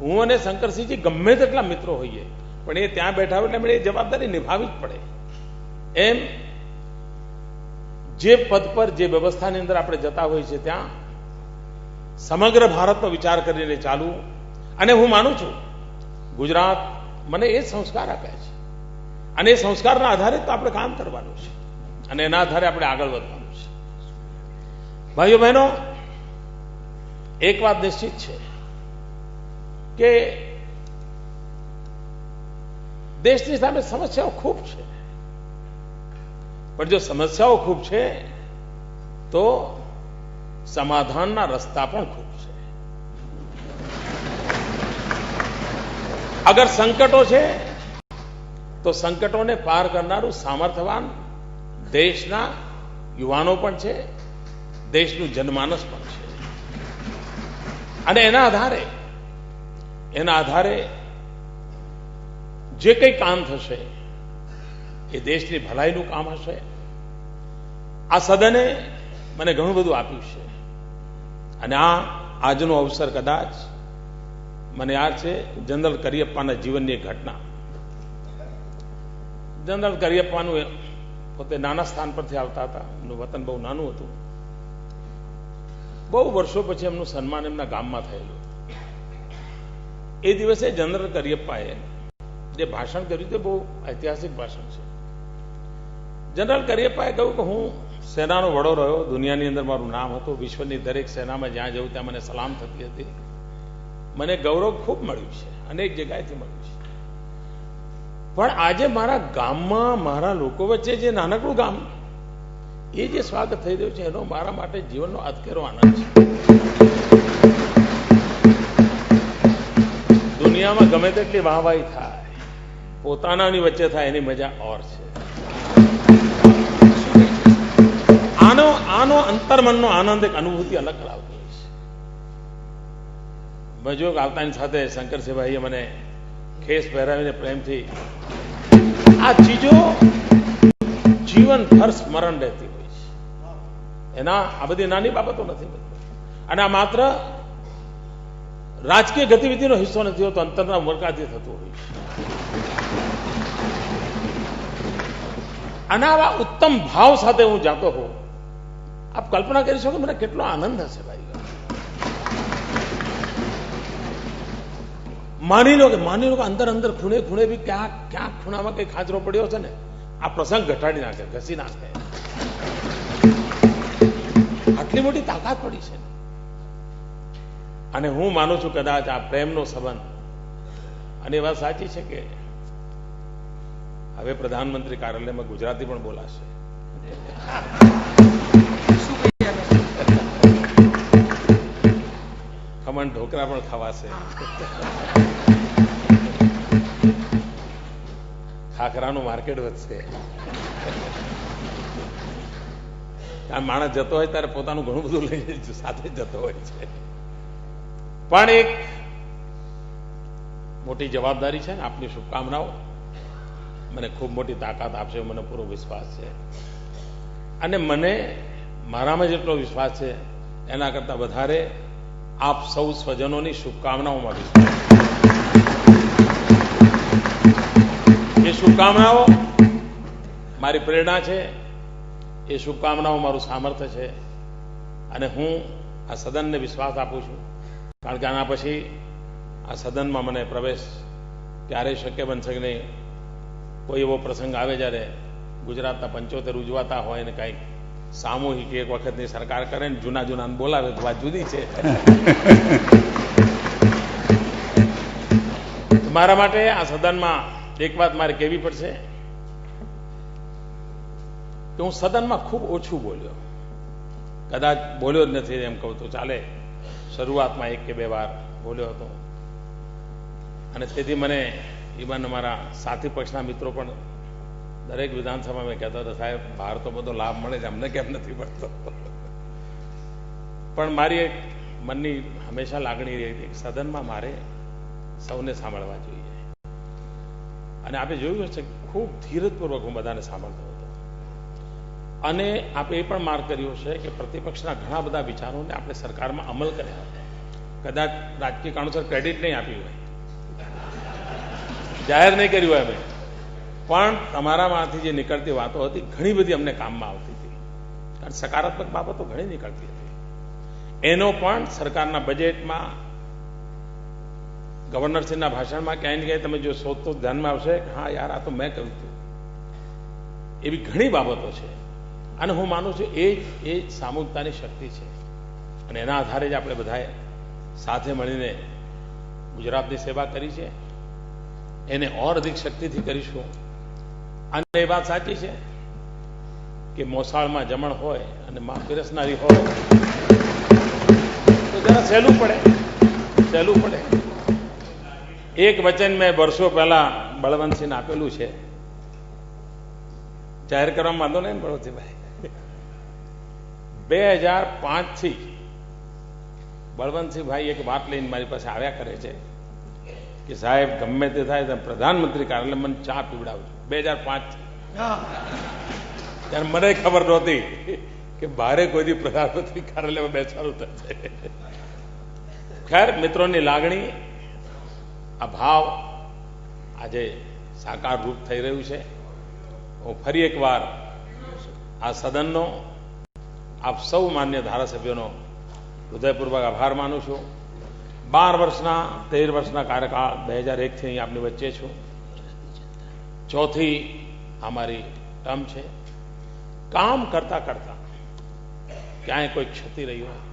હું અને શંકરસિંહજી ગમે તેટલા મિત્રો હોઈએ, પણ એ ત્યાં બેઠા હોય એટલે એમણે એ જવાબદારી નિભાવવી જ પડે. એમ જે પદ પર જે વ્યવસ્થાની અંદર આપણે જતા હોઈએ છીએ ત્યાં સમગ્ર ભારતનો વિચાર કરીને ચાલવું. અને હું માનું છું ગુજરાત મને એ સંસ્કાર આપ્યા છે, અને એ સંસ્કારના આધારે તો આપણે કામ કરવાનું છે, અને એના આધારે આપણે આગળ વધવાનું છે. ભાઈઓ બહેનો, એક વાત નિશ્ચિત છે કે દેશની સામે સમસ્યાઓ ખૂબ છે, પણ જો સમસ્યાઓ ખૂબ છે તો સમાધાનના રસ્તા પણ ખૂબ છે. અગર સંકટો છે તો સંકટોને પાર કરનારું સામર્થ્યવાન દેશના યુવાનો પણ છે, દેશનું જનમાનસ પણ છે. અને એના આધારે જે કંઈ કામ થશે એ દેશની ભલાઈનું કામ હશે. આ સદને મને ઘણું બધું આપ્યું છે, અને આજનો અવસર કદાચ મને યાદ છે જનરલ કરિયપ્પાના જીવનની એક ઘટના. જનરલ કરિયપ્પાનું પોતે નાના સ્થાન પરથી આવતા હતા, એમનું વતન બહુ નાનું હતું. બહુ વર્ષો પછી એમનું સન્માન એમના ગામમાં થયેલું. એ દિવસે જનરલ કરિયપ્પાએ જે ભાષણ કર્યું તે બહુ ઐતિહાસિક ભાષણ છે. જનરલ કરિયપ્પાએ કહ્યું કે હું સેનાનો વડો રહ્યો, દુનિયાની અંદર મારું નામ હતું, વિશ્વની દરેક સેનામાં જ્યાં જવું ત્યાં મને સલામ થતી હતી, મને ગૌરવ ખૂબ મળ્યું છે, અનેક જગ્યાએથી મળ્યું છે. પણ આજે મારા ગામમાં મારા લોકો વચ્ચે જે નાનકડું ગામ એ જે સ્વાગત થઈ રહ્યું છે એનો મારા માટે જીવનનો અધકેરો આનંદ છે. દુનિયામાં ગમે તેટલી વાહવાહી થાય, પોતાનાની વચ્ચે થાય એની મજા ઓર છે. આનો અંતર્મનનો આનંદ, એક અનુભૂતિ અલગ કરાવતી હોય છે. મજો આવતાની સાથે શંકરસિંહભાઈએ મને ખેસ પહેરાવીને પ્રેમથી આ ચીજો જીવનભર સ્મરણ રહેતી હોય છે. આ બધી નાની બાબતો નથી. અને આ માત્ર રાજકીય ગતિવિધિનો હિસ્સો નથી હોતો, અંતરના ઉમરકાથી થતું હોય છે. અને આવા ઉત્તમ ભાવ સાથે હું જાતો હોઉં, આપ કલ્પના કરી શકો મને કેટલો આનંદ હશે ભાઈ. માની લો કે અંદર ખૂણે ખૂણે બી ક્યાંક ખૂણામાં કઈ ખાંચરો પડ્યો છે ને, આ પ્રસંગ ઘટાડી નાખે, ઘસી નાખે. આટલી મોટી તાકાત પડી છે. અને હું માનું છું કદાચ આ પ્રેમનો સંબંધ, અને એ વાત સાચી છે કે હવે પ્રધાનમંત્રી કાર્યાલયમાં ગુજરાતી પણ બોલાશે. ખમણ ઢોકરા પણ ખવાશે, ખાખરાનું માર્કેટ વધશે. માણસ જતો હોય ત્યારે પોતાનું ઘણું બધું લઈને સાથે જતો હોય છે. પણ એક મોટી જવાબદારી છે ને, આપની શુભકામનાઓ મને ખૂબ મોટી તાકાત આપશે, મને પૂરો વિશ્વાસ છે. અને મને મારામાં જેટલો વિશ્વાસ છે એના કરતાં વધારે આપ સૌ સ્વજનોની શુભકામનાઓમાં વિશ્વાસ. એ શુભકામનાઓ મારી પ્રેરણા છે, એ શુભકામનાઓ મારું સામર્થ્ય છે. અને હું આ સદનને વિશ્વાસ આપું છું, કારણ કે આના પછી આ સદનમાં મને પ્રવેશ ક્યારેય શક્ય બનશે કે નહીં. કોઈ એવો પ્રસંગ આવે જ્યારે ગુજરાતના 75 ઉજવાતા હોય ને કંઈક સામૂહિક એક વખતની સરકાર કરે ને જૂના જૂનાને બોલાવે તો વાત જુદી છે. મારા માટે આ સદનમાં એક વાત મારે કહેવી પડશે કે હું સદનમાં ખૂબ ઓછું બોલ્યો, કદાચ બોલ્યો જ નથી એમ કહું તો ચાલે. શરૂઆતમાં 1 કે 2 વાર બોલ્યો હતો. અને તેથી મને ઇવન અમારા સાથી પક્ષના મિત્રો પણ દરેક વિધાનસભામાં કહેતા હતા, સાહેબ બહાર તો બધો લાભ મળે છે, અમને કેમ નથી મળતો. પણ મારી એક મનની હંમેશા લાગણી રહી હતી કે સદનમાં મારે સૌને સાંભળવા જોઈએ. અને આપણે જોયું હશે ખૂબ ધીરજપૂર્વક હું બધાને સાંભળતો હતો. અને આપણે એ પણ માર્ક કર્યો છે કે પ્રતિપક્ષના ઘણા બધા વિચારોને આપણે સરકારમાં અમલ કર્યા. કદાચ રાજકીય કારણોસર ક્રેડિટ નહીં આપ્યું હોય, જાહેર નહીં કર્યું હોય અમે, પણ તમારામાંથી જે નીકળતી વાતો હતી ઘણી બધી અમને કામમાં આવતી હતી. કારણ સકારાત્મક બાબતો ઘણી નીકળતી હતી. એનો પણ સરકારના બજેટમાં, ગવર્નરશ્રીના ભાષણમાં ક્યાંય ને ક્યાંય તમે જો શોધ તો ધ્યાનમાં આવશે, હા યાર આ તો મેં કહ્યું હતું. એવી ઘણી બાબતો છે. અને હું માનું છું એ જ સામૂહિકતાની શક્તિ છે. અને એના આધારે જ આપણે બધાએ સાથે મળીને ગુજરાતની સેવા કરી છે. એને ઓર અધિક શક્તિથી કરીશું. અને એ વાત સાચી છે કે મોસાળમાં જમણ હોય અને માં પીરસનારી હોય તો જરા સહેલું પડે. એક વચન મેં વર્ષો પહેલા બળવંતસિંહને આપેલું છે, જાહેર કરવામાં વાંધો નહીં બળવંતસિંહભાઈ. 2005 થી બળવંતસિંહભાઈ એક વાત લઈને મારી પાસે આવ્યા કરે છે કે સાહેબ ગમે તે થાય તો પ્રધાનમંત્રી કાર્યાલય મને ચા પીવડાવજો. 2005 ત્યારે મને ખબર નહોતી કે બારે કોઈથી પ્રધાનમંત્રી કાર્યાલયમાં બેસવાનું થશે. ખેર મિત્રોની લાગણી, આ ભાવ આજે સાકાર રૂપ થઈ રહ્યું છે. હું ફરી એકવાર આ સદનનો, આપ સૌ માન્ય ધારાસભ્યોનો હૃદયપૂર્વક આભાર માનું છું. 13 વર્ષના કાર્યકાળ 2001 થી અહીં આપની વચ્ચે છું. ચોથી અમારી ટર્મ છે. કામ કરતા કરતા ક્યાંય કોઈ ક્ષતિ રહી હોય,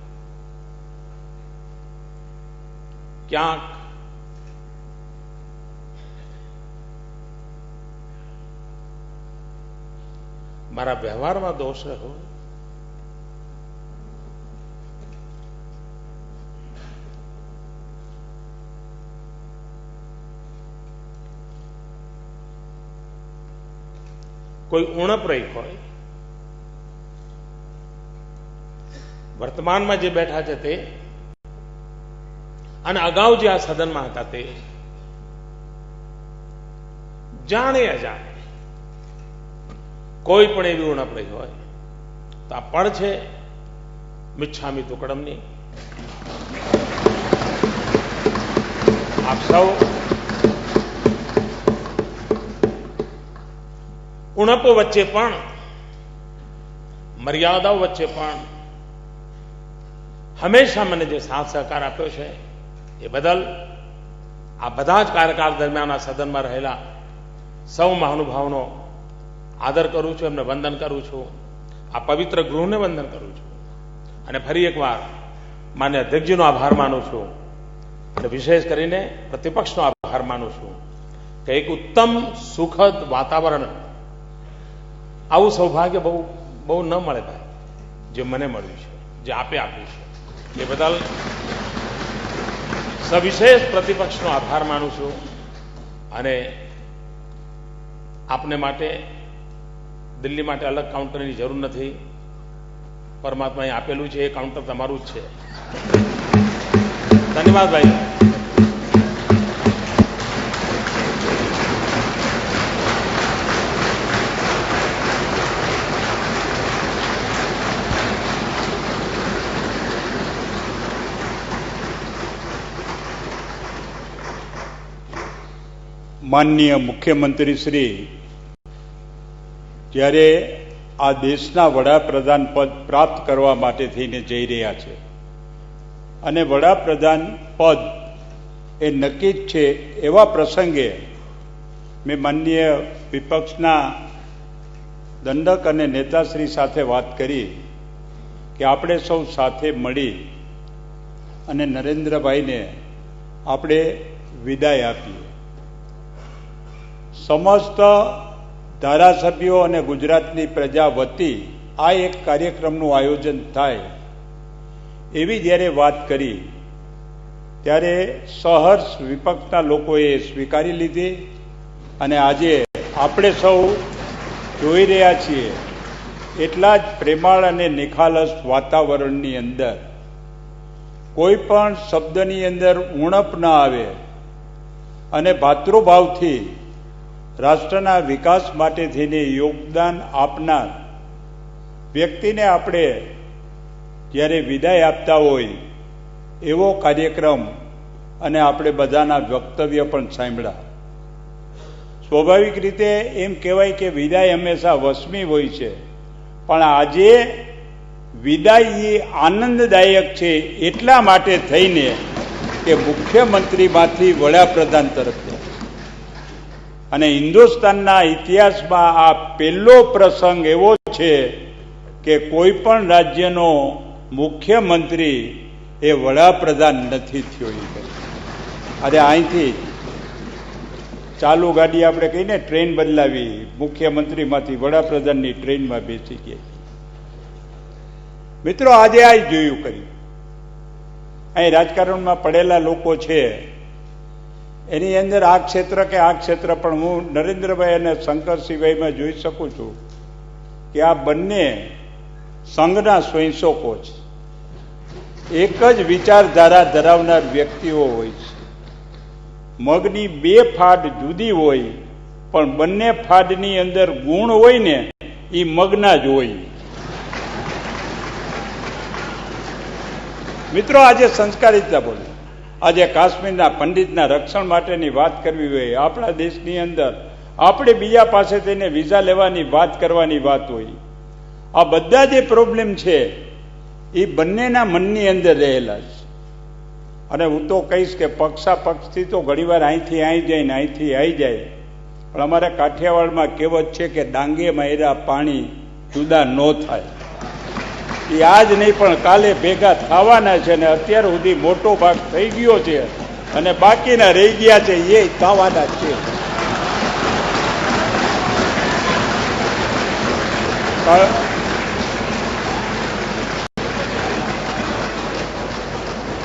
ક્યાંક મારા વ્યવહારમાં દોષ રહ્યો, કોઈ ઉણપ રહી હોય, વર્તમાનમાં જે બેઠા છે તે અને અગાઉ જે આ સદનમાં હતા તે જાણે અજાણે કોઈ પણ એવી ઉણપ રહી હોય તો આ પળ છે મિચ્છામી દુક્કડમની. આપ સૌ ઉણપો વચ્ચે પણ, મર્યાદાઓ વચ્ચે પણ હંમેશા મને જે સાથ સહકાર આપ્યો છે એ બદલ આ બધા જ કાર્યકાળ દરમિયાન આ સદનમાં રહેલા સૌ મહાનુભાવોનો આદર કરું છું, એમને વંદન કરું છું. આ પવિત્ર ગૃહને વંદન કરું છું. અને ફરી એકવાર માન્ય અધ્યક્ષજીનો આભાર માનું છું. અને વિશેષ કરીને પ્રતિપક્ષનો આભાર માનું છું કે એક ઉત્તમ સુખદ વાતાવરણ, આવું સૌભાગ્ય બહુ ન મળે ભાઈ, જે મને મળ્યું છે, જે આપે આપ્યું છે. એ બદલ સવિશેષ પ્રતિપક્ષનો આભાર માનું છું. અને આપને માટે દિલ્હી માટે અલગ કાઉન્ટરની જરૂર નથી. પરમાત્માએ આપેલું છે એ કાઉન્ટર તમારું જ છે. ધન્યવાદ ભાઈ. માનનીય મુખ્યમંત્રી શ્રી જ્યારે આ દેશના વડાપ્રધાન પદ પ્રાપ્ત કરવા માટે થઈને જઈ રહ્યા છે અને વડાપ્રધાન પદ એ નક્કી જ છે એવા પ્રસંગે મેં માનનીય વિપક્ષના દંડક અને નેતાશ્રી સાથે વાત કરી કે આપણે સૌ સાથે મળી અને નરેન્દ્રભાઈને આપણે વિદાય આપીએ. સમસ્ત ધારાસભ્યો અને ગુજરાતની પ્રજા વતી આ એક કાર્યક્રમનું આયોજન થાય એવી જ્યારે વાત કરી ત્યારે સહર્ષ વિપક્ષના લોકોએ સ્વીકારી લીધી અને આજે આપણે સૌ જોઈ રહ્યા છીએ એટલા જ પ્રેમાળ અને નિખાલસ વાતાવરણની અંદર કોઈ પણ શબ્દની અંદર ઉણપ ન આવે અને ભાતૃભાવથી રાષ્ટ્રના વિકાસ માટે થઈને યોગદાન આપનાર વ્યક્તિને આપણે જ્યારે વિદાય આપતા હોય એવો કાર્યક્રમ અને આપણે બધાના વક્તવ્ય પણ સાંભળ્યા. સ્વાભાવિક રીતે એમ કહેવાય કે વિદાય હંમેશા વસમી હોય છે, પણ આજે વિદાય એ આનંદદાયક છે એટલા માટે થઈને કે મુખ્યમંત્રીમાંથી વડાપ્રધાન તરફ અને હિન્દુસ્તાનના ઇતિહાસમાં આ પહેલો પ્રસંગ એવો છે કે કોઈ પણ રાજ્યનો મુખ્યમંત્રી એ વડાપ્રધાન નથી થયો. અરે અહીંથી ચાલુ ગાડી આપણે કહીને ટ્રેન બદલાવી, મુખ્યમંત્રીમાંથી વડાપ્રધાનની ટ્રેનમાં બેસી ગયા. મિત્રો આજે આ જોયું કર્યું. અહીં રાજકારણમાં પડેલા લોકો છે એની અંદર આ ક્ષેત્ર કે આ ક્ષેત્ર, પણ હું નરેન્દ્રભાઈ અને શંકરસિંહભાઈમાં જોઈ શકું છું કે આ બંને સંઘના સ્વયંસેવકો છે. એક જ વિચારધારા ધરાવનાર વ્યક્તિઓ હોય છે. મગની બે ફાડ જુદી હોય, પણ બંને ફાડની અંદર ગુણ હોય ને એ મગના જ હોય. મિત્રો આજે સંસ્કારિતા બોલે, આજે કાશ્મીરના પંડિતના રક્ષણ માટેની વાત કરવી હોય, આપણા દેશની અંદર આપણે બીજા પાસે થઈને વિઝા લેવાની વાત કરવાની વાત હોય, આ બધા જે પ્રોબ્લેમ છે એ બંનેના મનની અંદર રહેલા છે. અને હું તો કહીશ કે પક્ષાપક્ષથી તો ઘણીવાર અહીંથી અહીં જાય ને અહીંથી અહીં જાય, પણ અમારા કાઠિયાવાડમાં કહેવત છે કે ડાંગે માર્યા પાણી જુદા ન થાય. એ આજ નહીં પણ કાલે ભેગા થવાના છે અને અત્યાર સુધી મોટો ભાગ થઈ ગયો છે અને બાકીના રહી ગયા છે એ થવાના છે.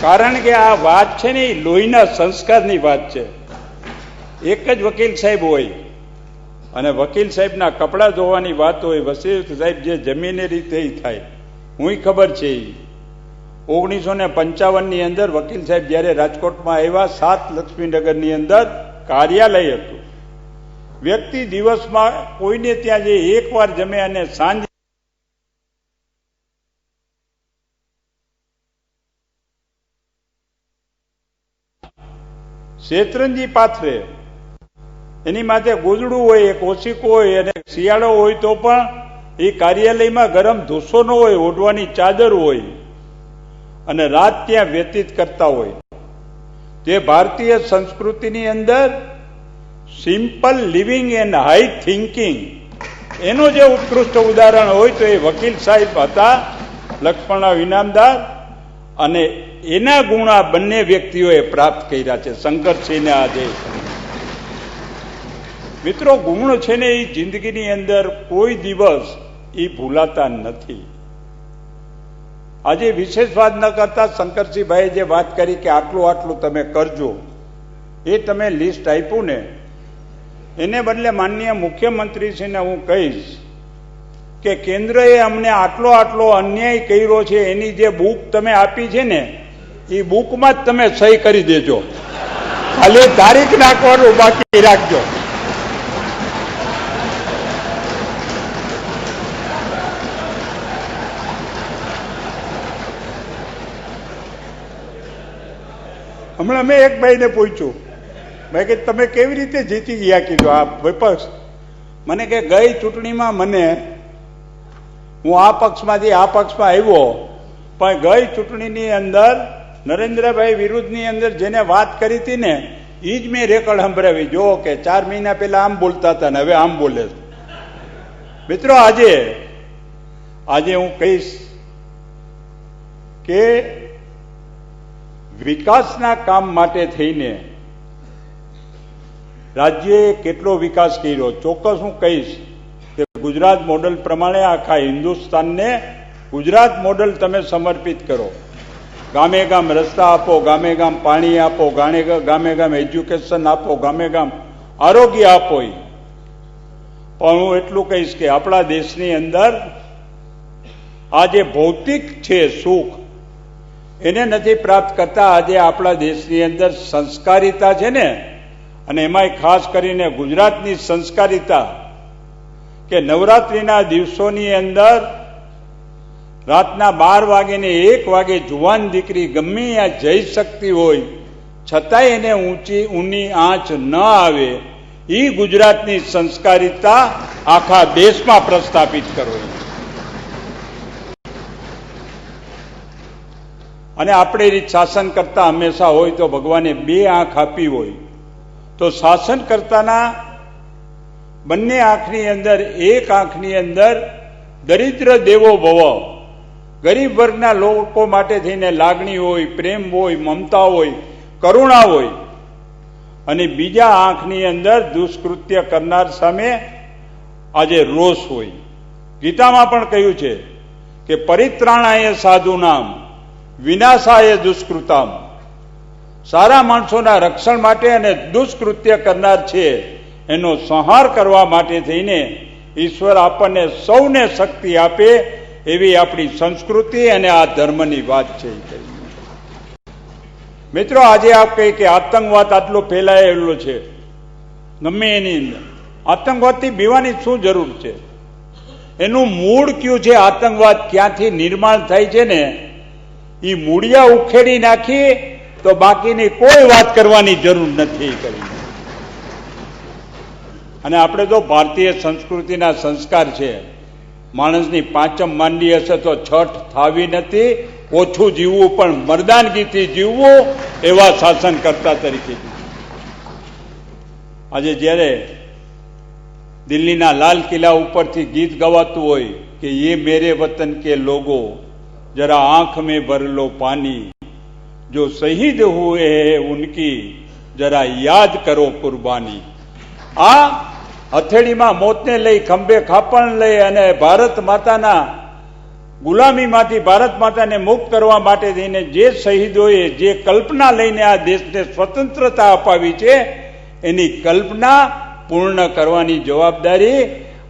કારણ કે આ વાત છે ને એ લોહીના સંસ્કારની વાત છે. એક જ વકીલ સાહેબ હોય અને વકીલ સાહેબના કપડાં ધોવાની વાત હોય, વકીલ સાહેબ જે જમીને રીતે થાય, હું ખબર છે. 1955ની અંદર વકીલ સાહેબ જયારે રાજકોટમાં આવ્યા, 7 લક્ષ્મીનગરની અંદર કાર્યાલય હતું. વ્યક્તિ દિવસમાં કોઈને ત્યાં જે એકવાર જમે અને સાંજે શેતરંજી પાથરે, એની માથે ગોદડું હોય, એક ઓશિકો હોય, અને શિયાળો હોય તો પણ એ કાર્યાલયમાં ગરમ ધૂસો ન હોય, ઓઢવાની ચાદર હોય અને રાત ત્યાં વ્યતીત કરતા હોય. જે ભારતીય સંસ્કૃતિની અંદર simple living and high thinking એનું જે ઉત્કૃષ્ટ ઉદાહરણ હોય તો એ વકીલ સાહેબ હતા, લક્ષ્મણરાવ ઇનામદાર, અને એના ગુણ આ બંને વ્યક્તિઓએ પ્રાપ્ત કર્યા છે, શંકરસિંહને આજે. મિત્રો ગુણ છે ને એ જિંદગીની અંદર કોઈ દિવસ એ ભૂલાતા નથી. આજે વિશેષ વાત ન કરતા શંકરસિંહભાઈએ જે વાત કરી કે આટલું આટલું તમે કરજો, એ તમે લિસ્ટ આપ્યું ને, એને બદલે માનનીય મુખ્યમંત્રીશ્રીને હું કહીશ કે કેન્દ્રએ અમને આટલો આટલો અન્યાય કર્યો છે, એની જે બુક તમે આપી છે ને એ બુકમાં જ તમે સહી કરી દેજો, ખાલી તારીખ નાખવાનું બાકી રાખજો. હમણાં મેં એક ભાઈને પૂછ્યું, ભાઈ કે તમે કેવી રીતે જીતી ગયા? કીધું આ વિપક્ષ. મને કે ગઈ ચૂંટણીમાં હું આ પક્ષમાંથી આ પક્ષમાં આવ્યો, પણ ગઈ ચૂંટણીની અંદર નરેન્દ્રભાઈ વિરુદ્ધની અંદર જેને વાત કરી હતી ને એ જ મેં રેકર્ડ સંભળાવી. જો કે 4 મહિના પહેલા આમ બોલતા હતા ને હવે આમ બોલે છે. મિત્રો, આજે હું કહીશ કે વિકાસના કામ માટે થઈને રાજ્યએ કેટલો વિકાસ કર્યો. ચોક્કસ હું કહીશ કે ગુજરાત મોડલ પ્રમાણે આખા હિન્દુસ્તાનને ગુજરાત મોડલ તમે સમર્પિત કરો. ગામે ગામ રસ્તા આપો, ગામે ગામ પાણી આપો, ગામે ગામ એજ્યુકેશન આપો, ગામે ગામ આરોગ્ય આપો. પણ હું એટલું કહીશ કે આપણા દેશની અંદર આ જે ભૌતિક છે સુખ એને નથી પ્રાપ્ત કરતા. આજે આપણા દેશની અંદર સંસ્કારિતા છે ને, અને એમાંય ખાસ કરીને ગુજરાતની સંસ્કારિતા કે નવરાત્રિના દિવસોની અંદર રાતના 12 વાગે ને 1 વાગે જુવાન દીકરી ગમે ત્યાં જઈ શકતી હોય છતાંય એને ઊની આંચ ન આવે, એ ગુજરાતની સંસ્કારિતા આખા દેશમાં પ્રસ્થાપિત કરો. અને આપણે રીત શાસન કરતા હંમેશા હોય તો ભગવાને 2 આંખ આપી હોય તો શાસન કરતાના બંને આંખની અંદર એક આંખની અંદર દરિદ્ર દેવો ભવ, ગરીબ વર્ગના લોકો માટે થઈને લાગણી હોય, પ્રેમ હોય, મમતા હોય, કરુણા હોય, અને બીજા આંખની અંદર દુષ્કૃત્ય કરનાર સામે આજે રોષ હોય. ગીતામાં પણ કહ્યું છે કે પરિત્રાણાય સાધુનામ વિનાશાય દુષ્કૃતામ. સારા માણસોના રક્ષણ માટે અને દુષ્કૃત્ય કરનાર છે એનો સંહાર કરવા માટે થઈને ઈશ્વર આપણને સૌને શક્તિ આપે એવી આપણી સંસ્કૃતિ અને આ ધર્મની વાત છે. મિત્રો, આજે આપ કહી કે આતંકવાદ આટલો ફેલાયેલો છે, ગમે એની અંદર આતંકવાદથી બીવાની શું જરૂર છે? એનું મૂળ કયું છે? આતંકવાદ ક્યાંથી નિર્માણ થાય છે ને એ મૂળિયા ઉખેડી નાખી તો બાકીની કોઈ વાત કરવાની જરૂર નથી કરી. અને આપણે તો ભારતીય સંસ્કૃતિના સંસ્કાર છે, માણસની 5મ માંડી હશે તો છઠ થાવી નથી, ઓછું જીવવું પણ મર્દાનગીથી જીવવું, એવા શાસન કરતા તરીકે. આજે જ્યારે દિલ્હીના લાલ કિલ્લા ઉપરથી ગીત ગવાતું હોય કે ये मेरे वतन के लोगो जरा आंख में भर लो पानी, जो शहीद हुए हैं उनकी जरा याद करो कुर्बानी. આ હથેળીમાં મોતને લઈ, ખંભે ખાપણ લઈ અને ભારત માતાના ગુલામીમાંથી ભારત માતાને મુક્ત કરવા માટે થઈને જે શહીદોએ જે કલ્પના લઈને આ દેશને સ્વતંત્રતા અપાવી છે એની કલ્પના પૂર્ણ કરવાની જવાબદારી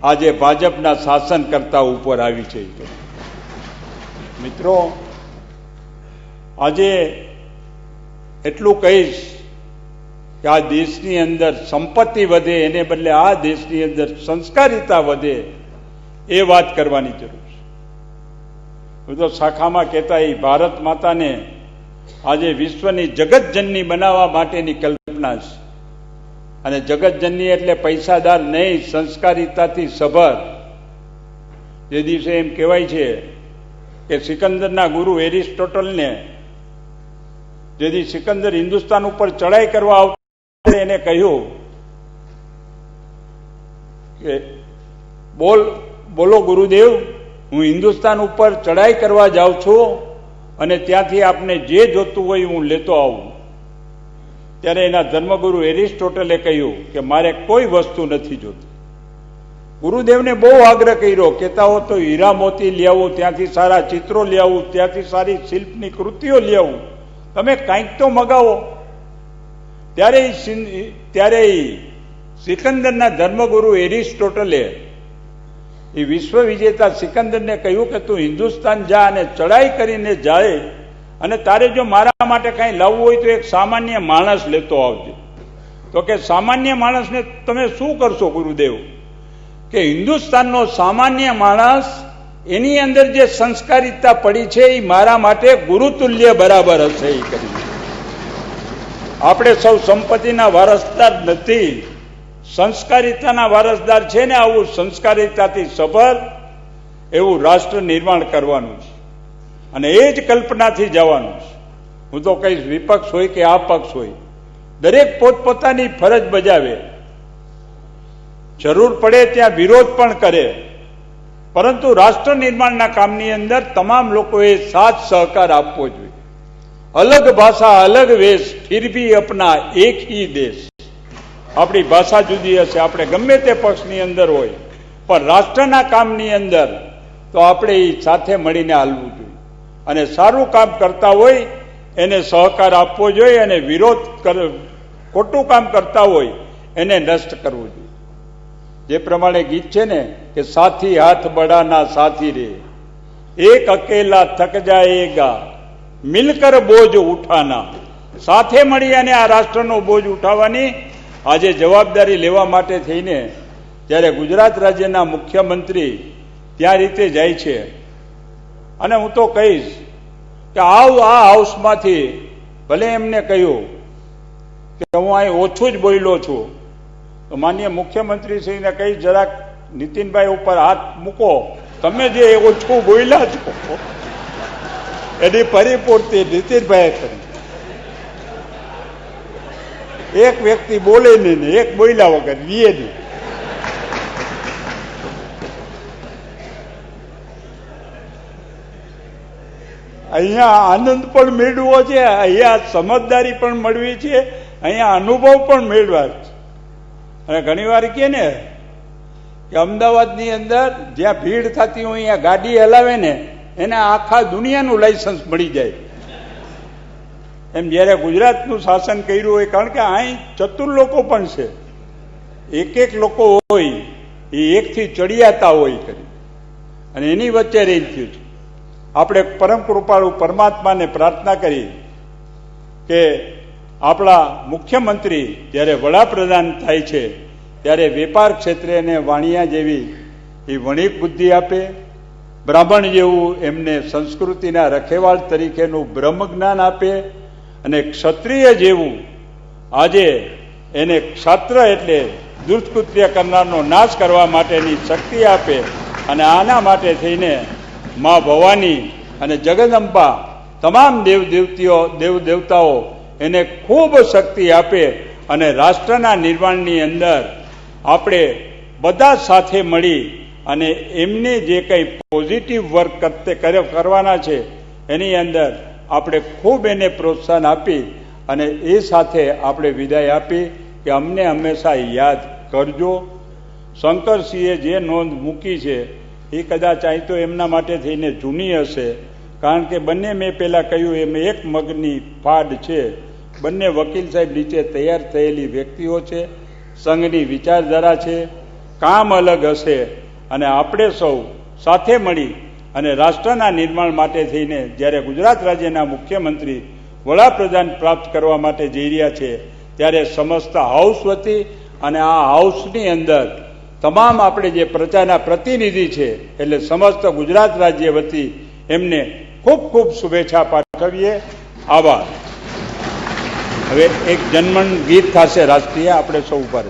આજે ભાજપના શાસનકર્તા ઉપર આવી છે. મિત્રો, આજે એટલું કહીશ કે આ દેશની અંદર સંપત્તિ વધે એને બદલે આ દેશની અંદર સંસ્કારિતા વધે એ વાત કરવાની જરૂર છે. હું તો શાખામાં કહેતા એ ભારત માતાને આજે વિશ્વની જગતજનની બનાવવા માટેની કલ્પના છે. અને જગતજનની એટલે પૈસાદાર નહીં, સંસ્કારિતાથી સભર. જે દિવસે એમ કહેવાય છે કે સિકંદરના ગુરુ એરિસ્ટોટલને જેથી સિકંદર હિન્દુસ્તાન ઉપર ચડાઈ કરવા આવતા એને કહ્યું કે બોલો ગુરુદેવ, હું હિન્દુસ્તાન ઉપર ચડાઈ કરવા જાઉં છું અને ત્યાંથી આપને જે જોતું હોય હું લેતો આવું. ત્યારે એના ધર્મગુરુ એરિસ્ટોટલે કહ્યું કે મારે કોઈ વસ્તુ નથી જોતી. ગુરુદેવને બહુ આગ્રહ કર્યો, કહેતા હો તો હીરા મોતી લઈ આવું, ત્યાંથી સારા ચિત્રો લઈ આવું, ત્યાંથી સારી શિલ્પની કૃતિઓ લઈ આવું, તમે કંઈક તો મગાવો. ત્યારે સિકંદરના ધર્મગુરુ એરિસ્ટોટલે એ વિશ્વ વિજેતા સિકંદરને કહ્યું કે તું હિન્દુસ્તાન જા અને ચડાઈ કરીને જાય અને તારે જો મારા માટે કાંઈ લાવવું હોય તો એક સામાન્ય માણસ લેતો આવજે. તો કે સામાન્ય માણસને તમે શું કરશો ગુરુદેવ? કે હિન્દુસ્તાનનો સામાન્ય માણસ, એની અંદર જે સંસ્કારિતા પડી છે એ મારા માટે ગુરુતુલ્ય બરાબર હશે. એ કરી આપણે સૌ સંપત્તિના વારસદાર નથી, સંસ્કારિતાના વારસદાર છે ને. આવું સંસ્કારિતાથી સભર એવું રાષ્ટ્ર નિર્માણ કરવાનું છે અને એ જ કલ્પનાથી જવાનું છે. હું તો કહીશ, વિપક્ષ હોય કે આ પક્ષ હોય, દરેક પોતપોતાની ફરજ બજાવે, જરૂર પડે ત્યાં વિરોધ પણ કરે, પરંતુ રાષ્ટ્ર નિર્માણના કામની અંદર તમામ લોકોએ સાથ સહકાર આપવો જોઈએ. અલગ ભાષા અલગ વેશ, ફિર ભી અપના એક હી દેશ. આપણી ભાષા જુદી હશે, આપણે ગમે તે પક્ષની અંદર હોય, પણ રાષ્ટ્રના કામની અંદર તો આપણે એ સાથે મળીને હાલવું જોઈએ. અને સારું કામ કરતા હોય એને સહકાર આપવો જોઈએ, અને વિરોધ ખોટું કામ કરતા હોય એને નષ્ટ કરવું જોઈએ. જે પ્રમાણે ગીત છે ને કે સાથી હાથ બડાના સાથી રે, એક અકેલા થક જાયેગા મિલકર બોજ ઉઠાના. સાથે મળી અને આ રાષ્ટ્રનો બોજ ઉઠાવવાની આજે જવાબદારી લેવા માટે થઈને જ્યારે ગુજરાત રાજ્યના મુખ્યમંત્રી ત્યાં રીતે જાય છે, અને હું તો કહીશ કે આ હાઉસમાંથી ભલે એમને કહ્યું કે હું અહીં ઓછું જ બોલ્યો છું, તો માનનીય મુખ્યમંત્રીશ્રીને કહી જરાક નીતિનભાઈ ઉપર હાથ મૂકો, તમે જે ઓછું બોલ્યા છો એની પરિપૂર્તિ નીતિનભાઈએ કરી. એક વ્યક્તિ બોલે નહીં ને એક બોલ્યા વગર વીએ નહીં. અહીંયા આનંદ પણ મેળવો છે, અહીંયા સમજદારી પણ મળવી છે, અહીંયા અનુભવ પણ મેળવા છે. અને ઘણી વાર કહે ને કે અમદાવાદની અંદર જ્યાં ભીડ થતી હોય અહીંયા ગાડી હલાવે ને એને આખા દુનિયાનું લાયસન્સ મળી જાય. એમ જ્યારે ગુજરાતનું શાસન કર્યું હોય, કારણ કે અહીં ચતુર લોકો પણ છે, એક એક લોકો હોય એ એકથી ચડિયાતા હોય કરી, અને એની વચ્ચે રહી થયું છે. આપણે પરમ કૃપાળુ પરમાત્માને પ્રાર્થના કરી કે આપણા મુખ્યમંત્રી જ્યારે વડાપ્રધાન થાય છે ત્યારે વેપાર ક્ષેત્રે એને વાણિયા જેવી એ વણિક બુદ્ધિ આપે, બ્રાહ્મણ જેવું એમને સંસ્કૃતિના રખેવાળ તરીકેનું બ્રહ્મ જ્ઞાન આપે, અને ક્ષત્રિય જેવું આજે એને ક્ષત્ર એટલે દુષ્કૃત્ય કરનારનો નાશ કરવા માટેની શક્તિ આપે. અને આના માટે થઈને મા ભવાની અને જગદંબા તમામ દેવદેવતાઓ એને ખૂબ શક્તિ આપે, અને રાષ્ટ્રના નિર્માણની અંદર આપણે બધા સાથે મળી અને એમને જે કંઈ પોઝિટિવ વર્ક કરવાના છે એની અંદર આપણે ખૂબ એને પ્રોત્સાહન આપી અને એ સાથે આપણે વિદાય આપી કે અમને હંમેશા યાદ કરજો. શંકરસિંહે જે નોંધ મૂકી છે એ કદાચ અહીં તો એમના માટે થઈને જૂની હશે, કારણ કે બંને મેં પહેલાં કહ્યું એમ એક મગની ફાડ છે. બંને વકીલ સાહેબ નીચે તૈયાર થયેલી વ્યક્તિઓ છે, સંઘની વિચારધારા છે, કામ અલગ હશે, અને આપણે સૌ સાથે મળી અને રાષ્ટ્રના નિર્માણ માટે થઈને જ્યારે ગુજરાત રાજ્યના મુખ્યમંત્રી વડાપ્રધાન પ્રાપ્ત કરવા માટે જઈ રહ્યા છે ત્યારે સમસ્ત હાઉસ વતી અને આ હાઉસની અંદર તમામ આપણે જે પ્રજાના પ્રતિનિધિ છે એટલે સમસ્ત ગુજરાત રાજ્ય વતી એમને ખૂબ ખૂબ શુભેચ્છા પાઠવીએ. આભાર. હવે એક જનમન ગીત થશે રાષ્ટ્રીય, આપણે સૌ ઉપર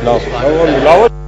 લાવો